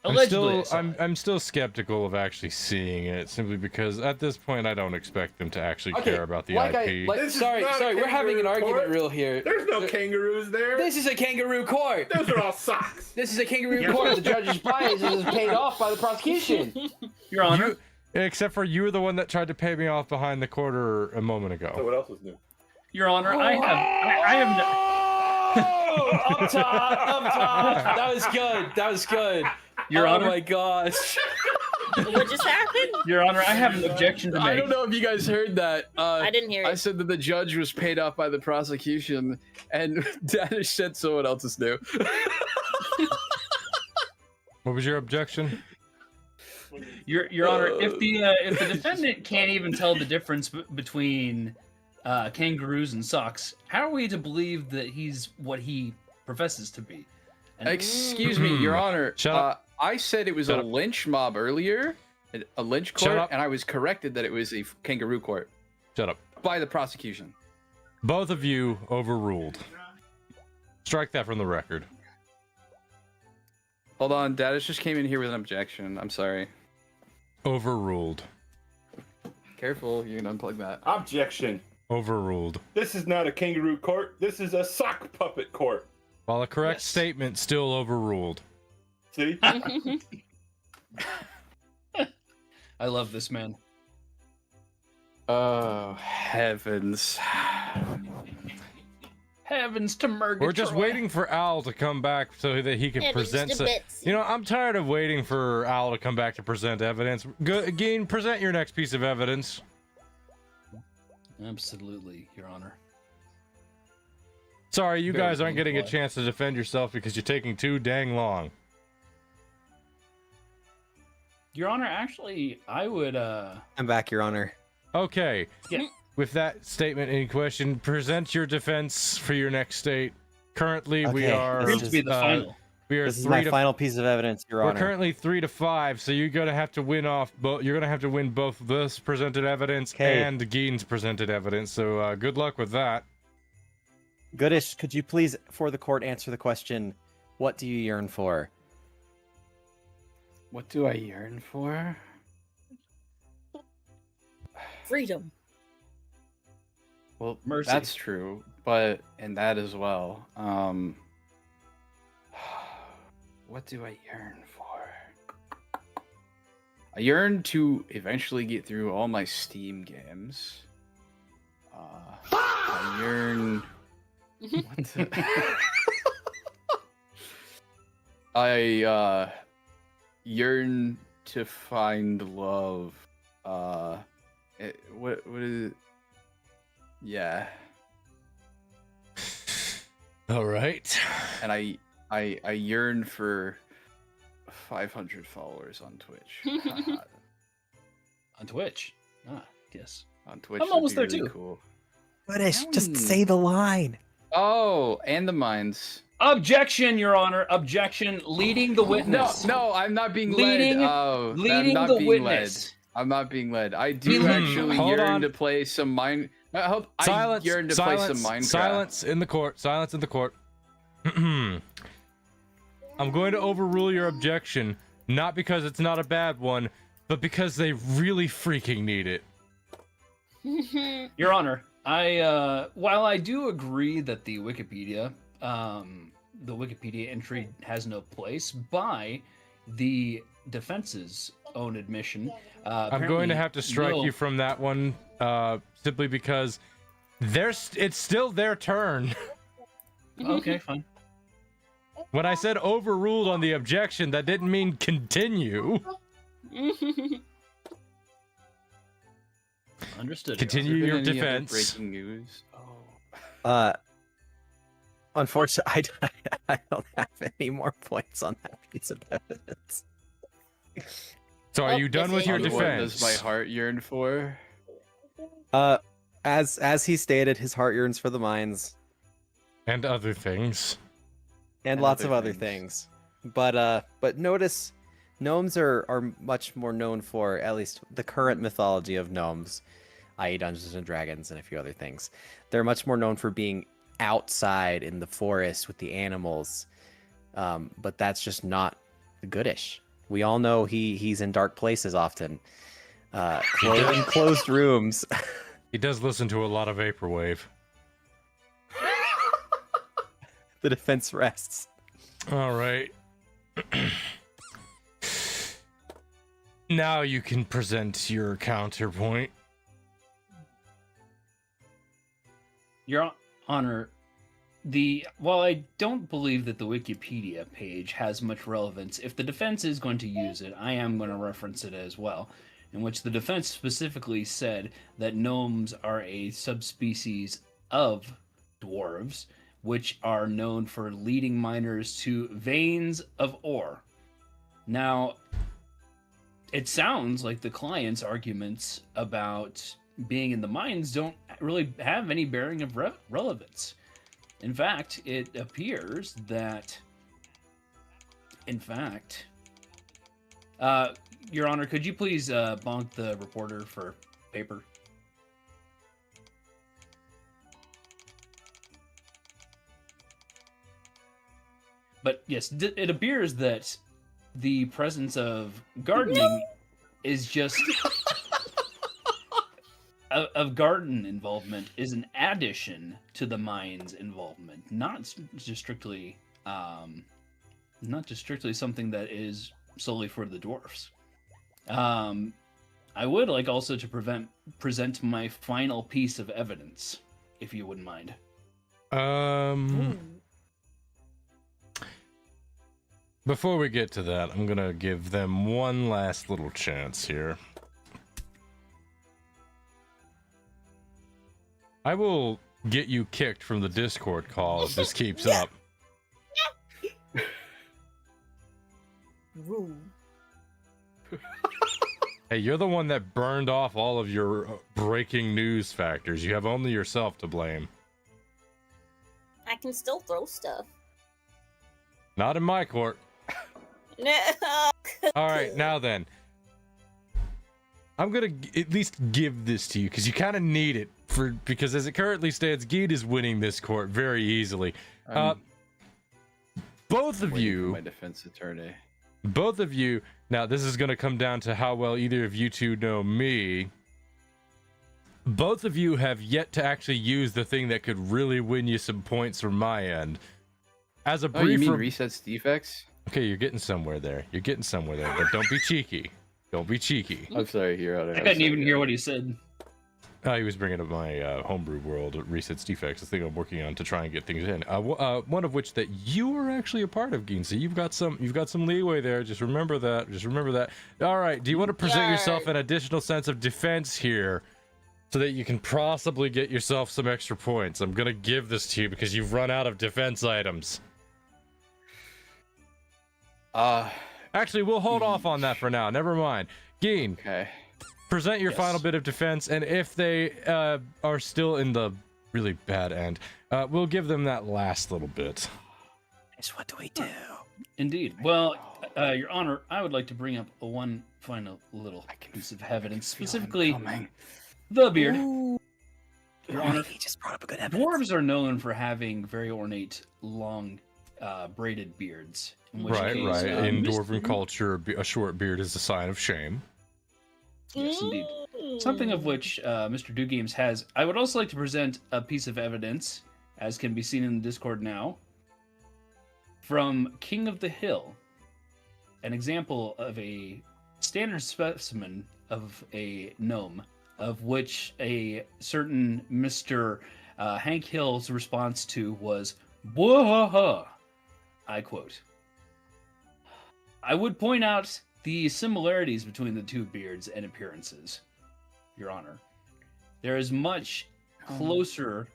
Speaker 1: I'm
Speaker 7: Allegedly, I
Speaker 1: still,
Speaker 7: saw
Speaker 1: I'm,
Speaker 7: it.
Speaker 1: I'm still skeptical of actually seeing it, simply because at this point I don't expect them to actually care about the IP.
Speaker 4: Sorry, we're having an argument real here.
Speaker 11: There's no kangaroos there.
Speaker 4: This is a kangaroo court.
Speaker 11: Those are all socks.
Speaker 4: This is a kangaroo court. The judge's bias is paid off by the prosecution.
Speaker 7: Your Honor.
Speaker 1: Except for you were the one that tried to pay me off behind the quarter a moment ago.
Speaker 11: So what else was new?
Speaker 7: Your Honor, I have no.
Speaker 4: Up top. That was good. That was good.
Speaker 7: Your Honor.
Speaker 4: Oh my gosh.
Speaker 6: What just happened?
Speaker 7: Your Honor, I have an objection to make.
Speaker 4: I don't know if you guys heard that.
Speaker 6: I didn't hear
Speaker 4: I
Speaker 6: it.
Speaker 4: said that the judge was paid off by the prosecution, and Danish said someone else's new.
Speaker 1: What was your objection?
Speaker 7: Your Honor, if the defendant can't even tell the difference between kangaroos and socks, how are we to believe that he's what he professes to be? And
Speaker 4: Excuse me, Your Honor.
Speaker 1: Shut up.
Speaker 4: I said it was
Speaker 1: Shut
Speaker 4: a
Speaker 1: up.
Speaker 4: lynch mob earlier, a lynch
Speaker 1: Shut
Speaker 4: court,
Speaker 1: up.
Speaker 4: and I was corrected that it was a kangaroo court
Speaker 1: Shut up.
Speaker 4: by the prosecution.
Speaker 1: Both of you overruled. Strike that from the record.
Speaker 4: Hold on, Dadish just came in here with an objection. I'm sorry.
Speaker 1: Overruled.
Speaker 4: Careful, you can unplug that.
Speaker 11: Objection.
Speaker 1: Overruled.
Speaker 11: This is not a kangaroo court. This is a sock puppet court.
Speaker 1: While a correct statement still overruled.
Speaker 11: See?
Speaker 7: I love this man.
Speaker 4: Oh, heavens.
Speaker 7: Heavens to Murgatroyd.
Speaker 1: We're just waiting for Al to come back so that he can
Speaker 6: Heavens
Speaker 1: present.
Speaker 6: to Betsy.
Speaker 1: You know, I'm tired of waiting for Al to come back to present evidence. Geen, present your next piece of evidence.
Speaker 7: Absolutely, Your Honor.
Speaker 1: Sorry, you
Speaker 7: Very
Speaker 1: guys aren't getting a
Speaker 7: polite.
Speaker 1: chance to defend yourself because you're taking too dang long.
Speaker 7: Your Honor, actually, I would
Speaker 2: I'm back, Your Honor.
Speaker 1: Okay.
Speaker 7: Yeah.
Speaker 1: With that statement in question, present your defense for your next state. Currently, we
Speaker 2: Okay,
Speaker 1: are.
Speaker 2: this is-
Speaker 7: be the final.
Speaker 1: We are
Speaker 2: This is
Speaker 1: 3
Speaker 2: my
Speaker 1: to
Speaker 2: final piece of evidence, Your
Speaker 1: We're
Speaker 2: Honor.
Speaker 1: currently 3-5, so you're gonna have to win off. You're gonna have to win both this presented evidence
Speaker 2: Okay.
Speaker 1: and Geen's presented evidence. So good luck with that.
Speaker 2: Goodish, could you please, for the court, answer the question, what do you yearn for?
Speaker 4: What do I yearn for?
Speaker 6: Freedom.
Speaker 4: Well,
Speaker 7: Mercy.
Speaker 4: that's true, but and that as well. What do I yearn for? I yearn to eventually get through all my Steam games. I yearn. What the- I yearn to find love. What is it? Yeah.
Speaker 1: All right.
Speaker 4: And I yearn for 500 followers on Twitch.
Speaker 7: on Twitch. Ah, yes.
Speaker 4: On Twitch.
Speaker 7: I'm
Speaker 4: would
Speaker 7: almost
Speaker 4: be
Speaker 7: there
Speaker 4: really
Speaker 7: too.
Speaker 4: Cool.
Speaker 2: Goodish, just say the line.
Speaker 4: Oh, and the mines.
Speaker 7: Objection, Your Honor. Objection. Leading the witness.
Speaker 4: No, I'm not being
Speaker 7: Leading-
Speaker 4: led. Oh,
Speaker 7: leading
Speaker 4: I'm not
Speaker 7: the
Speaker 4: being
Speaker 7: witness.
Speaker 4: led. I'm not being led. I do
Speaker 7: Hmm,
Speaker 4: actually
Speaker 1: hold
Speaker 4: yearn
Speaker 1: on.
Speaker 4: to play some mine. I
Speaker 1: Silence.
Speaker 4: yearn to
Speaker 1: silence.
Speaker 4: play some Minecraft.
Speaker 1: Silence in the court. Silence in the court. I'm going to overrule your objection, not because it's not a bad one, but because they really freaking need it.
Speaker 7: Your Honor, while I do agree that the Wikipedia entry has no place, by the defense's own admission,
Speaker 1: I'm going to have to strike
Speaker 7: no-
Speaker 1: you from that one, simply because it's still their turn.
Speaker 7: Okay, fine.
Speaker 1: When I said overruled on the objection, that didn't mean continue.
Speaker 7: Understood. Your
Speaker 1: Continue
Speaker 4: Been
Speaker 1: your
Speaker 4: any other
Speaker 1: defense.
Speaker 4: breaking news? Oh.
Speaker 2: Unfortunately, I don't have any more points on that piece of evidence.
Speaker 1: So are
Speaker 6: Oh,
Speaker 1: you done
Speaker 6: this
Speaker 1: with
Speaker 6: is
Speaker 1: your
Speaker 6: the
Speaker 4: What
Speaker 6: one
Speaker 1: defense?
Speaker 4: does my heart yearn for?
Speaker 2: As he stated, his heart yearns for the mines
Speaker 1: And other things.
Speaker 2: and lots of other things. But notice, gnomes are much more known for, at least the current mythology of gnomes, i.e., Dungeons and Dragons and a few other things. They're much more known for being outside in the forest with the animals, but that's just not goodish. We all know he's in dark places often, in closed rooms.
Speaker 1: He does listen to a lot of vaporwave.
Speaker 2: The defense rests.
Speaker 1: All right. Now you can present your counterpoint.
Speaker 7: Your Honor, while I don't believe that the Wikipedia page has much relevance, if the defense is going to use it, I am going to reference it as well, in which the defense specifically said that gnomes are a subspecies of dwarves, which are known for leading miners to veins of ore. Now, it sounds like the client's arguments about being in the mines don't really have any bearing of relevance. In fact, it appears that, Your Honor, could you please bonk the reporter for paper? But yes, it appears that the presence of gardening is just of garden involvement is an addition to the mine's involvement, not just strictly something that is solely for the dwarfs. I would like also to present my final piece of evidence, if you wouldn't mind.
Speaker 1: Before we get to that, I'm gonna give them one last little chance here. I will get you kicked from the Discord call if this keeps up. Hey, you're the one that burned off all of your breaking news factors. You have only yourself to blame.
Speaker 6: I can still throw stuff.
Speaker 1: Not in my court.
Speaker 6: No.
Speaker 1: All right, now then. I'm gonna at least give this to you because you kind of need it because as it currently stands, Geet is winning this court very easily. Both of you,
Speaker 4: my defense attorney.
Speaker 1: Both of you. Now this is gonna come down to how well either of you two know me. Both of you have yet to actually use the thing that could really win you some points from my end. As a brief,
Speaker 4: you mean resets defects?
Speaker 1: Okay, you're getting somewhere there. You're getting somewhere there, but don't be cheeky. Don't be cheeky.
Speaker 4: I'm sorry, Hero.
Speaker 7: I couldn't even hear what he said.
Speaker 1: He was bringing up my homebrew world resets defects, the thing I'm working on to try and get things in. One of which that you are actually a part of, Geen. So you've got some leeway there. Just remember that. Just remember that. All right. Do you want to present yourself an additional sense of defense here, so that you can possibly get yourself some extra points? I'm gonna give this to you because you've run out of defense items. Actually, we'll hold off on that for now. Never mind. Geen.
Speaker 4: Okay.
Speaker 1: Present your final bit of defense, and if they are still in the really bad end, we'll give them that last little bit.
Speaker 2: What do we do?
Speaker 7: Indeed. Well, Your Honor, I would like to bring up one final little piece of evidence, specifically the beard. Your Honor,
Speaker 2: he just brought up a good evidence.
Speaker 7: Dwarves are known for having very ornate, long, braided beards.
Speaker 1: Right. In dwarven culture, a short beard is a sign of shame.
Speaker 7: Yes, indeed. Something of which Mr. Do Games has. I would also like to present a piece of evidence, as can be seen in the Discord now, from King of the Hill, an example of a standard specimen of a gnome, of which a certain Mr. Hank Hill's response to was, "Whoa!" I quote. I would point out the similarities between the two beards and appearances, Your Honor. there is much closer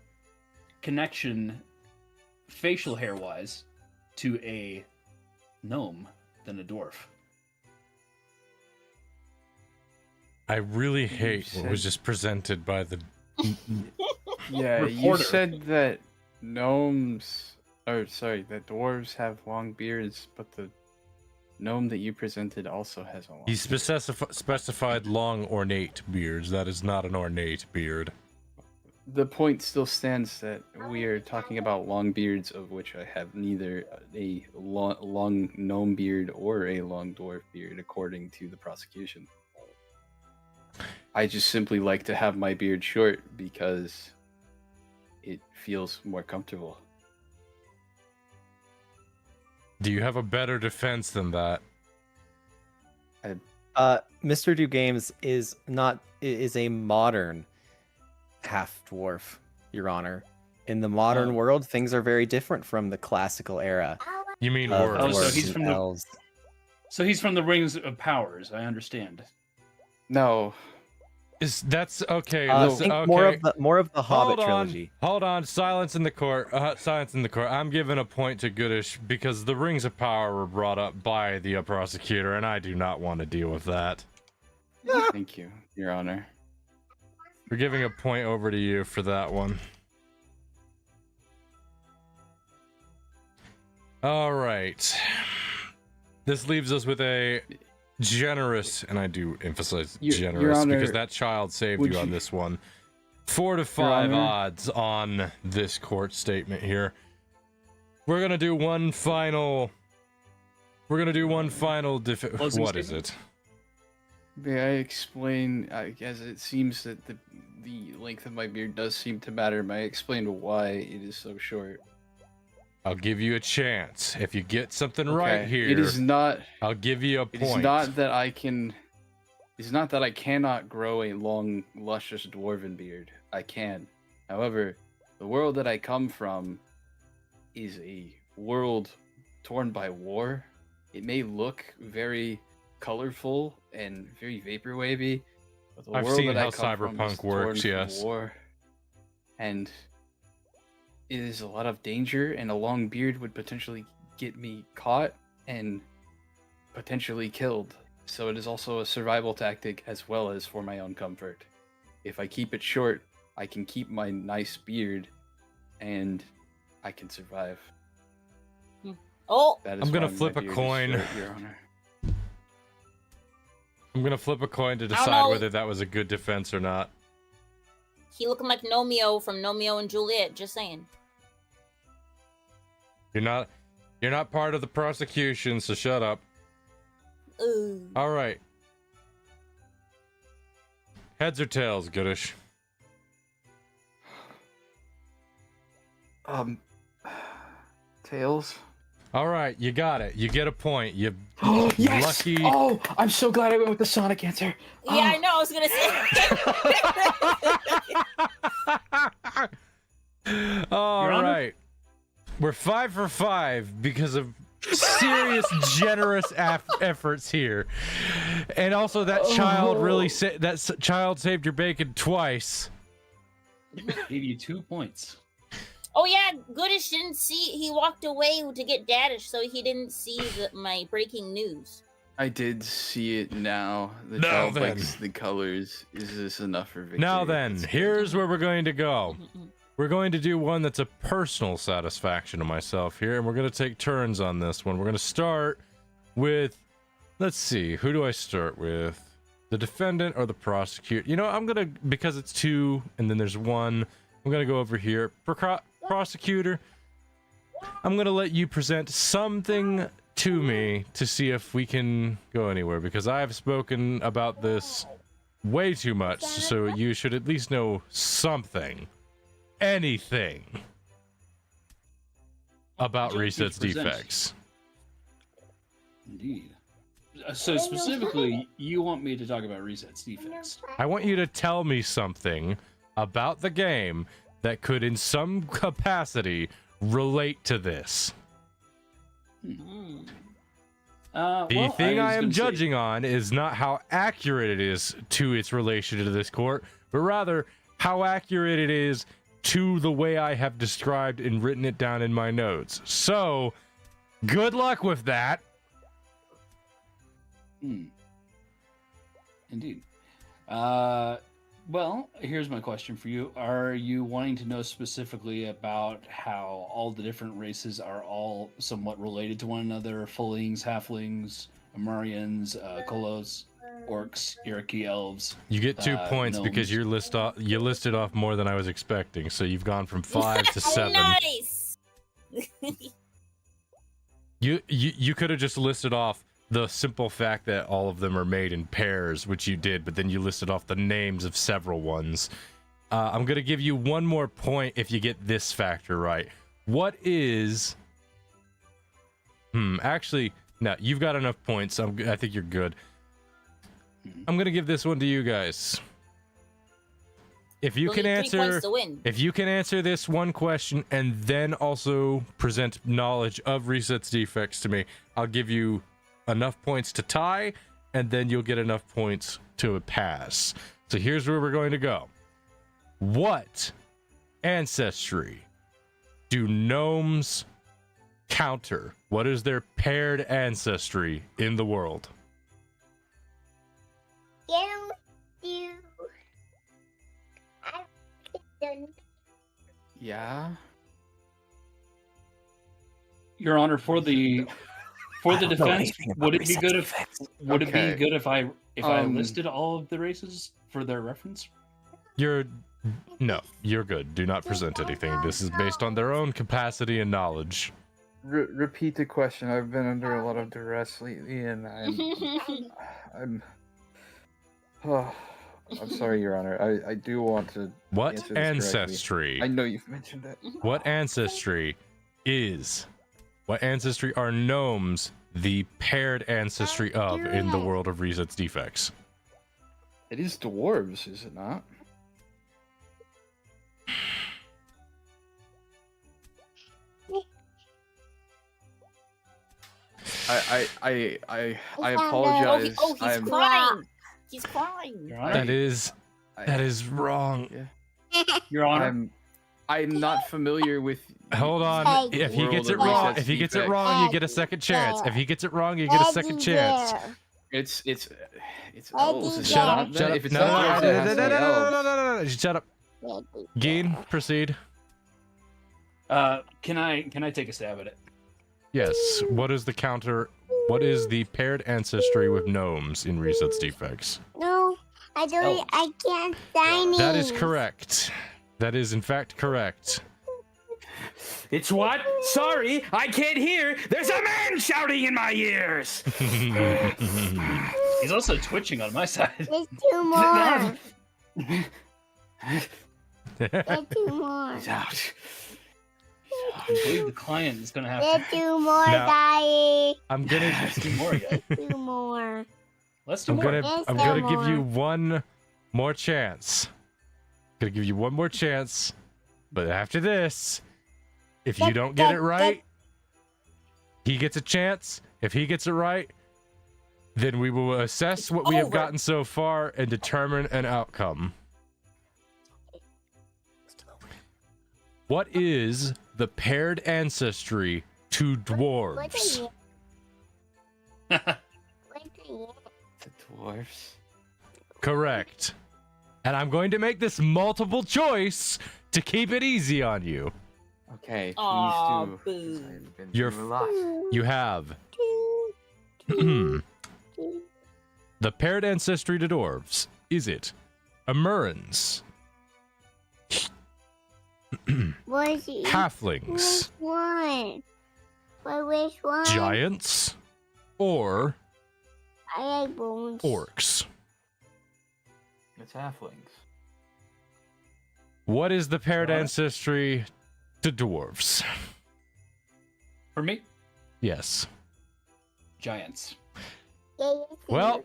Speaker 7: connection, facial hair wise, to a gnome than a dwarf.
Speaker 1: I really hate what was just presented by the.
Speaker 4: Yeah, you
Speaker 7: Reporter.
Speaker 4: said that gnomes, or sorry, that dwarves have long beards, but the gnome that you presented also has a long.
Speaker 1: He specified long ornate beards. That is not an ornate beard.
Speaker 4: The point still stands that we are talking about long beards, of which I have neither a long gnome beard or a long dwarf beard, according to the prosecution. I just simply like to have my beard short because it feels more comfortable.
Speaker 1: Do you have a better defense than that?
Speaker 2: Mr. Do Games is a modern half dwarf, Your Honor. In the modern world, things are very different from the classical era.
Speaker 1: You mean
Speaker 2: of
Speaker 1: words?
Speaker 7: so
Speaker 2: dwarves
Speaker 7: he's
Speaker 2: and
Speaker 7: from the-
Speaker 2: elves.
Speaker 7: So he's from the Rings of Powers. I understand.
Speaker 4: No.
Speaker 1: That's okay.
Speaker 2: Think
Speaker 1: okay.
Speaker 2: more of the Hobbit trilogy.
Speaker 1: Hold on. Silence in the court. Silence in the court. I'm giving a point to Goodish because the Rings of Power were brought up by the prosecutor, and I do not want to deal with that.
Speaker 4: Thank you, Your Honor.
Speaker 1: We're giving a point over to you for that one. All right. This leaves us with a generous, and I do emphasize
Speaker 4: Your
Speaker 1: generous
Speaker 4: Honor,
Speaker 1: because that child saved
Speaker 4: would
Speaker 1: you on
Speaker 4: you-
Speaker 1: this one. 4 to 5
Speaker 4: Honor?
Speaker 1: odds on this court statement here. We're gonna do one final.
Speaker 7: Closing
Speaker 1: What is
Speaker 7: statement?
Speaker 1: it?
Speaker 4: May I explain? As it seems that the length of my beard does seem to matter. May I explain why it is so short?
Speaker 1: I'll give you a chance. If you get something right
Speaker 4: Okay,
Speaker 1: here,
Speaker 4: It is not.
Speaker 1: I'll give you a
Speaker 4: It is
Speaker 1: point.
Speaker 4: not that I can. It's not that I cannot grow a long, luscious dwarven beard. I can. However, the world that I come from is a world torn by war. It may look very colorful and very vaporwavy, but the
Speaker 1: I've
Speaker 4: world
Speaker 1: seen
Speaker 4: that
Speaker 1: how
Speaker 4: I come from
Speaker 1: cyberpunk
Speaker 4: is torn
Speaker 1: works,
Speaker 4: from
Speaker 1: yes.
Speaker 4: war, and it is a lot of danger. And a long beard would potentially get me caught and potentially killed. So it is also a survival tactic as well as for my own comfort. If I keep it short, I can keep my nice beard, and I can survive.
Speaker 6: Oh,
Speaker 4: That is
Speaker 1: I'm gonna
Speaker 4: why my
Speaker 1: flip a
Speaker 4: beard is
Speaker 1: coin.
Speaker 4: short, Your Honor.
Speaker 1: I'm gonna flip a coin to
Speaker 6: don't
Speaker 1: decide
Speaker 6: know.
Speaker 1: whether that was a good defense or not.
Speaker 6: he looking like Nomeo from Nomeo and Juliet. Just saying.
Speaker 1: You're not part of the prosecution, so shut up.
Speaker 6: Ooh.
Speaker 1: All right. Heads or tails, Goodish?
Speaker 4: Tails.
Speaker 1: All right, you got it. You get a point. You
Speaker 4: Oh, yes!
Speaker 1: lucky.
Speaker 4: Oh, I'm so glad I went with the Sonic answer.
Speaker 6: Yeah, I know. I was gonna say.
Speaker 1: All
Speaker 7: Your Honor?
Speaker 1: right. We're 5 for 5 because of serious, generous efforts here, and also that child really child saved your bacon twice.
Speaker 7: Gave you 2 points.
Speaker 6: Oh yeah, Goodish didn't see. He walked away to get Daddish, so he didn't see my breaking news.
Speaker 4: I did see it now. The
Speaker 1: Now
Speaker 4: child
Speaker 1: then.
Speaker 4: likes the colors. Is this enough for victory?
Speaker 1: Now then,
Speaker 4: Let's go.
Speaker 1: here's where we're going to go. We're going to do one that's a personal satisfaction to myself here, and we're going to take turns on this one. We're going to start with, let's see, who do I start with? The defendant or the prosecutor? You know, I'm going to, because it's 2, and then there's 1, I'm going to go over here. Prosecutor, I'm going to let you present something to me to see if we can go anywhere, because I've spoken about this way too much, so you should at least know something. Anything about
Speaker 7: Would you like me
Speaker 1: resets
Speaker 7: to present?
Speaker 1: defects.
Speaker 7: Indeed. So specifically, you want me to talk about resets defects?
Speaker 1: I want you to tell me something about the game that could in some capacity relate to this. The thing I am judging on is not how accurate it is to its relation to this court, but rather how accurate it is to the way I have described and written it down in my notes. So, good luck with that.
Speaker 7: Indeed. Well, here's my question for you. Are you wanting to know specifically about how all the different races are all somewhat related to one another? Fullings, halflings, Amarians, Kolos, orcs, Iraqi elves.
Speaker 1: You get 2 points because
Speaker 7: gnomes.
Speaker 1: you listed off more than I was expecting. So you've gone from 5 to 7.
Speaker 6: Nice.
Speaker 1: You could have just listed off the simple fact that all of them are made in pairs, which you did, but then you listed off the names of several ones. I'm gonna give you 1 more point if you get this factor right. What is... actually, no, you've got enough points. I think you're good. I'm gonna give this one to you guys. If you can
Speaker 6: Only 3
Speaker 1: answer,
Speaker 6: points to win.
Speaker 1: if you can answer this one question and then also present knowledge of Reset's defects to me, I'll give you enough points to tie, and then you'll get enough points to pass. So here's where we're going to go. What ancestry do gnomes counter? What is their paired ancestry in the world?
Speaker 4: Yeah.
Speaker 7: Your Honor, for the defense, would it be good if I listed all of the races for their reference?
Speaker 1: No, you're good. Do not present anything. This is based on their own capacity and knowledge.
Speaker 4: Repeat the question. I've been under a lot of duress lately, and I'm sorry, Your Honor. I do want to.
Speaker 1: What
Speaker 4: answer this
Speaker 1: ancestry?
Speaker 4: correctly. I know you've mentioned that.
Speaker 1: What ancestry is? What ancestry are gnomes the paired ancestry of in the world of Reset's defects?
Speaker 4: It is dwarves, is it not? I apologize.
Speaker 6: Oh, he's crying. He's crying.
Speaker 1: That is wrong.
Speaker 7: Your Honor,
Speaker 4: I'm not familiar with.
Speaker 1: Hold on. If he gets it wrong, you get a second chance. If he gets it wrong, you get a second chance.
Speaker 4: It's elves.
Speaker 1: Shut up. Shut up.
Speaker 4: If it's not dwarves, it has to be elves.
Speaker 1: Shut up. Geen, proceed.
Speaker 7: can I take a stab at it?
Speaker 1: Yes. What is the counter? What is the paired ancestry with gnomes in Reset's defects?
Speaker 12: No, I don't. I can't sign it.
Speaker 1: That is correct. That is in fact correct.
Speaker 13: It's what? Sorry, I can't hear. There's a man shouting in my ears.
Speaker 7: He's also twitching on my side.
Speaker 12: There's 2 more. There's 2 more.
Speaker 7: He's out. I believe the client is gonna have
Speaker 12: There's
Speaker 7: to.
Speaker 12: 2 more,
Speaker 1: Now,
Speaker 12: guys.
Speaker 1: I'm gonna.
Speaker 7: Let's do more, guys.
Speaker 12: 2 more.
Speaker 7: Let's do
Speaker 1: I'm
Speaker 7: more.
Speaker 1: gonna give you 1 more chance. Gonna give you 1 more chance, but after this, if you don't get it right, he gets a chance. If he gets it right, then we will assess what we have gotten so far and determine an outcome. What is the paired ancestry to dwarves?
Speaker 4: The dwarves.
Speaker 1: Correct. And I'm going to make this multiple choice to keep it easy on you.
Speaker 4: Okay, please
Speaker 6: Aw,
Speaker 4: do.
Speaker 6: boo.
Speaker 4: I've been
Speaker 1: You're
Speaker 4: through a lot.
Speaker 1: You have the paired ancestry to dwarves. Is it Amurans, halflings,
Speaker 12: Which one? Which one?
Speaker 1: giants, or
Speaker 12: I like bones.
Speaker 1: orcs?
Speaker 4: It's halflings.
Speaker 1: What is the paired
Speaker 7: What?
Speaker 1: ancestry to dwarves?
Speaker 7: For me,
Speaker 1: Yes.
Speaker 7: giants.
Speaker 1: Well,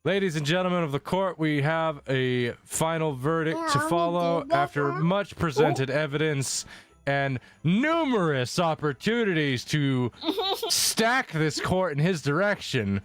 Speaker 1: ladies and gentlemen of the court, we have a final verdict to follow after much presented evidence and numerous opportunities to stack this court in his direction.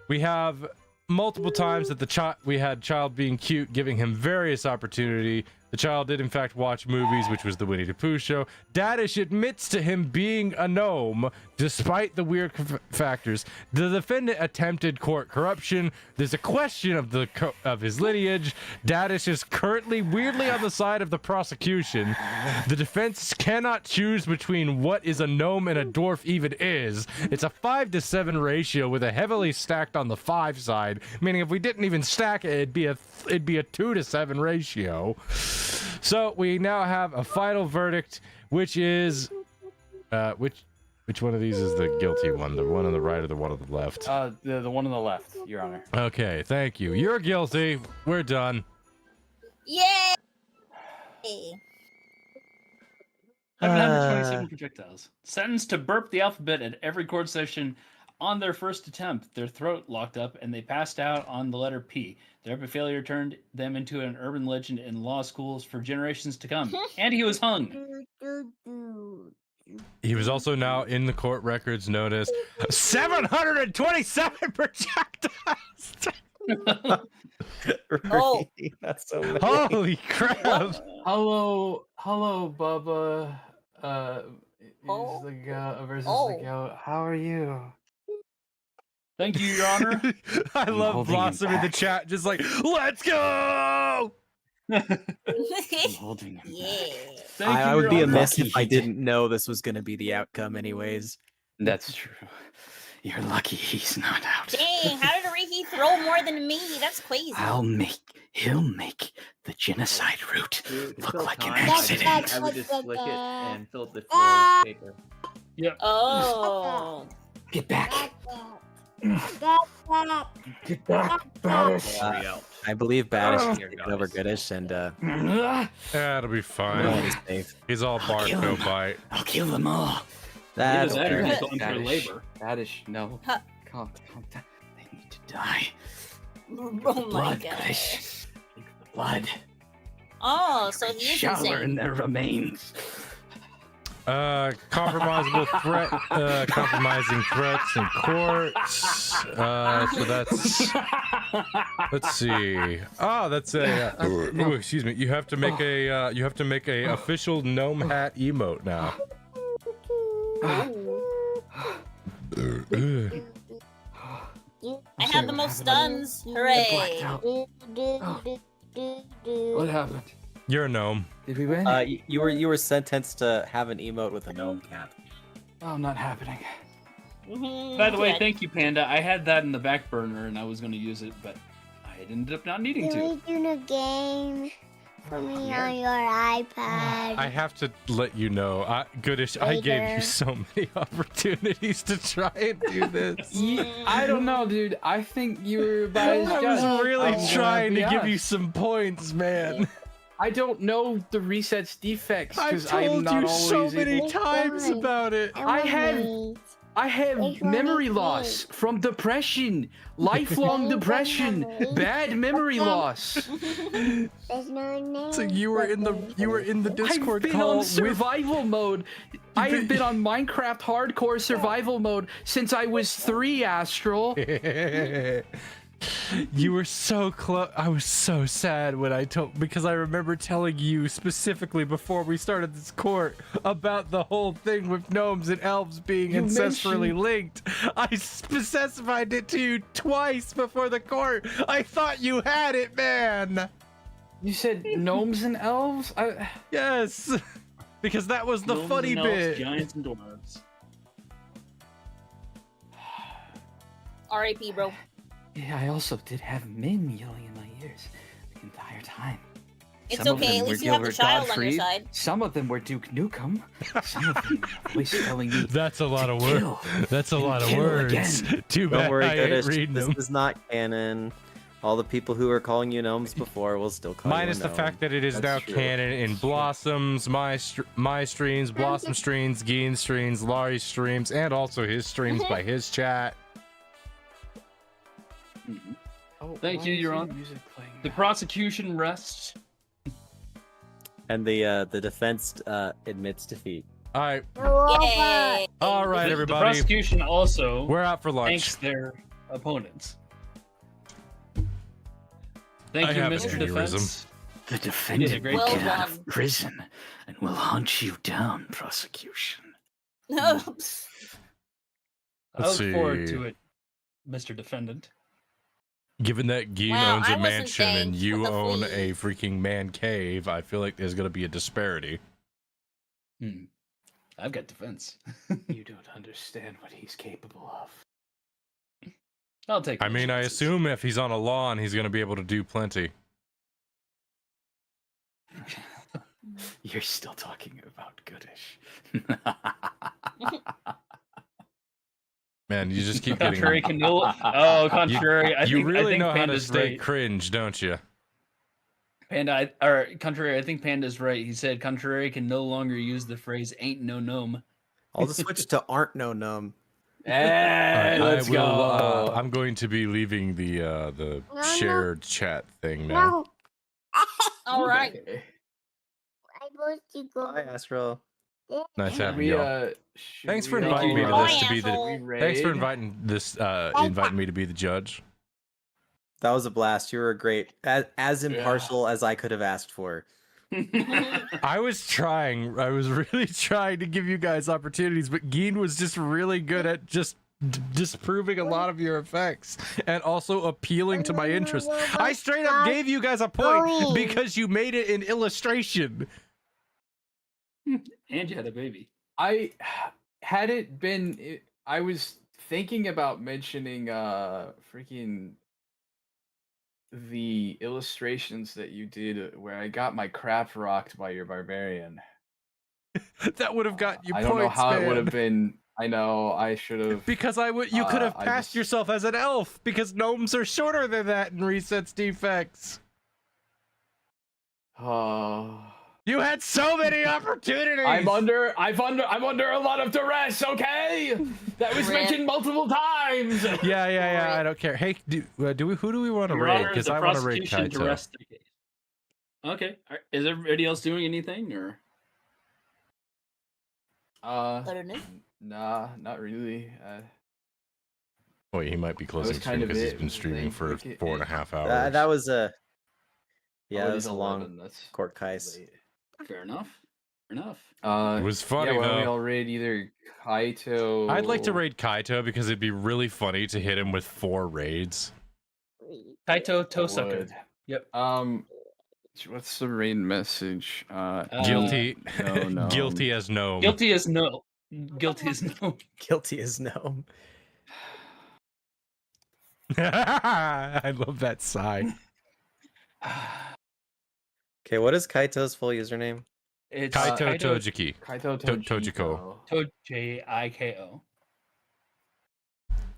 Speaker 1: We have multiple times that we had child being cute, giving him various opportunity. The child did in fact watch movies, which was the Winnie the Pooh show. Dadish admits to him being a gnome, despite the weird factors. The defendant attempted court corruption. There's a question of his lineage. Dadish is currently weirdly on the side of the prosecution. The defense cannot choose between what is a gnome and a dwarf even is. It's a 5-to-7 ratio with a heavily stacked on the 5 side, meaning if we didn't even stack it, it'd be a 2-to-7 ratio. So we now have a final verdict, which is which one of these is the guilty one? The one on the right or the one on the left?
Speaker 4: The one on the left, Your Honor.
Speaker 1: Okay, thank you. You're guilty. We're done.
Speaker 6: Yay!
Speaker 7: 727 projectiles. Sentenced to burp the alphabet at every court session. On their first attempt, their throat locked up and they passed out on the letter P. Their epic failure turned them into an urban legend in law schools for generations to come. And he was hung.
Speaker 1: He was also now in the court records known as 727 projectiles.
Speaker 6: Oh,
Speaker 2: That's so many.
Speaker 1: Holy crap!
Speaker 4: Hello, Bubba.
Speaker 6: Oh.
Speaker 4: The goat versus
Speaker 6: Oh.
Speaker 4: the goat. How are you?
Speaker 7: Thank you, Your Honor.
Speaker 1: I love
Speaker 4: holding him
Speaker 1: Blossom in the
Speaker 4: back.
Speaker 1: chat, just like, let's go!
Speaker 4: I'm holding him
Speaker 6: yeah.
Speaker 7: Thank
Speaker 2: I
Speaker 7: you,
Speaker 2: would
Speaker 7: Your
Speaker 2: be
Speaker 7: Honor.
Speaker 2: amiss if I
Speaker 4: Lucky.
Speaker 2: didn't know this was going to be the outcome, anyways.
Speaker 4: That's true. You're lucky he's not out.
Speaker 6: Dang, how did Ricky throw more than me? That's crazy.
Speaker 4: He'll make the genocide route
Speaker 8: To
Speaker 4: look
Speaker 8: fill
Speaker 4: like an
Speaker 8: time,
Speaker 4: accident.
Speaker 8: I would just flick it and fill the floor with paper.
Speaker 6: Oh.
Speaker 4: Get back.
Speaker 12: Get back.
Speaker 2: I believe Badish is
Speaker 8: Here,
Speaker 2: taking over
Speaker 8: guys.
Speaker 2: Goodish, and
Speaker 1: That'll be fine.
Speaker 2: nobody's safe.
Speaker 1: He's all bark,
Speaker 4: kill
Speaker 1: no
Speaker 4: him.
Speaker 1: bite.
Speaker 4: I'll kill them all.
Speaker 2: That's
Speaker 7: Either that or
Speaker 2: fair.
Speaker 7: he's going through labor.
Speaker 4: Badish, no.
Speaker 6: Huh.
Speaker 4: Calm down. They need to die.
Speaker 6: Oh my
Speaker 4: Blood,
Speaker 6: god.
Speaker 4: Goodish. Think of the blood.
Speaker 6: Oh, so he is
Speaker 4: Shower in
Speaker 6: insane.
Speaker 4: their remains.
Speaker 1: Compromising threats in courts. So that's. Let's see. Oh, that's a. Oh, excuse me. You have to make a. You have to make a official gnome hat emote now.
Speaker 6: I have the most stuns. Hooray.
Speaker 4: What happened?
Speaker 1: You're a gnome.
Speaker 4: Did we win?
Speaker 2: You were sentenced to have an emote with a gnome cap.
Speaker 4: Oh, not happening.
Speaker 7: By the way,
Speaker 6: Yeah.
Speaker 7: thank you, Panda. I had that in the back burner and I was going to use it, but I ended up not needing
Speaker 12: Can
Speaker 7: to.
Speaker 12: we do a game for me on your iPad?
Speaker 1: I have to let you know, Goodish, I gave you
Speaker 12: Later.
Speaker 1: so many opportunities to try and do this.
Speaker 4: I don't know, dude. I think you were biased.
Speaker 1: I was
Speaker 4: judge.
Speaker 1: really
Speaker 4: I'm gonna
Speaker 1: trying
Speaker 4: be
Speaker 1: to give you
Speaker 4: honest.
Speaker 1: some points, man.
Speaker 4: I don't know the resets defects
Speaker 1: I've
Speaker 4: because I'm
Speaker 1: told
Speaker 4: not
Speaker 1: you
Speaker 4: always
Speaker 1: so many
Speaker 4: able.
Speaker 1: times about it.
Speaker 4: I have
Speaker 12: Which one
Speaker 4: memory
Speaker 12: is
Speaker 4: loss from depression, lifelong depression, bad memory loss.
Speaker 12: There's no name.
Speaker 1: So you were in the Discord
Speaker 4: I've been
Speaker 1: call
Speaker 4: on survival mode. I have been on Minecraft hardcore survival mode since I was 3, Astral.
Speaker 1: with. You were so close. I was so sad when because I remember telling you specifically before we started this court about the whole thing with gnomes and elves being
Speaker 4: You
Speaker 1: ancestrally
Speaker 4: mentioned-
Speaker 1: linked. I specified it to you twice before the court. I thought you had it, man.
Speaker 4: You said gnomes and elves?
Speaker 1: Yes, because that was the
Speaker 7: Gnomes
Speaker 1: funny
Speaker 7: and elves,
Speaker 1: bit.
Speaker 7: Giants and dwarves.
Speaker 6: R.I.P. bro.
Speaker 4: Yeah, I also did have men yelling in my ears the entire time.
Speaker 6: It's
Speaker 4: Some of
Speaker 6: okay,
Speaker 4: them
Speaker 6: at
Speaker 4: were
Speaker 6: least you have the
Speaker 4: Gilbert
Speaker 6: child on your
Speaker 4: Gottfried,
Speaker 6: side.
Speaker 4: Some of them were Duke Nukem. Some of them were voice telling me.
Speaker 1: That's a lot of
Speaker 4: kill
Speaker 1: words. That's a lot of
Speaker 4: kill
Speaker 1: words.
Speaker 4: again.
Speaker 1: Too bad
Speaker 2: Don't worry,
Speaker 1: I ain't
Speaker 2: Goodish.
Speaker 1: reading
Speaker 2: This
Speaker 1: them.
Speaker 2: is not canon. All the people who were calling you gnomes before will still call
Speaker 1: Minus
Speaker 2: you a
Speaker 1: the
Speaker 2: gnome.
Speaker 1: fact that it is
Speaker 4: That's
Speaker 1: now
Speaker 4: true.
Speaker 1: canon in Blossoms, my streams, Blossom streams, Geen streams, Laurie streams, and also his streams by his chat.
Speaker 4: Oh,
Speaker 7: Thank
Speaker 4: why
Speaker 7: you,
Speaker 4: is
Speaker 7: Your
Speaker 4: there
Speaker 7: Honor.
Speaker 4: music playing
Speaker 7: The
Speaker 4: now?
Speaker 7: prosecution rests.
Speaker 2: And the defense admits defeat.
Speaker 1: All right,
Speaker 6: Yay.
Speaker 1: all right,
Speaker 7: The
Speaker 1: everybody.
Speaker 7: prosecution also
Speaker 1: We're out for lunch.
Speaker 7: thanks their opponents. Thank
Speaker 1: I
Speaker 7: you,
Speaker 1: have an
Speaker 7: Mr.
Speaker 1: aneurysm.
Speaker 7: Defense.
Speaker 13: The defendant
Speaker 7: great
Speaker 13: will
Speaker 6: Well
Speaker 13: get out
Speaker 6: done.
Speaker 13: of prison and will hunt you down, prosecution.
Speaker 7: I
Speaker 1: Let's
Speaker 7: look forward
Speaker 1: see.
Speaker 7: to it, Mr. Defendant.
Speaker 1: Given that Geen
Speaker 6: Wow,
Speaker 1: owns
Speaker 6: I
Speaker 1: a
Speaker 6: wasn't
Speaker 1: mansion and
Speaker 6: thanked,
Speaker 1: you
Speaker 6: but the
Speaker 1: own
Speaker 6: flea.
Speaker 1: a freaking man cave, I feel like there's going to be a disparity.
Speaker 7: I've got defense.
Speaker 4: You don't understand what he's capable of.
Speaker 7: I'll take.
Speaker 1: I
Speaker 7: my
Speaker 1: mean, I
Speaker 7: chances.
Speaker 1: assume if he's on a lawn, he's going to be able to do plenty.
Speaker 4: You're still talking about Goodish.
Speaker 1: Man, you just keep getting...
Speaker 7: Contrary can no. Oh, contrary. I
Speaker 1: You
Speaker 7: think
Speaker 1: really
Speaker 7: I think
Speaker 1: know how to
Speaker 7: Panda's
Speaker 1: stay
Speaker 7: right.
Speaker 1: cringe, don't you?
Speaker 7: Panda, or contrary, I think Panda's right. He said contrary can no longer use the phrase "ain't no gnome."
Speaker 2: I'll just switch to aren't no num.
Speaker 4: Hey, let's go.
Speaker 1: I'm going to be leaving the
Speaker 12: No.
Speaker 1: shared chat thing now.
Speaker 12: No.
Speaker 6: All right.
Speaker 4: Okay.
Speaker 12: I want to go.
Speaker 2: Bye, Astral.
Speaker 1: Nice having
Speaker 4: We
Speaker 1: y'all.
Speaker 4: should
Speaker 1: Thanks
Speaker 4: we
Speaker 1: for
Speaker 7: Thank
Speaker 1: inviting
Speaker 7: you.
Speaker 1: me to
Speaker 6: Bye,
Speaker 1: this to be
Speaker 6: asshole.
Speaker 1: the.
Speaker 4: we
Speaker 1: Thanks for
Speaker 4: raid?
Speaker 1: inviting me to be the judge.
Speaker 2: That was a blast. You were great. As impartial as I could have asked for.
Speaker 1: I was trying. I was really trying to give you guys opportunities, but Geen was just really good at just disproving a lot of your effects and also appealing to my interests. I straight up gave you guys a point because you made it in illustration.
Speaker 7: And you had a baby.
Speaker 4: I had it been. I was thinking about mentioning freaking the illustrations that you did where I got my crap rocked by your barbarian.
Speaker 1: That would have gotten you
Speaker 4: I
Speaker 1: points,
Speaker 4: don't know how
Speaker 1: man.
Speaker 4: it would have been. I know I should have.
Speaker 1: Because you could have
Speaker 4: I
Speaker 1: passed
Speaker 4: just-
Speaker 1: yourself as an elf because gnomes are shorter than that in resets defects.
Speaker 4: Oh.
Speaker 1: You had so many opportunities.
Speaker 4: I'm under a lot of duress. Okay, that was
Speaker 6: Rip.
Speaker 4: mentioned multiple times.
Speaker 1: Yeah. I don't care. Hey, who do we want to
Speaker 7: Your
Speaker 1: raid?
Speaker 7: Honor,
Speaker 1: Because
Speaker 7: the
Speaker 1: I want to raid
Speaker 7: prosecution to
Speaker 1: Kaito.
Speaker 7: rest the case. Okay. Is everybody else doing anything, or?
Speaker 6: I don't know.
Speaker 4: Nah, not really.
Speaker 1: Wait, he might be closing
Speaker 4: was
Speaker 1: stream
Speaker 4: kind of
Speaker 1: because he's
Speaker 4: it.
Speaker 1: been streaming for
Speaker 4: Like, it-
Speaker 1: 4.5 hours.
Speaker 2: That was a. Yeah,
Speaker 4: Oh,
Speaker 2: that
Speaker 4: it
Speaker 2: was
Speaker 4: is
Speaker 2: a long
Speaker 4: 11, that's
Speaker 2: court case.
Speaker 4: late.
Speaker 7: Fair enough. Fair enough.
Speaker 1: It was funny
Speaker 4: yeah, why don't we
Speaker 1: though.
Speaker 4: all raid either Kaito?
Speaker 1: I'd like to raid Kaito because it'd be really funny to hit him with 4 raids.
Speaker 7: Kaito
Speaker 4: I
Speaker 7: Tosucker.
Speaker 4: would.
Speaker 7: Yep.
Speaker 4: What's the raid message?
Speaker 1: Guilty,
Speaker 4: no.
Speaker 1: guilty as gnome.
Speaker 7: Guilty as no. Guilty as no.
Speaker 2: Guilty as gnome.
Speaker 1: I love that sigh.
Speaker 2: Okay, what is Kaito's full username?
Speaker 7: It's
Speaker 1: Kaito Tojiki.
Speaker 4: Kaito
Speaker 1: Tojiko.
Speaker 7: Tojiko.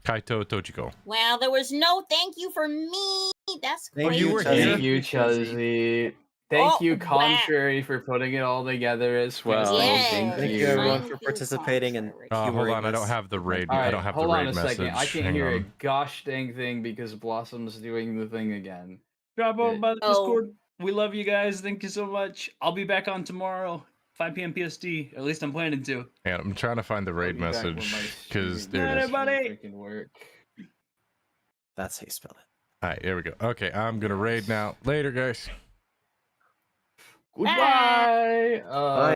Speaker 1: Kaito Tojiko.
Speaker 6: Wow, there was no thank you for me. That's
Speaker 2: Thank
Speaker 6: crazy.
Speaker 2: you,
Speaker 1: were
Speaker 2: Chuzzy.
Speaker 1: here.
Speaker 4: Thank you, Chuzzy. Thank
Speaker 6: Oh,
Speaker 4: you,
Speaker 6: wow.
Speaker 4: Contrary, for putting it all together as well.
Speaker 6: Yes.
Speaker 2: Thank you,
Speaker 6: Thank
Speaker 2: everyone,
Speaker 6: you,
Speaker 2: for participating and
Speaker 6: Contrary.
Speaker 1: Hold
Speaker 2: humoring
Speaker 1: on, I don't
Speaker 2: this.
Speaker 1: have the raid.
Speaker 4: All right,
Speaker 1: I don't have
Speaker 4: hold
Speaker 1: the
Speaker 4: on
Speaker 1: raid
Speaker 4: a
Speaker 1: message.
Speaker 4: second. I can't
Speaker 1: Hang
Speaker 4: hear a
Speaker 1: on.
Speaker 4: gosh dang thing because Blossom's doing the thing again.
Speaker 7: Drop over by the
Speaker 6: Oh.
Speaker 7: Discord. We love you guys. Thank you so much. I'll be back on tomorrow, 5 p.m. PST. At least I'm planning to.
Speaker 1: Yeah, I'm trying to find the raid
Speaker 4: I'll be back when
Speaker 1: message
Speaker 4: my
Speaker 1: because
Speaker 4: streaming
Speaker 1: there it is.
Speaker 7: Everybody.
Speaker 4: freaking work.
Speaker 2: That's how you spell it.
Speaker 1: All right, here we go. Okay, I'm gonna raid now. Later, guys.
Speaker 4: Goodbye.
Speaker 2: Bye.